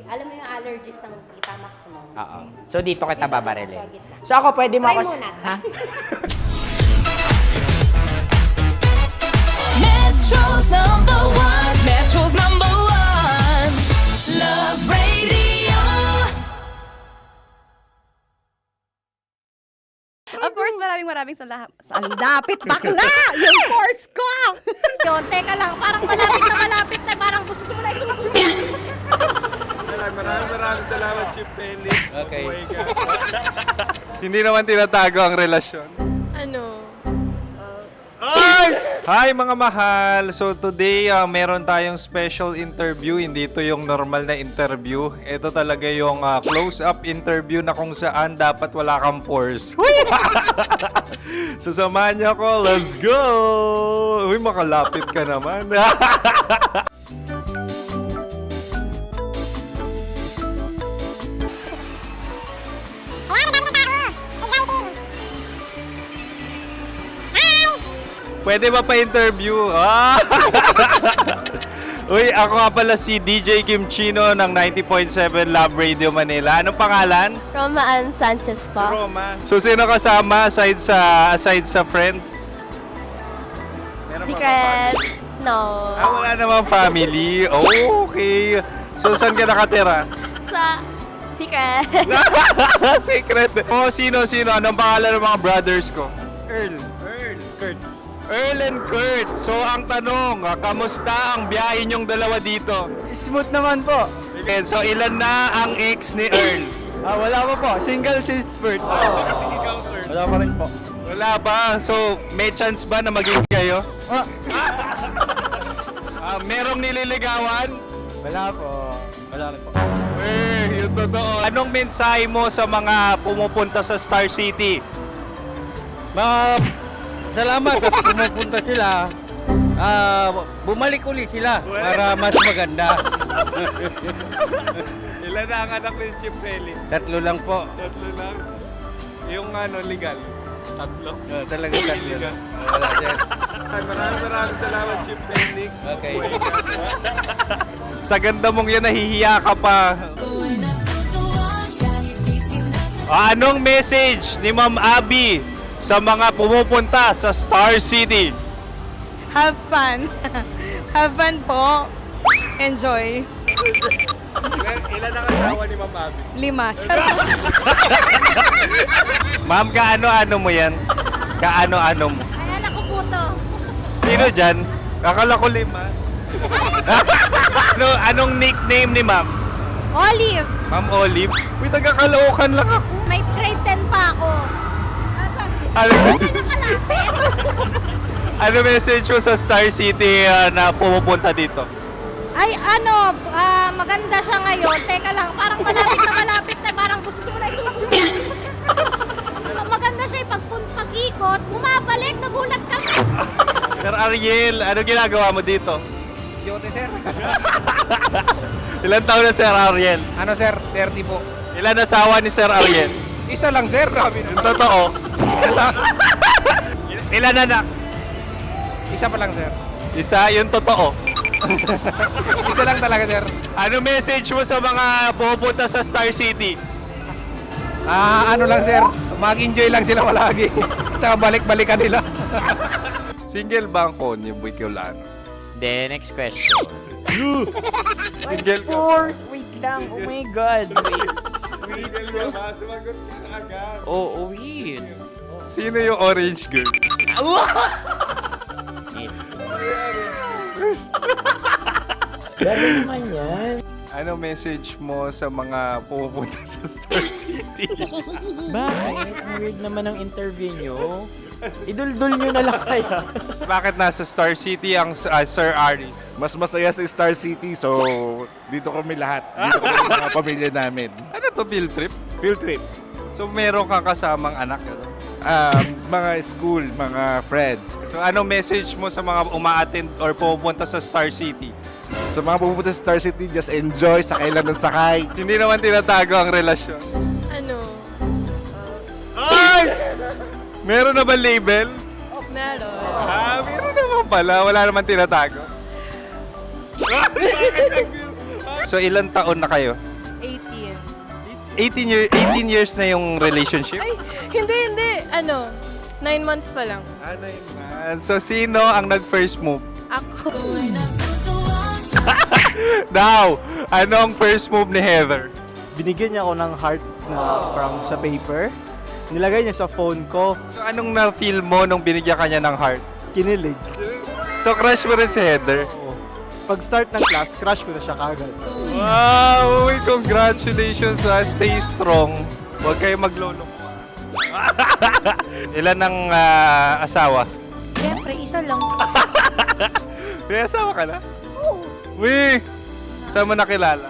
Alam mo yung allergies ng Tita Max mo? Oo. So dito kita babarilin. So ako pwede mo Try ako... muna. Ha? Metro's number one. Metro's number one. Love Radio. Of course, maraming salamat. Ang lapit bakla! Yung course ko! Yun, teka lang, parang malapit na, parang gusto mo na isulat. Maraming salamat, Chief Felix. Okay. Oh my God. Hindi naman tinatago ang relasyon. Ano? Hi mga mahal! So today, meron tayong special interview. Hindi ito yung normal na interview. Ito talaga yung close-up interview na kung saan dapat wala kang pores. So samahan niyo ako. Let's go! Uy, makalapit ka naman. Pwede ba pa-interview? Uy, ako nga pala si DJ Kim Chino ng 90.7 Love Radio Manila. Anong pangalan? Roma Ann Sanchez po. Roma. So, sino kasama aside sa friends? Meron ba Secret. No. wala namang family. Oh, okay. So, saan ka nakatira? Sa Secret. Secret. Oh, sino? Anong pangalan ng mga brothers ko? Earl, Kurt. Earl and Kurt. So, ang tanong, kamusta ang biyahe niyong dalawa dito? Smooth naman po. Okay, so ilan na ang ex ni Earl? Wala pa po. Single since birth. Wala pa rin po. Wala ba? So, may chance ba na maging kayo? Merong nililigawan? Wala po. Wala rin po. Yun Yung totoo. Anong mensahe mo sa mga pumupunta sa Star City? Salamat at pumupunta sila. Bumalik uli sila para mas maganda. Ilan na ang anak ni Chief Felix? 3 lang po. 3 lang. Yung legal? 3? Talaga 3 lang. Wala dyan. Maraming salamat, Chief Felix. Okay. Sa ganda mong yan, nahihiya ka pa. Anong message ni Ma'am Abby sa mga pumupunta sa Star City? Have fun. Have fun po. Enjoy. Ilan ang asawa ni Ma'am Abby? 5. Charot. Ma'am, kaano-ano mo yan? Kaano-ano mo? Ay, anak ko po to. Sino dyan? Kakala ko 5. Anong nickname ni Ma'am? Olive, Ma'am Olive? Uy, taga-Caloocan lang ako. may grade 10 pa ako. Ano, Nakalapit. ano message mo sa Star City na pumupunta dito? Ay, maganda siya ngayon. Teka lang, parang malapit na, parang gusto mo na isumakit. Maganda siya pag-ikot, bumabalik, nagulat ka. Sir Ariel, ano ginagawa mo dito? Yote, sir. Ilan taon na Sir Ariel? Ano, sir? 30 po. Ilan asawa ni Sir Ariel? Isa lang, sir. Grabe Yung totoo? Isa lang. Ilan anak? Isa pa lang, sir. Isa, yung totoo. Isa lang talaga, sir. Ano message mo sa mga pumupunta sa Star City? Ano lang, sir. Mag-enjoy lang sila palagi. Tsaka balik-balikan nila. Single ba ang konyo, Boy Kiolano? Then, next question. Single ka? Wait lang. Oh my God. Single ka ba? Sumagot ka na agad. Oh, wait. Sino yung orange girl? Gano'n naman yan. Ano message mo sa mga pumupunta sa Star City? Bakit? Ang weird naman ng interview nyo. Idul-dul nyo na lang kaya. Bakit nasa Star City ang Sir Aris? Mas masaya sa Star City, so dito kami lahat. Dito kami mga pamilya namin. Ano to, field trip? Field trip. So meron kang kasamang anak? Mga school, mga friends. So ano message mo sa mga uma-attend or pumupunta sa Star City? Sa mga pupunta sa Star City, just enjoy, sakay lang ng sakay. Hindi naman tinatago ang relasyon. Ano? Ay! Meron na ba label? Meron. Meron naman pala. Wala naman tinatago. So ilan taon na kayo? 18. 18 years na yung relationship? Ay, hindi. 9 months pa lang. 9 months. So sino ang nag-first move? Ako. Now, ano ang first move ni Heather? Binigyan niya ako ng heart na from sa paper. Nilagay niya sa phone ko. So anong na-feel mo nung binigyan ka niya ng heart? Kinilig. So crush mo rin si Heather? Pag start ng class, crush ko na siya kagad. Wow! Uy, congratulations! Stay strong. Huwag kayo maglolo. Ilan ang asawa? Siyempre, isa lang. May asawa ka na? Oo. Uy! Saan mo nakilala?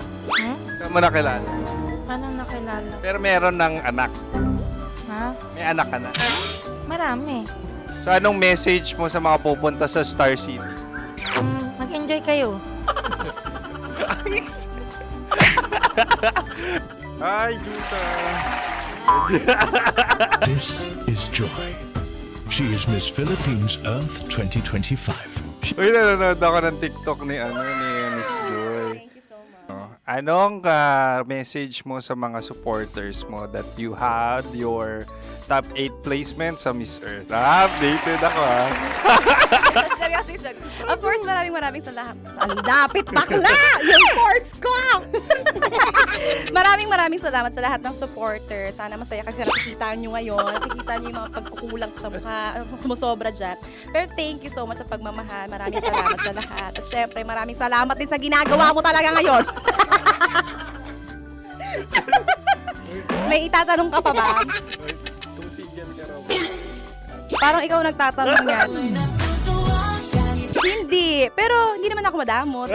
Saan mo nakilala? Paano nakilala? Pero meron ng anak. Ha? May anak ka na. Marami. So anong message mo sa mga pupunta sa Star City? Mag-enjoy kayo. Hi, Jusa! This is Joy. She is Miss Philippines Earth 2025. Uy, nanonood ako ng TikTok ni Miss Joy. Thank you so much. Anong message mo sa mga supporters mo that you had your top 8 placement sa Miss Earth? Updated ako Seryoso. Of course, maraming salamat. Ang dapit bakla! Yung force ko! maraming salamat sa lahat ng supporters. Sana masaya kasi nakikita nyo ngayon. Nakikita nyo yung mga pagkukulang sa mukha. Sumusobra dyan. Pero thank you so much sa pagmamahal. Maraming salamat sa lahat. At syempre, maraming salamat din sa ginagawa mo talaga ngayon. May itatanong ka pa ba? Parang ikaw nagtatanong yan. Hindi. Pero hindi naman ako madamot.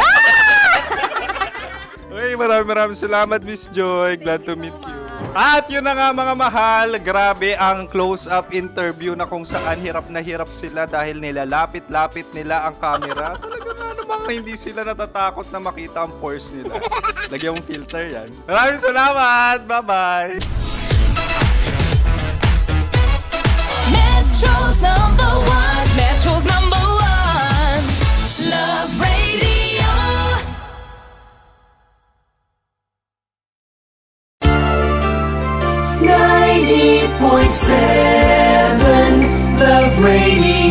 Uy, maraming salamat, Miss Joy. Glad to meet you. At yun na nga mga mahal, grabe ang close-up interview na kung saan hirap na hirap sila dahil nilalapit-lapit nila ang camera. Talaga na namang hindi sila natatakot na makita ang pores nila. Lagyan mong filter yan. Maraming salamat! Bye-bye! Metro's #1, Metro's #1, Love Radio. Love Radio.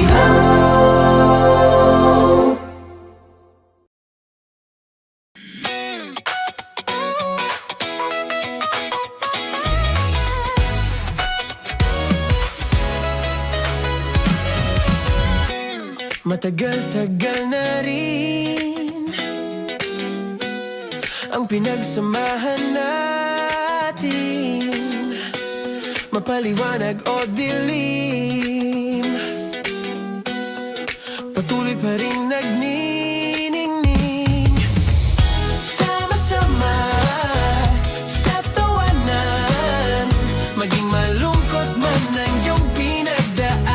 Matagal-tagal na rin ang pinagsamahan natin, mapaliwanag o dilim, patuloy pa rin nagniningning. Sama-sama sa tawanan, maging malungkot man ang iyong pinagdaanan.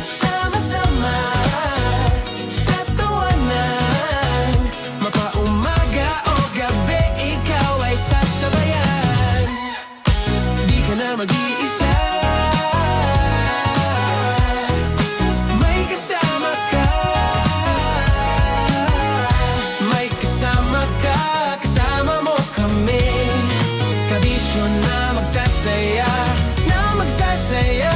Sama-sama sa tawanan, mapaumaga o gabi, ikaw ay sasabayan. Di ka na mag-iisa, may kasama ka. May kasama ka, kasama mo kami. Kabisyo na magsasaya, na magsasaya.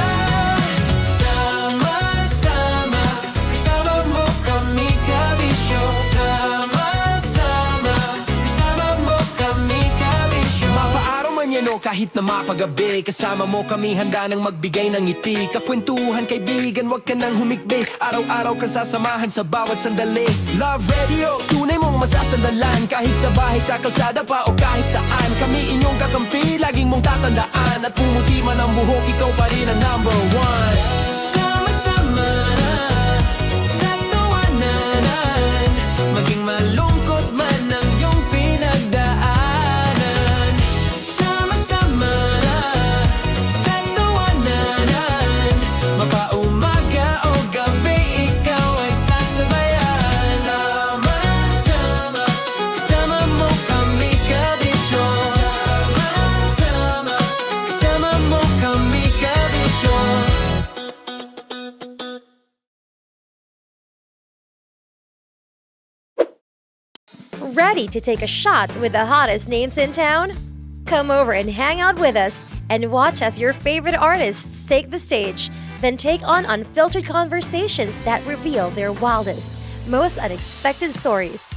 Sama-sama, kasama mo kami, kabisyo. Sama-sama, kasama mo kami, kabisyo. Mapaaraw man yan o kahit na mapagabi, kasama mo kami, handa nang magbigay ng ngiti. Kakwentuhan, kaibigan, wag ka nang humikbi. Araw-araw ka sasamahan sa bawat sandali. Love Radio, tunay mong masasandalan. Kahit sa bahay, sa kalsada pa o kahit saan, kami inyong kakampi, laging mong tatandaan. At pumuti man ang buhok, ikaw pa rin ang #1. Sama-sama sa tawanan, maging malungkot man ang iyong pinagdaanan. Sama-sama sa tawanan, mapaumaga o gabi, ikaw ay sasabayan. Sama-sama, kasama mo kami, kabisyo. Sama-sama, kasama mo kami, kabisyo. Ready to take a shot with the hottest names in town? Come over and hang out with us and watch as your favorite artists take the stage, then take on unfiltered conversations that reveal their wildest, most unexpected stories.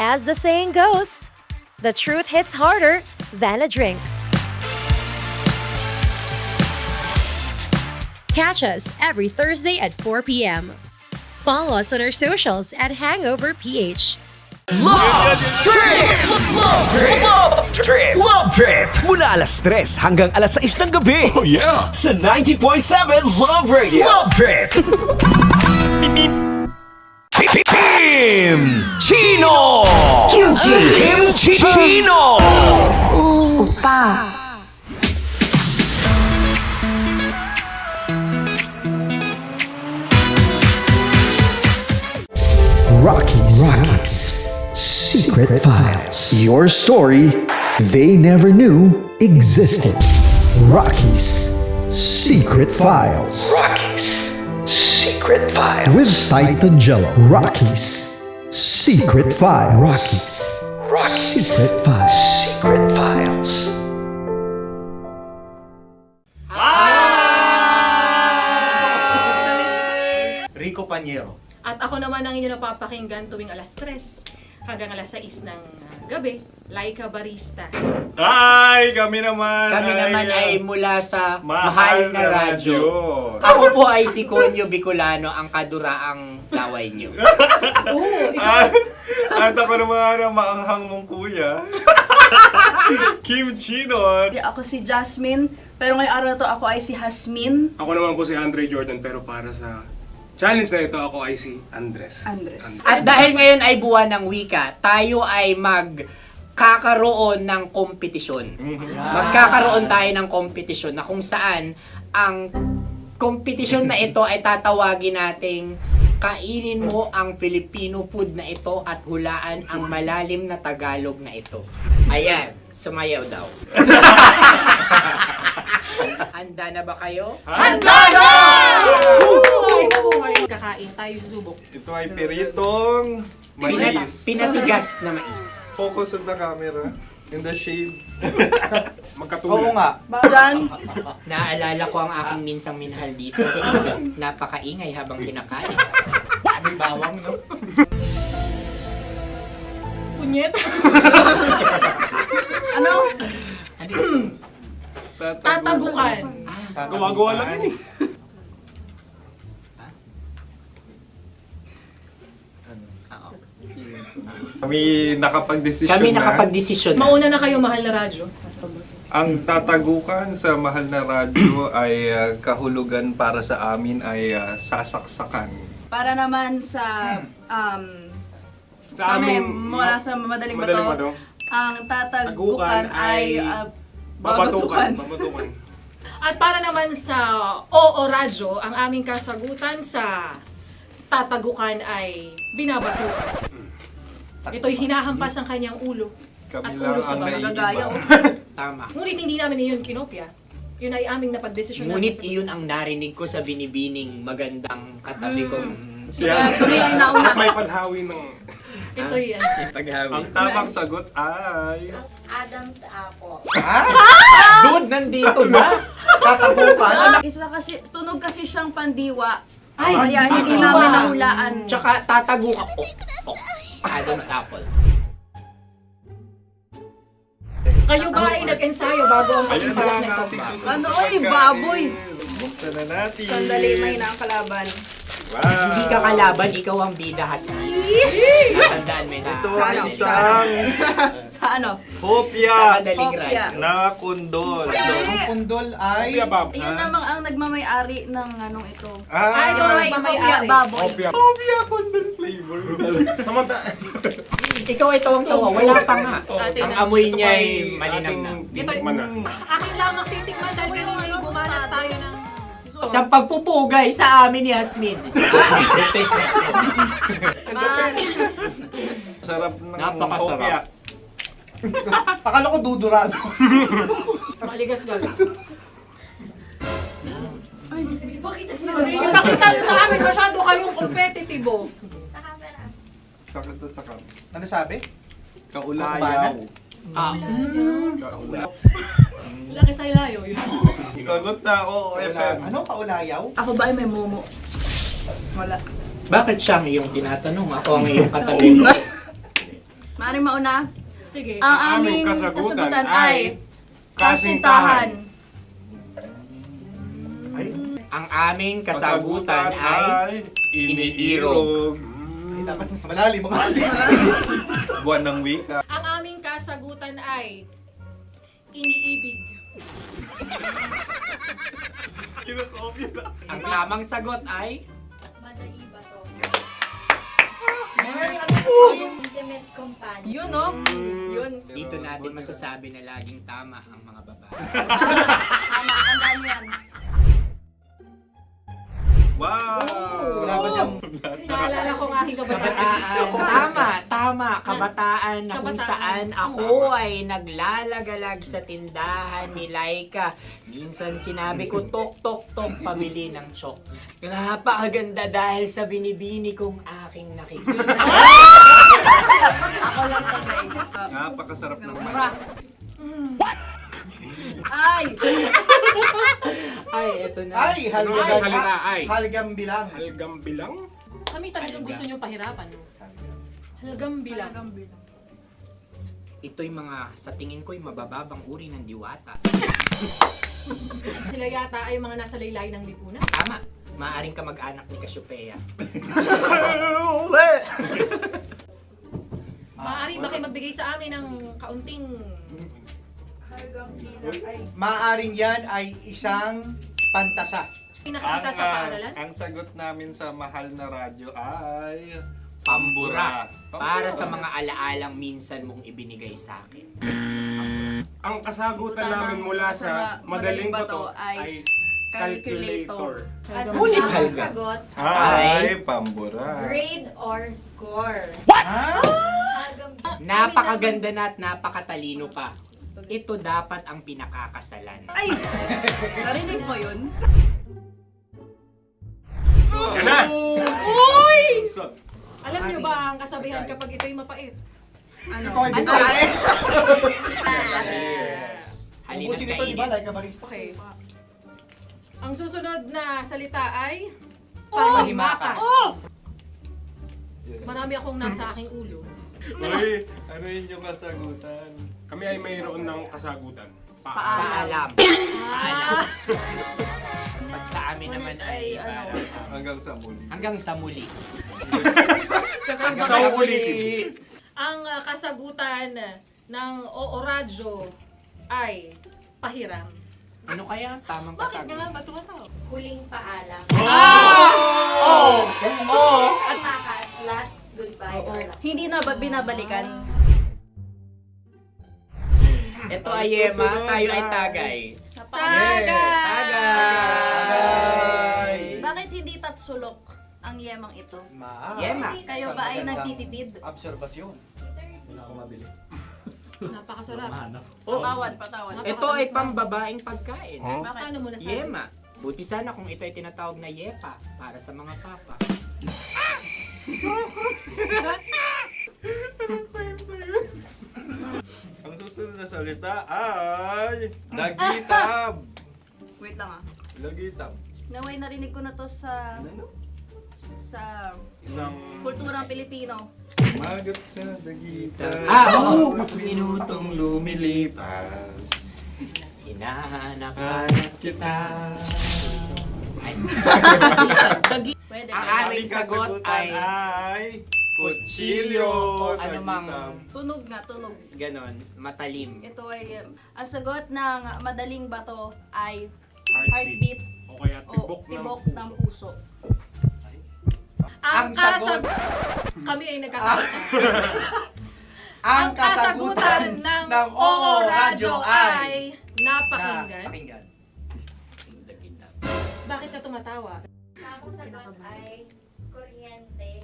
As the saying goes, the truth hits harder than a drink. Catch us every Thursday at 4 p.m. Follow us on our socials at Hangover PH. Love Trip! Love Trip! Love Trip! Love Trip! Mula alas 3 hanggang alas 6 ng gabi. Oh yeah! Sa 90.7 Love Radio. Love Trip! Kim Chino! Kim Chino! Opa. Rockies. Secret Files. Your story they never knew existed. Rockies. Secret Files. Secret Files. With Titan Jello. Rockies. Secret Files. Rockies. Secret Files. Secret Files. Rico Panyero. At ako naman ang inyo napapakinggan tuwing alas 3 hanggang alas 6 ng gabi, Laika Barista. Hi! Kami naman ay mula sa Mahal na Radyo. Ako po ay si Conyo Bicolano, ang kaduraang laway nyo. At ako naman ang maanghang mong kuya, Kim Chino. Ako si Jasmine, pero ngayong araw na to ako ay si Hasmin. Ako naman po si Andre Jordan, pero para sa challenge na ito, ako ay si Andres. At dahil ngayon ay buwan ng wika, tayo ay magkakaroon ng kompetisyon. Magkakaroon tayo ng kompetisyon na kung saan ang kompetisyon na ito ay tatawagin nating kainin mo ang Filipino food na ito at hulaan ang malalim na Tagalog na ito. Ayan, sumayaw daw. Handa na ba kayo? Handa na! Kakain tayo subok. Ito ay piritong mais. Pinatigas na mais. Focus on the camera. In the shade. Magkatulad. Oo nga. Diyan. Naalala ko ang aking minsang minahal dito. Napakaingay habang kinakain. May bawang, no? Punyet. Ano? Tatagukan. Gawa-gawa lang yun eh. Kami nakapag-desisyon Kami na. nakapag-desisyon na. Mauna na kayo, mahal na radyo. Ang tatagukan sa mahal na radyo ay kahulugan para sa amin ay sasaksakan. Para naman sa Sa amin, mula sa madaling Madaling bato, Bato. ang tatagukan Tagukan ay Babatukan. babatukan. At para naman sa Oo Radyo, ang aming kasagutan sa tatagukan ay binabatukan. Ito'y hinahampas ang kanyang ulo. Kami At lang ulo sa ang mga naiiba. gagaya. Tama. Ngunit hindi namin iyon kinopya. Yun ay aming napagdesisyon Ngunit namin. iyon ang narinig ko sa binibining magandang katabi kong Kami ay nauna. May panhawi ng... Ito'y paghawi. Ang tamang sagot ay... Adam's apple. Dude, nandito na! Tatagukan? Isa kasi, tunog kasi siyang pandiwa. Ay, kaya hindi namin nahulaan. Tsaka tatagukan. Adam's apple. Kayo ba ay nag-ensayo bago ang Ayun na pagbalak ang na ito? ating susunod Ano, na oy, pagkain. baboy. Buksan na natin. Sandali, may na ang kalaban. Wow. Hindi ka kalaban, ikaw ang bida, Hasmi. Natandaan mo na. Ito ay isang Sa ano? hopya Madaling Hopya. na kundol. Hindi. Kundol ay... Yun namang ang nagmamayari ng anong ito. Ah, Ito may hopya, baboy. hopya kundol flavor. Ikaw ay tawang-tawa, wala pa nga. Ang amoy niya ay malinang na. Ito'y akin lang magtitikman dahil kayo ay bumanat tayo ng... Sa pagpupugay sa amin ni Hasmin. Sarap ng Napakasarap. hopya. Akala ko dudurado. Maligas gaga. Ay, bakit? Nakita nyo sa amin, masyado kayong competitive. Sakit to sa kam. Ano sabi? Kaulayaw. Laki sa ilayo yun. Sagot na, oo, FM. Ano? Kaulayaw? Ako ba ay may momo? Wala. Bakit siya ang iyong tinatanong? Ako ang iyong katabi. Maaaring mauna. Sige. Ang aming kasagutan ay kasintahan. Ang aming kasagutan ay iniirog. Dapat mas malalim mga Buwan ng wika. Ang aming kasagutan ay iniibig. ang tamang sagot ay Madali ba to? Intimate companion. Yun, no? Yun. dito natin masasabi na laging tama ang mga babae. Tama, tandaan mo yan. Wow! Wala ba dyan? Naalala ko ang aking kabataan. Tama. Kabataan na kung Kabataan. saan ako ay naglalagalag sa tindahan ni Laika. Minsan sinabi ko, tok, tok, tok, pamili ng chok. Napakaganda dahil sa binibini kong aking nakikita. Ako lang to, guys. Napakasarap ng Mura. Ay! Ay, eto na. Ay, halgam. Salita ay. Halgam bilang. Halgam bilang? Kami talagang gusto nyo pahirapan. No? Halagang bilang. Ito'y mga, sa tingin ko'y mabababang uri ng diwata. Sila yata ay mga nasa laylay ng lipunan. Tama. Maaring ka mag-anak ni Cassiopeia. Maaari ba kayo magbigay sa amin ng kaunting... Maaring yan ay isang pantasa. Pinakikita sa paaralan? Ang sagot namin sa mahal na radyo ay... Pambura. Para sa mga alaalang minsan mong ibinigay sa akin. Ang kasagutan namin mula sa madaling bato ay calculator. Ulit halga. Sagot, Ay, pambura. grade or score. Napakaganda na at napakatalino pa. Ito dapat ang pinakakasalan. Ay! Narinig mo yun? Yan na! Uy! Alam niyo ba ang kasabihan kapag ito'y mapait? Ano? Ubusin ito, di ba? Like a barista. Okay. Ang susunod na salita ay... Panghimakas. Marami akong nasa aking ulo. Uy, ano yun yung kasagutan? Kami ay mayroon ng kasagutan. Paalam. Paalam. Pag sa amin naman ay... Hanggang sa muli. Hanggang sa muli. Sa ulitin. Ang kasagutan ng Oo Radyo ay pahiram. Ano kaya ang tamang kasagutan? Ba't tumatawa? Huling paalam. Oh! At makas, last goodbye or last. Hindi na ba binabalikan? Ito ay Yema, tayo ay Tagay. Tagay! Bakit hindi tatsulok ang yemang ito? Yema. Kayo ba ay nagtitipid? Obserbasyon. Napakasarap. Patawad. Ito ay pambabaeng pagkain. Bakit? Ano mo nasabi? Yema. Buti sana kung ito ay tinatawag na Yepa para sa mga papa. Ang susunod na salita ay... Dagitab! Wait lang ah. Dagitab. Naway narinig ko na to sa Isang... kulturang Pilipino. Magat sa dagitab. Minutong lumilipas. Hinahanap-hanap kita. Pwede Ang ba? aming sagot ay kutsilyo. Ano mang Tunog nga, tunog. ganon, matalim. Ito ay, ang sagot ng madaling bato ay Heartbeat. heartbeat O kaya o tibok ng puso. Ang kami ay nagkakasa. Ang kasagutan ng Oo Radyo ay napakinggan. Bakit ka tumatawa? Ang sagot ay kuryente.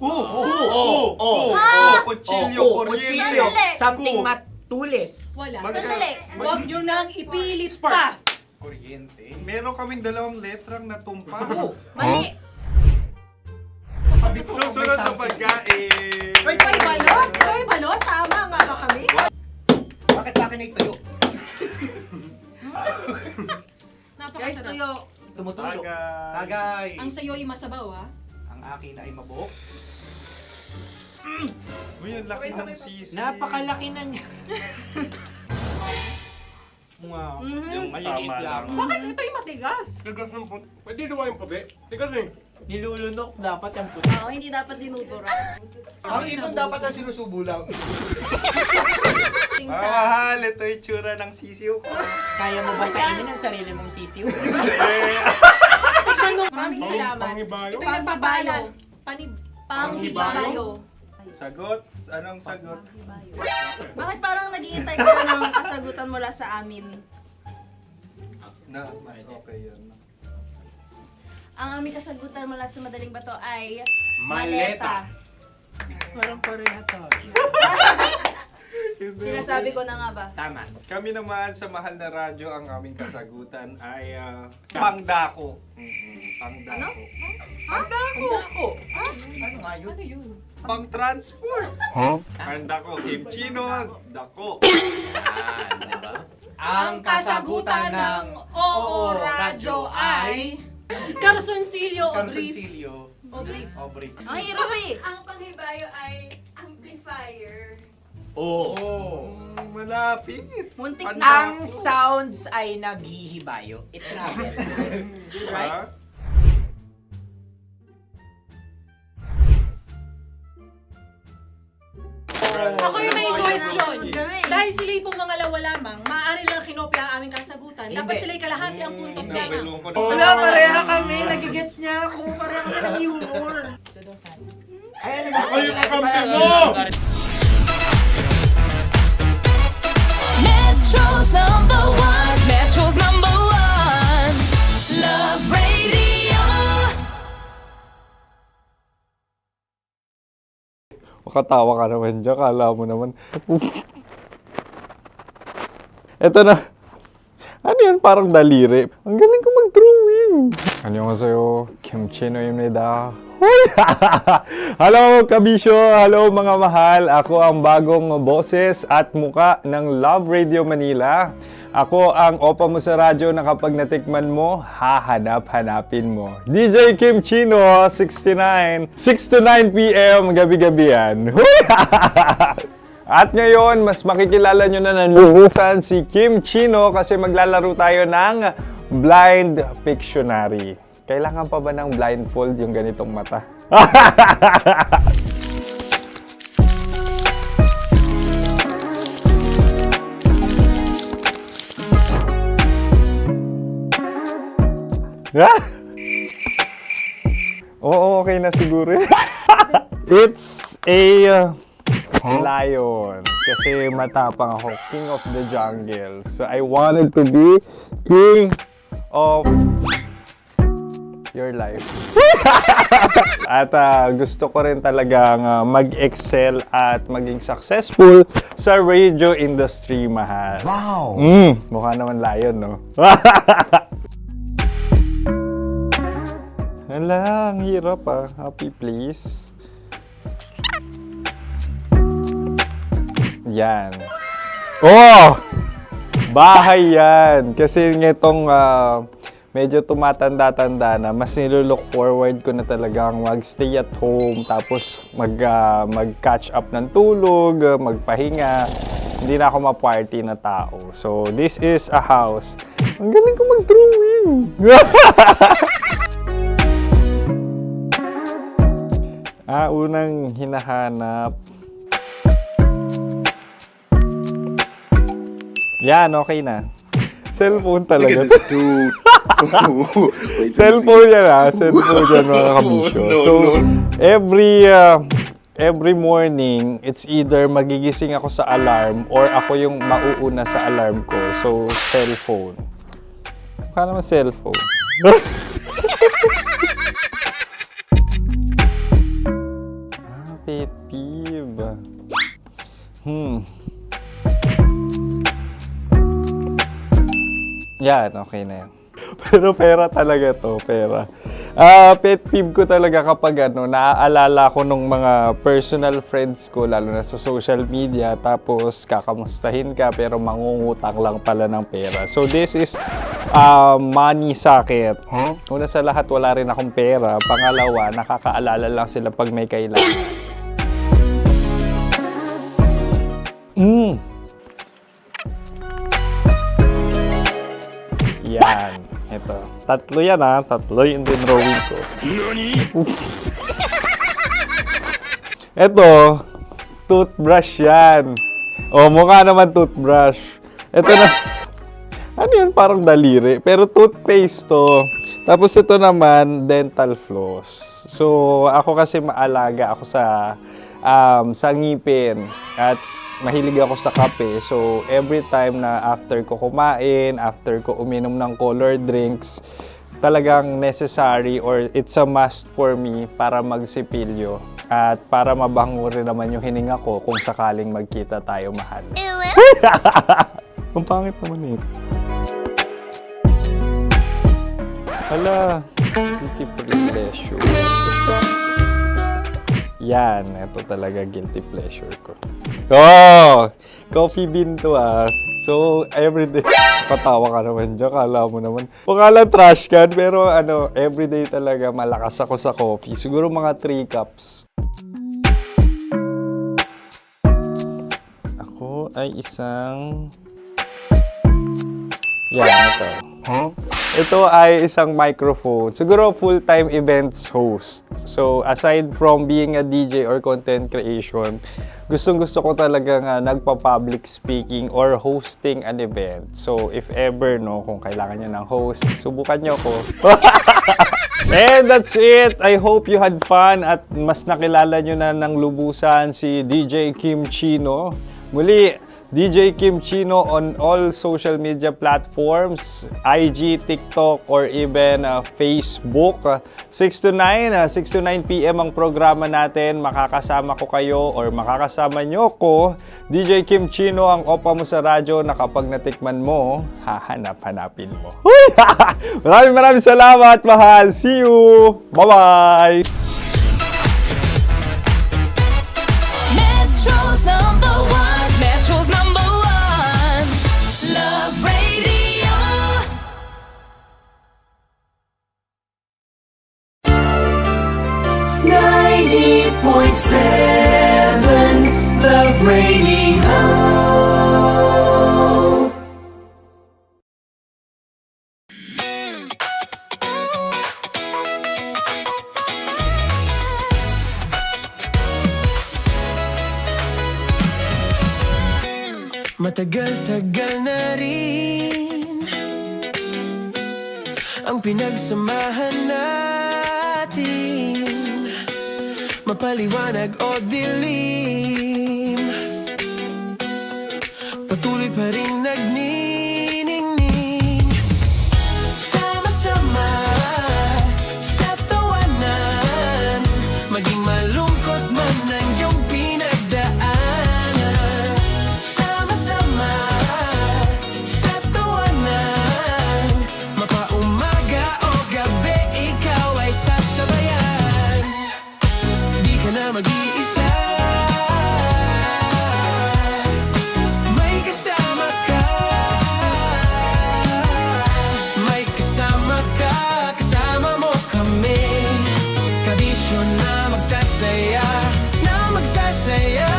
Kutsilyo, kuryente. Sandali. Something matulis. Wala. Sandali. Huwag nyo nang ipilit pa. Kuryente. Meron kaming dalawang letrang natumpa. Mali. Susunod na pagkain. May balot? May balot? Tama nga ba kami? Bakit sa akin ay tuyo? Guys, Napakasarap. tuyo. Tumutulo. Tagay. Tagay. Ang sayo ay masabaw ha? Ang akin ay mabuhok. Uy, ang laki ng sisi. Napakalaki na niya. Yung maliliit Tama lang. Bakit ito'y matigas? Tigas ng puti. Pwede luwa yung puti. Tigas eh. Nilulunok dapat yung puti. Oo, hindi dapat dinudura. Ang ibon dapat ang sinusubo lang. Mahal, ito yung tsura ng sisiw ko. Kaya mo ba kainin ang sarili mong sisiw? Maraming salamat. Panghibayo. Ito'y nagpapalan. Panghibayo. Sagot? Anong sagot? Bakit parang nag-iintay kayo ng kasagutan mula sa amin? Na, mas okay yun. Ang aming kasagutan mula sa madaling bato ay Maleta. Parang Korea to. Sinasabi ko na nga ba? Tama. Kami naman sa mahal na radyo, ang aming kasagutan ay pangdako. Pangdako. Pangdako. Ano nga yun? Ano yun? Pang-transport. Pangdako, kimchino, dako. Diba? Ang kasagutan ng Oo Radyo ay Carsoncillo o Brief. Carsoncillo. Obrief. Ang hirap eh. Ang panghibayo ay amplifier. Malapit. Muntik Pangdako. na. Ang sounds ay naghihibayo. It travels. Diba? Ako yung may question. Dahil sila'y pong mga lawa lamang, maaari lang kinopya ang aming kasagutan. Dapat sila'y kalahati ang puntos lamang. Wala, pareha kami. Nagigets niya ako. Pareha kami ng humor. Ako yung kakampi mo! Metro's number one. Metro's number one. Love Radio. Makatawa ka naman dyan. Kala mo naman. Eto na. Ano yan? Parang daliri. Ang galing ko mag-drawing. 안녕하세요. 김치노입니다. Hello, kabisyo! Hello, mga mahal! Ako ang bagong boses at muka ng Love Radio Manila. Ako ang opa mo sa radyo na kapag natikman mo, hahanap-hanapin mo. DJ Kim Chino, 69. 6 to 9 p.m. gabi-gabi yan. At ngayon, mas makikilala nyo na ng luhusan si Kim Chino kasi maglalaro tayo ng Blind Pictionary. Kailangan pa ba ng blindfold yung ganitong mata? Oo, okay na siguro. It's a lion. Kasi matapang ako. King of the jungle. So I wanted to be king of your life. At gusto ko rin talagang mag-excel at maging successful sa radio industry, mahal. Wow! Mukha naman lion, no? Hala, ang hirap Happy, please. Yan. Oh! Bahay yan. Kasi itong medyo tumatanda-tanda na, mas nilook forward ko na talagang mag-stay at home, tapos mag-catch up ng tulog, magpahinga. Hindi na ako ma-party na tao. So, this is a house. Ang galing ko mag-drawing! Unang hinahanap. Yan, okay na. Cellphone talaga. Look at this dude. Cellphone yan Cellphone yan, mga kabisyo. So, every morning, it's either magigising ako sa alarm or ako yung mauuna sa alarm ko. So, cellphone. Mukha naman cellphone. Pet peeve. Yan, okay na yan. Pero pera talaga to, pera. Pet peeve ko talaga kapag naaalala ko nung mga personal friends ko, lalo na sa social media, tapos kakamustahin ka pero mangungutang lang pala ng pera. So this is money sakit. Una sa lahat, wala rin akong pera. Pangalawa, nakakaalala lang sila pag may kailangan. Yan. Ito. Tatlo yan Tatlo yung dinrawing ko. Ito. Toothbrush yan. Mukha naman toothbrush. Ito na. Ano yan? Parang daliri. Pero toothpaste to. Tapos ito naman, dental floss. So, ako kasi maalaga ako sa ngipin. At mahilig ako sa kape. So, every time na after ko kumain, after ko uminom ng colored drinks, talagang necessary or it's a must for me para magsipilyo. At para mabango rin naman yung hininga ko kung sakaling magkita tayo, mahal. Ang pangit naman ito. Hala, guilty pleasure. Yan, ito talaga guilty pleasure ko. Coffee bean to So, everyday. Katawa ka naman dyan, kala mo naman. Pakala trash can, pero everyday talaga malakas ako sa coffee. Siguro mga 3 cups. Ako ay isang... Yan, ito. Ito ay isang microphone. Siguro full-time events host. So, aside from being a DJ or content creation, gustong-gusto ko talaga nga nagpa-public speaking or hosting an event. So, if ever, no, kung kailangan nyo ng host, subukan nyo ko. And that's it. I hope you had fun at mas nakilala nyo na ng lubusan si DJ Kim Chino. Muli, DJ Kim Chino on all social media platforms, IG, TikTok, or even Facebook. 6 to 9 p.m. ang programa natin. Makakasama ko kayo or makakasama nyo ko. DJ Kim Chino, ang opa mo sa radyo na kapag natikman mo, hahanap-hanapin mo. Maraming salamat, mahal. See you! Bye-bye! Metro's number one. Metro's number one. Love Radio. Love Radio. Matagal-tagal na rin ang pinagsamahan natin, mapaliwanag o dilim, patuloy pa rin nagniningning. Sama-sama sa tawanan, maging malungkot man ang iyong pinagdaanan. Sama-sama sa tawanan, mapaumaga o gabi, ikaw ay sasabayan. Di ka na mag-iisa, may kasama ka. May kasama ka, kasama mo kami. Kabisyo na magsasaya, na magsasaya.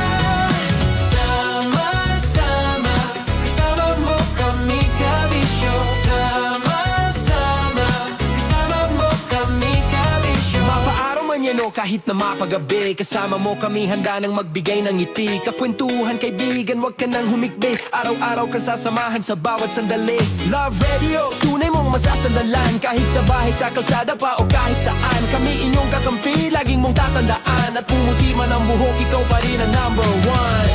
Sama-sama, kasama mo kami, kabisyo. Sama-sama, kasama mo kami, kabisyo. Mapaaraw man yan o kahit na mapagabi, kasama mo kami, handa nang magbigay ng ngiti. Kakwentuhan, kaibigan, wag ka nang humikbi. Araw-araw ka sasamahan sa bawat sandali. Love Radio, tunay mong masasandalan. Kahit sa bahay, sa kalsada pa o kahit saan, kami inyong kakampi, laging mong tatandaan. At pumuti man ang buhok, ikaw pa rin ang number one.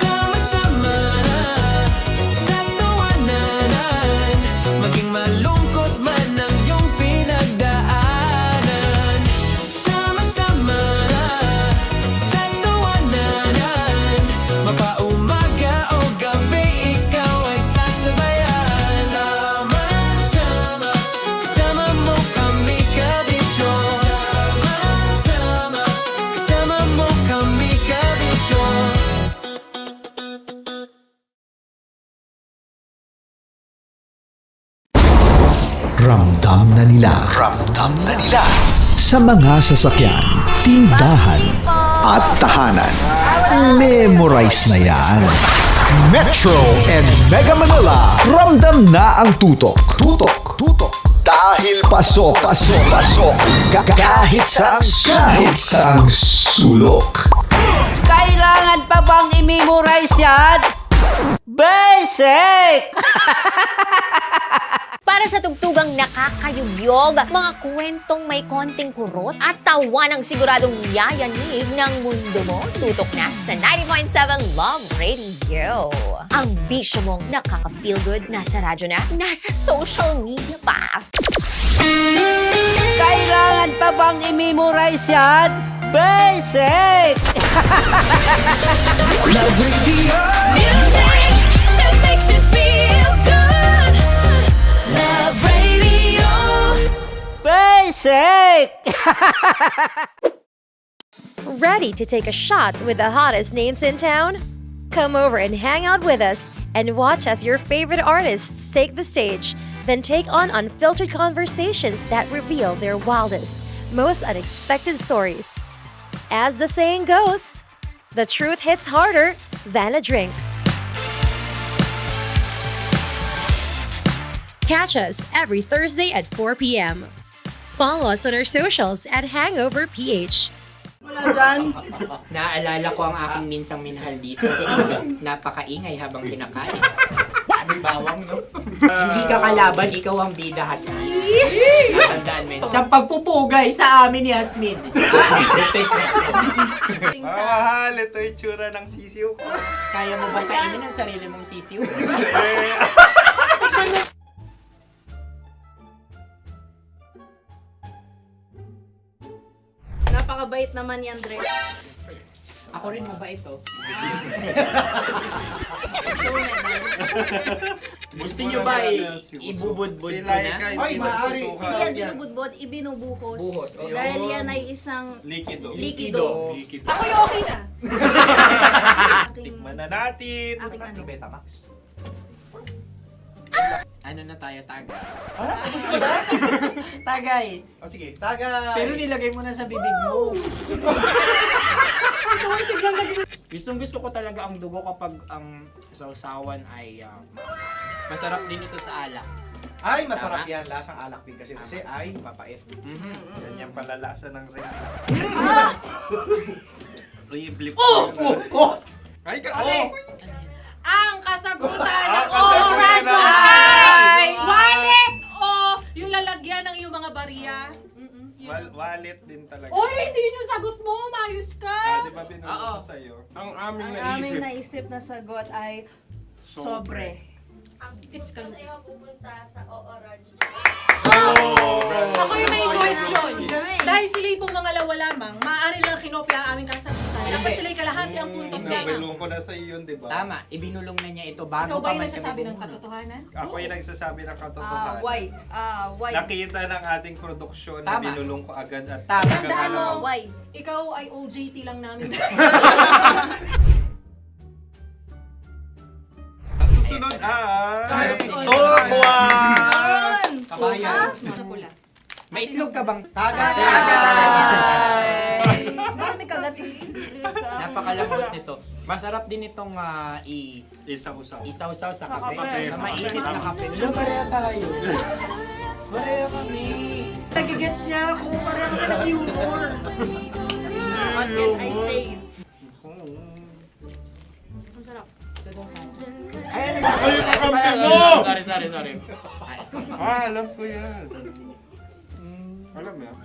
Sama-sama sa tawanan, maging malungkot man ang iyong pinagdaanan. Sama-sama sa tawanan, mapaumaga o gabi, ikaw ay sasabayan. Sama-sama, kasama mo kami, kabisyo. Sama-sama, kasama mo kami, kabisyo. Ramdam na nila sa mga sasakyan, tindahan at tahanan. Memorize na yan. Metro and Mega Manila, ramdam na ang tutok. Dahil pasok. Kahit saang sulok. Kailangan pa bang i-memorize yan? Basic! Para sa tugtugang nakakayubyog, mga kwentong may konting kurot at tawa ng siguradong yayanig ng mundo mo, tutok na sa 90.7 Love Radio. Ang bisyo mong nakaka-feel good, nasa radyo na, nasa social media pa. Kailangan pa bang i-memorize yan? Basic! Love Radio. Music that makes you feel good. Love Radio. Basic! Ready to take a shot with the hottest names in town? Come over and hang out with us and watch as your favorite artists take the stage, then take on unfiltered conversations that reveal their wildest, most unexpected stories. As the saying goes, the truth hits harder than a drink. Catch us every Thursday at 4 p.m. Follow us on our socials at Hangover PH. Wala dyan. Naaalala ko ang aking minsang minahal dito. Napakaingay habang kinakain. May bawang, no? Hindi ka kalaban, ikaw ang bida, Hasmin. Natandaan mo yun. Sa pagpupugay sa amin ni Hasmin. Mga mahal, ito yung tsura ng sisiw ko. Kaya mo ba kainin ang sarili mong sisiw? Napakabait naman yan, Dre. Ako rin mabait, oh. Gusto nyo ba ibubudbud ko na? Ay, maaari. Hindi yan binubudbod, ibinubuhos. Buhos, oh. Dahil yan ay isang Likido. likido. Ako yung okay na. Tikman na natin. Aking ano? Betamax. Ano na tayo, tagay? Gusto na? Tagay. O sige, tagay. Pero nilagay mo na sa bibig mo. Gusto ko talaga ang dugo kapag ang sausawan ay masarap din ito sa alak. Ay, masarap yan. Lasang alak din kasi ay mapait. Yan yung palalasa ng rin. Uy, blip. Ay, Ang kasagutan ng kasagutan Radyo ng- ay wallet o yung lalagyan ng iyong mga barya. Wallet din talaga. Oy, hindi yun yung sagot mo. Mayos ka. Di ba binulong ko sa'yo? Ang aming Ang aming naisip na sagot ay sobre. It's kalu. pupunta sa OORADIO. Ako yung may question. Dahil sila'y pong mga lawa lamang, maaari lang kinopya ang aming kasagutan. Dapat sila'y kalahati ang puntos lamang. Binulong ko na sa'yo yun, di ba? Tama, ibinulong na niya ito bago Ikaw ba pa yung man nagsasabi ng kami katotohanan? Ako yung nagsasabi ng katotohanan. Why? Nakita ng ating produksyon na Tama. binulong ko agad at Tama. Tandaan mo, Why? ikaw ay OJT lang namin. Ang susunod ay... Ay, Tokwa! Kabayan. Sa pula. May itlog ka bang? Tagay! Marami kagat Napakalambot nito. Masarap din itong Isaw-usaw. isaw-saw sa kape. Kape. Sa mainit na kape. Pareha tayo. Pareha kami. Nagigets niya ako. Pareha kami ng humor. What can I say? Ang sarap. Ay, yung kakampi mo! Sorry. Alam ko yan. Alam mo yan?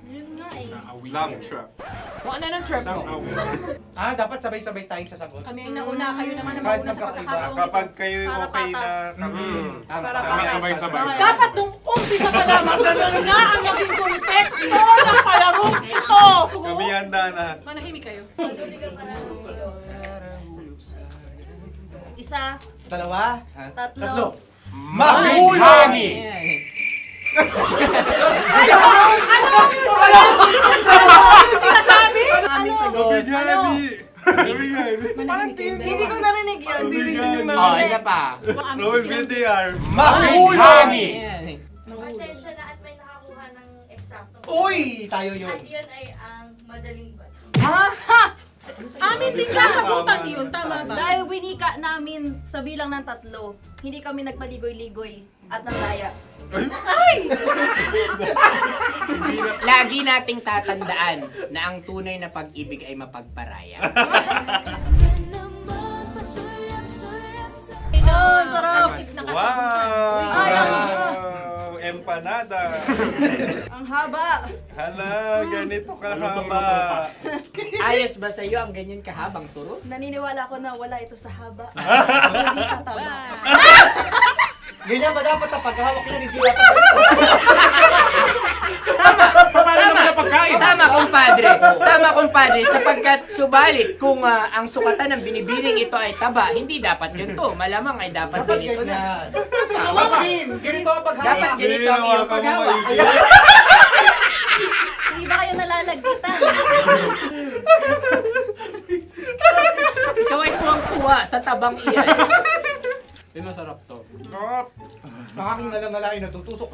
Yun nga eh. Love trap. Kung ano ng trap mo? Dapat sabay-sabay tayong sasagot. Kami ay nauna, kayo naman ang Kahit mauna sa magkakaiba. pagkakataon. Kapag kayo okay na kami. Para Kami patas. sabay-sabay. Dapat nung umpisa pa lamang, ganun na ang naging konteksto ng palarong ito! Kami handa na. Manahimik kayo. Isa, Dalawa. tatlo. Mahulog! Sinasabi? Ano? Hindi ko narinig yun. Oh, isa pa. Roll VTR. Mahulog! Pasensya na at may nakakuha ng eksakto. Uy! Tayo yun. At yun ay ang madaling bato. Amin din kasagutan yun, tama ba? Dahil winika namin sa bilang ng 3, hindi kami nagpaligoy-ligoy at nandaya. Lagi nating tatandaan na ang tunay na pag-ibig ay mapagparaya. Oh, sarap! Wow! Ay, Empanada. Ang haba! Hala, ganito kahaba. Ayos ba sa'yo ang ganyan kahabang turo? Naniniwala ko na wala ito sa haba, hindi sa taba. Ganyan ba dapat ang paghahawak niya? Hindi dapat Tama, kumpadre. Sapagkat subalit kung ang sukatan ng binibining ito ay taba, hindi dapat ganito. Malamang ay dapat ganito na. Maskin! Ganito ang paghahawak. Dapat ganito ang iyong paghawak. Hindi ba kayo nalalagkitan? Ikaw ay tuwang-tuwa sa tabang iyan. Ay, masarap to. Makaking nalang-alain natutusok.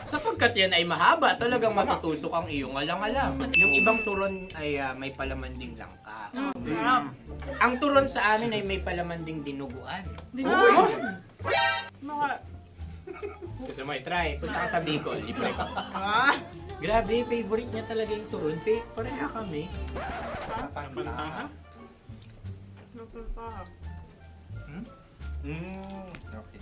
Sapagkat yan ay mahaba, talagang matutusok ang iyong alang-alang. Yung ibang turon ay may palaman ding langka. Ang turon sa amin ay may palaman ding dinuguan. Maka... Gusto mo i-try? Punta ka sa Bicol, libre ko. Grabe, favorite niya talaga yung turon. Pareha kami. Okay.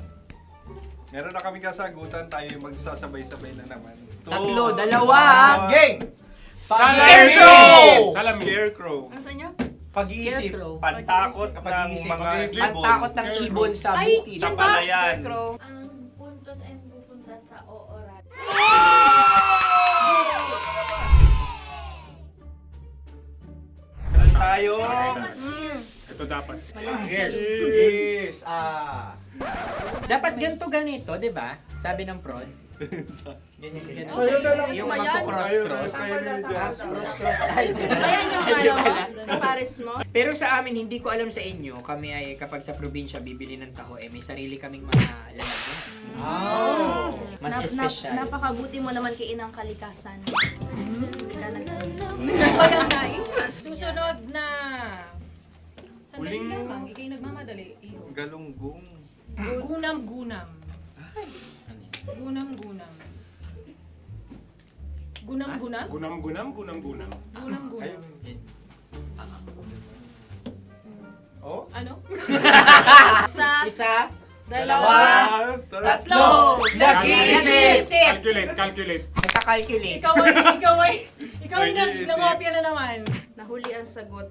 Meron na kami kasagutan, tayo yung magsasabay-sabay na naman. Tatlo, dalawa. Game! Scarecrow! Scarecrow. Ano sa inyo? Pag-iisip. Pantakot ng mga ibon. Pantakot ng ibon sa Ay, bukid. Sa palayan. Ang puntos ay pupunta sa Oorat. Tayo. Ito dapat. Yes. Dapat ganito, di ba? Sabi ng prod. Ganyan. Yung magko-cross-cross. Cross-cross. Ayan yung kapares mo. Pero sa amin, hindi ko alam sa inyo, kami ay kapag sa probinsya bibili ng taho, may sarili kaming mga lalagyan. Mas espesyal. Napakabuti mo naman kay Inang Kalikasan. Susunod na... Sandali lamang, ikay nagmamadali. Iyo. Galunggong. Gunam-gunam. Gunam-gunam. Gunam-gunam? Gunam-gunam. Gunam-gunam. Oh? Ano? Isa. Dalawa. Tatlo. Nag-iisip! Calculate. Nagka-calculate. Ikaw ay nangopya na naman. Nahuli ang sagot.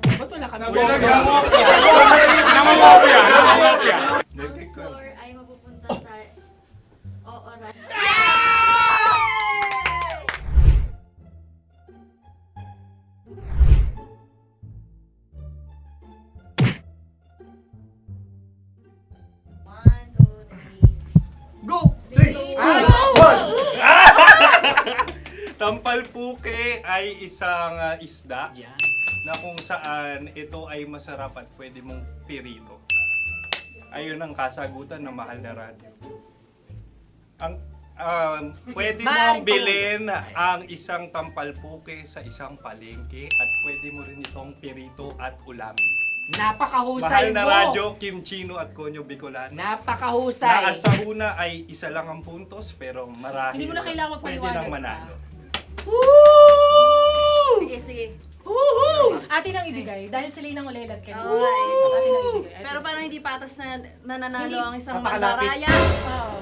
Ba't wala kami? Nangungopia. Ang score ay mapupunta sa Oorat. Go! Tampalpuke ay isang isda na kung saan ito ay masarap at pwede mong pirito. Ayun ang kasagutan ng Mahal na Radyo. Pwede mong bilhin ang isang tampalpuke sa isang palengke at pwede mo rin itong pirito at ulamin. Napakahusay Mahal na mo! Radyo, Kim Chino at Konyo Bicolano. Napakahusay! Na sa una ay isa lang ang puntos pero marahil Hindi mo na kailangan pwede magpaliwanag nang manalo. Sige. Atin ang ibigay dahil sila yung ulelat kayo. Oo nga eh. Atin ang ibigay. Pero parang hindi patas na nananalo Hindi. ang isang Napakalapit. mandaraya.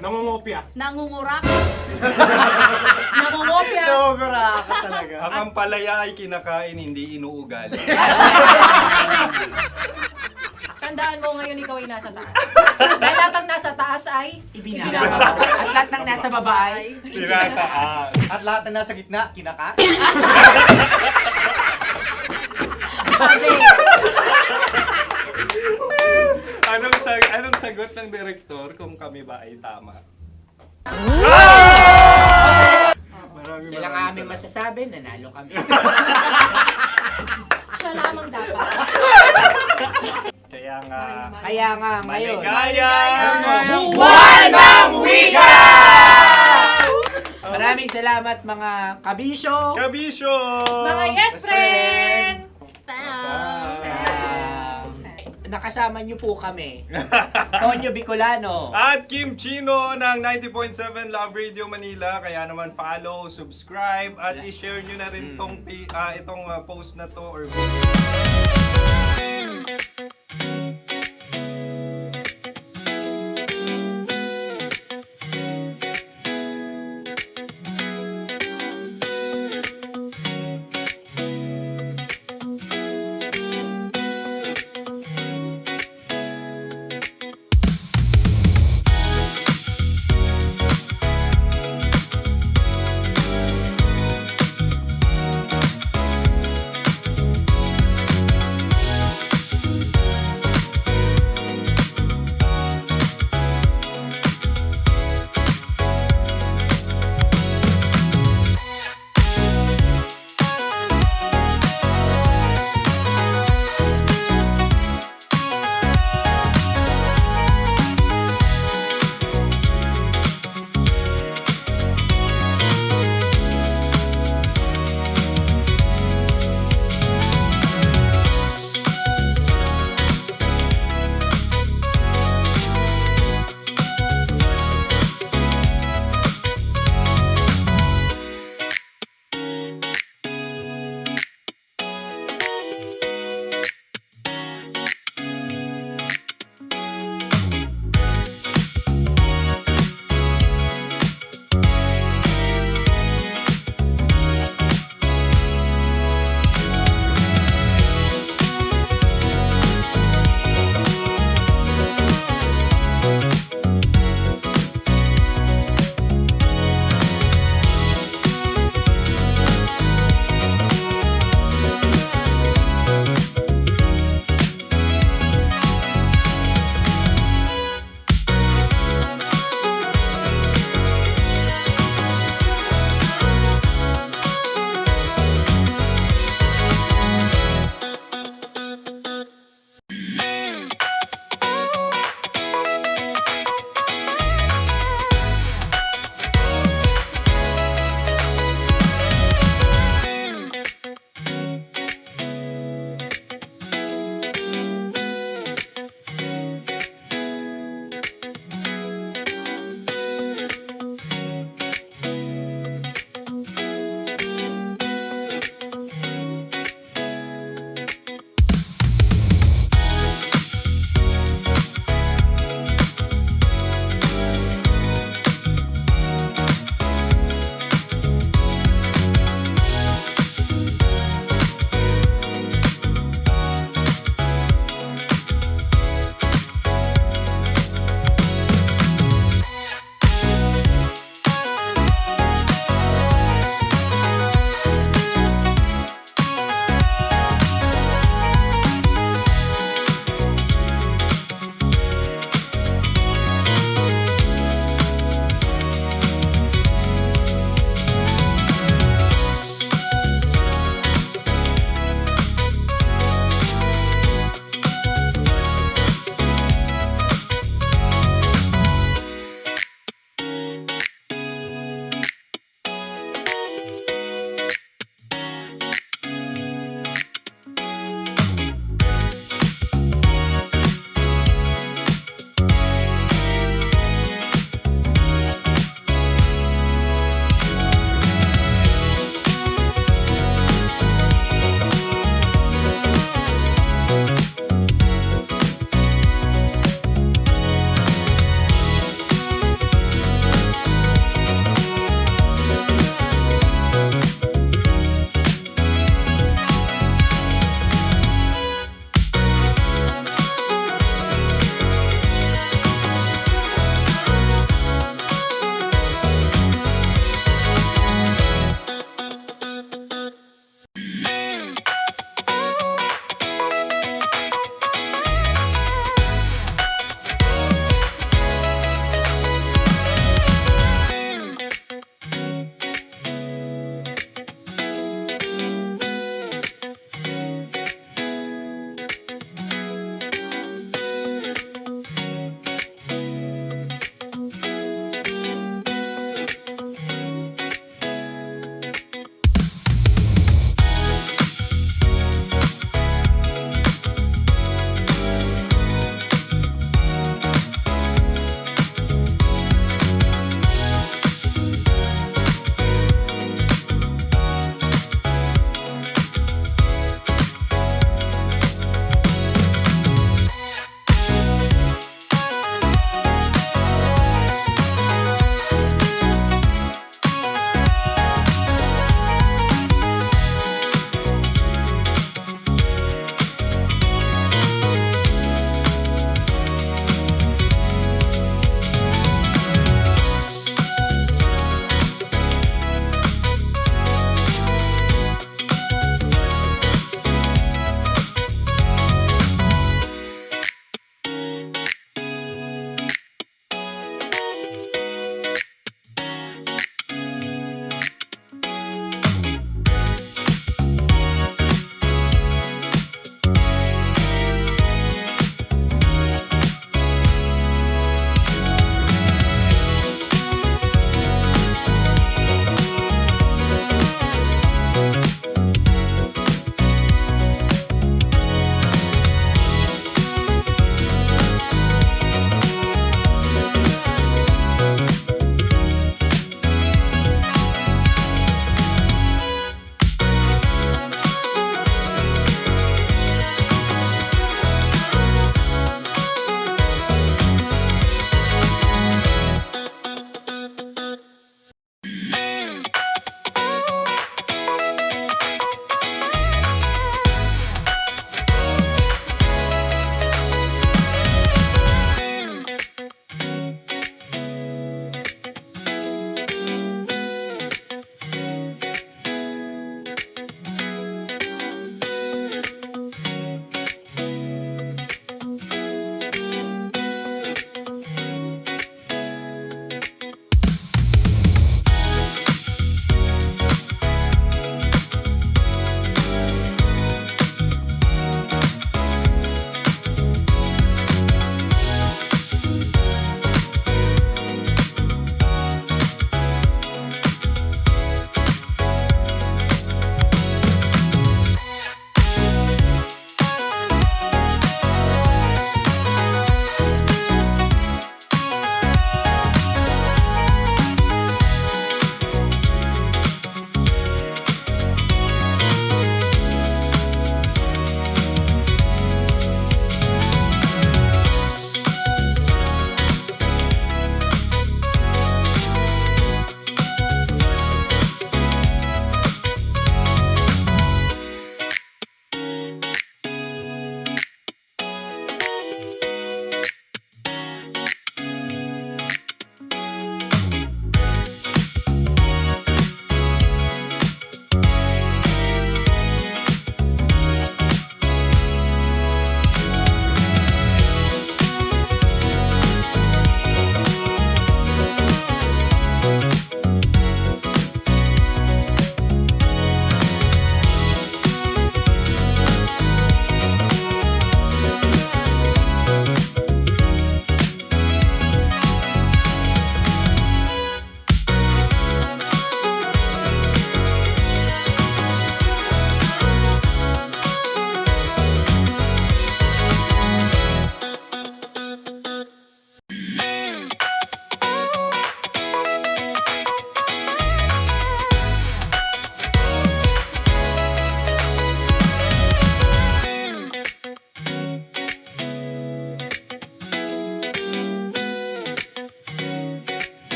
Nangungopia. Nangungurak. Namumopya. Nogura ka talaga. Ang ampalaya ay kinakain, hindi inuugali. Tandaan mo ngayon ikaw ay nasa taas. Dahil lahat ng nasa taas ay Ibinababa. At lahat ng nasa baba ay Tinataas. At lahat na nasa gitna, kinaka. Anong sagot ng direktor kung kami ba ay tama? sila nga aming masasabi, nanalo kami. siya lamang dapat. Kaya nga, ngayon. maligaya! Buwan ng Wika! Maraming salamat mga kabisyo! Kabisyo! Mga yes friend! Nakasama niyo po kami. Konyo Bicolano. At Kim Chino ng 90.7 Love Radio Manila. Kaya naman follow, subscribe, at i-share nyo na rin itong post na to or video.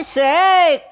sake!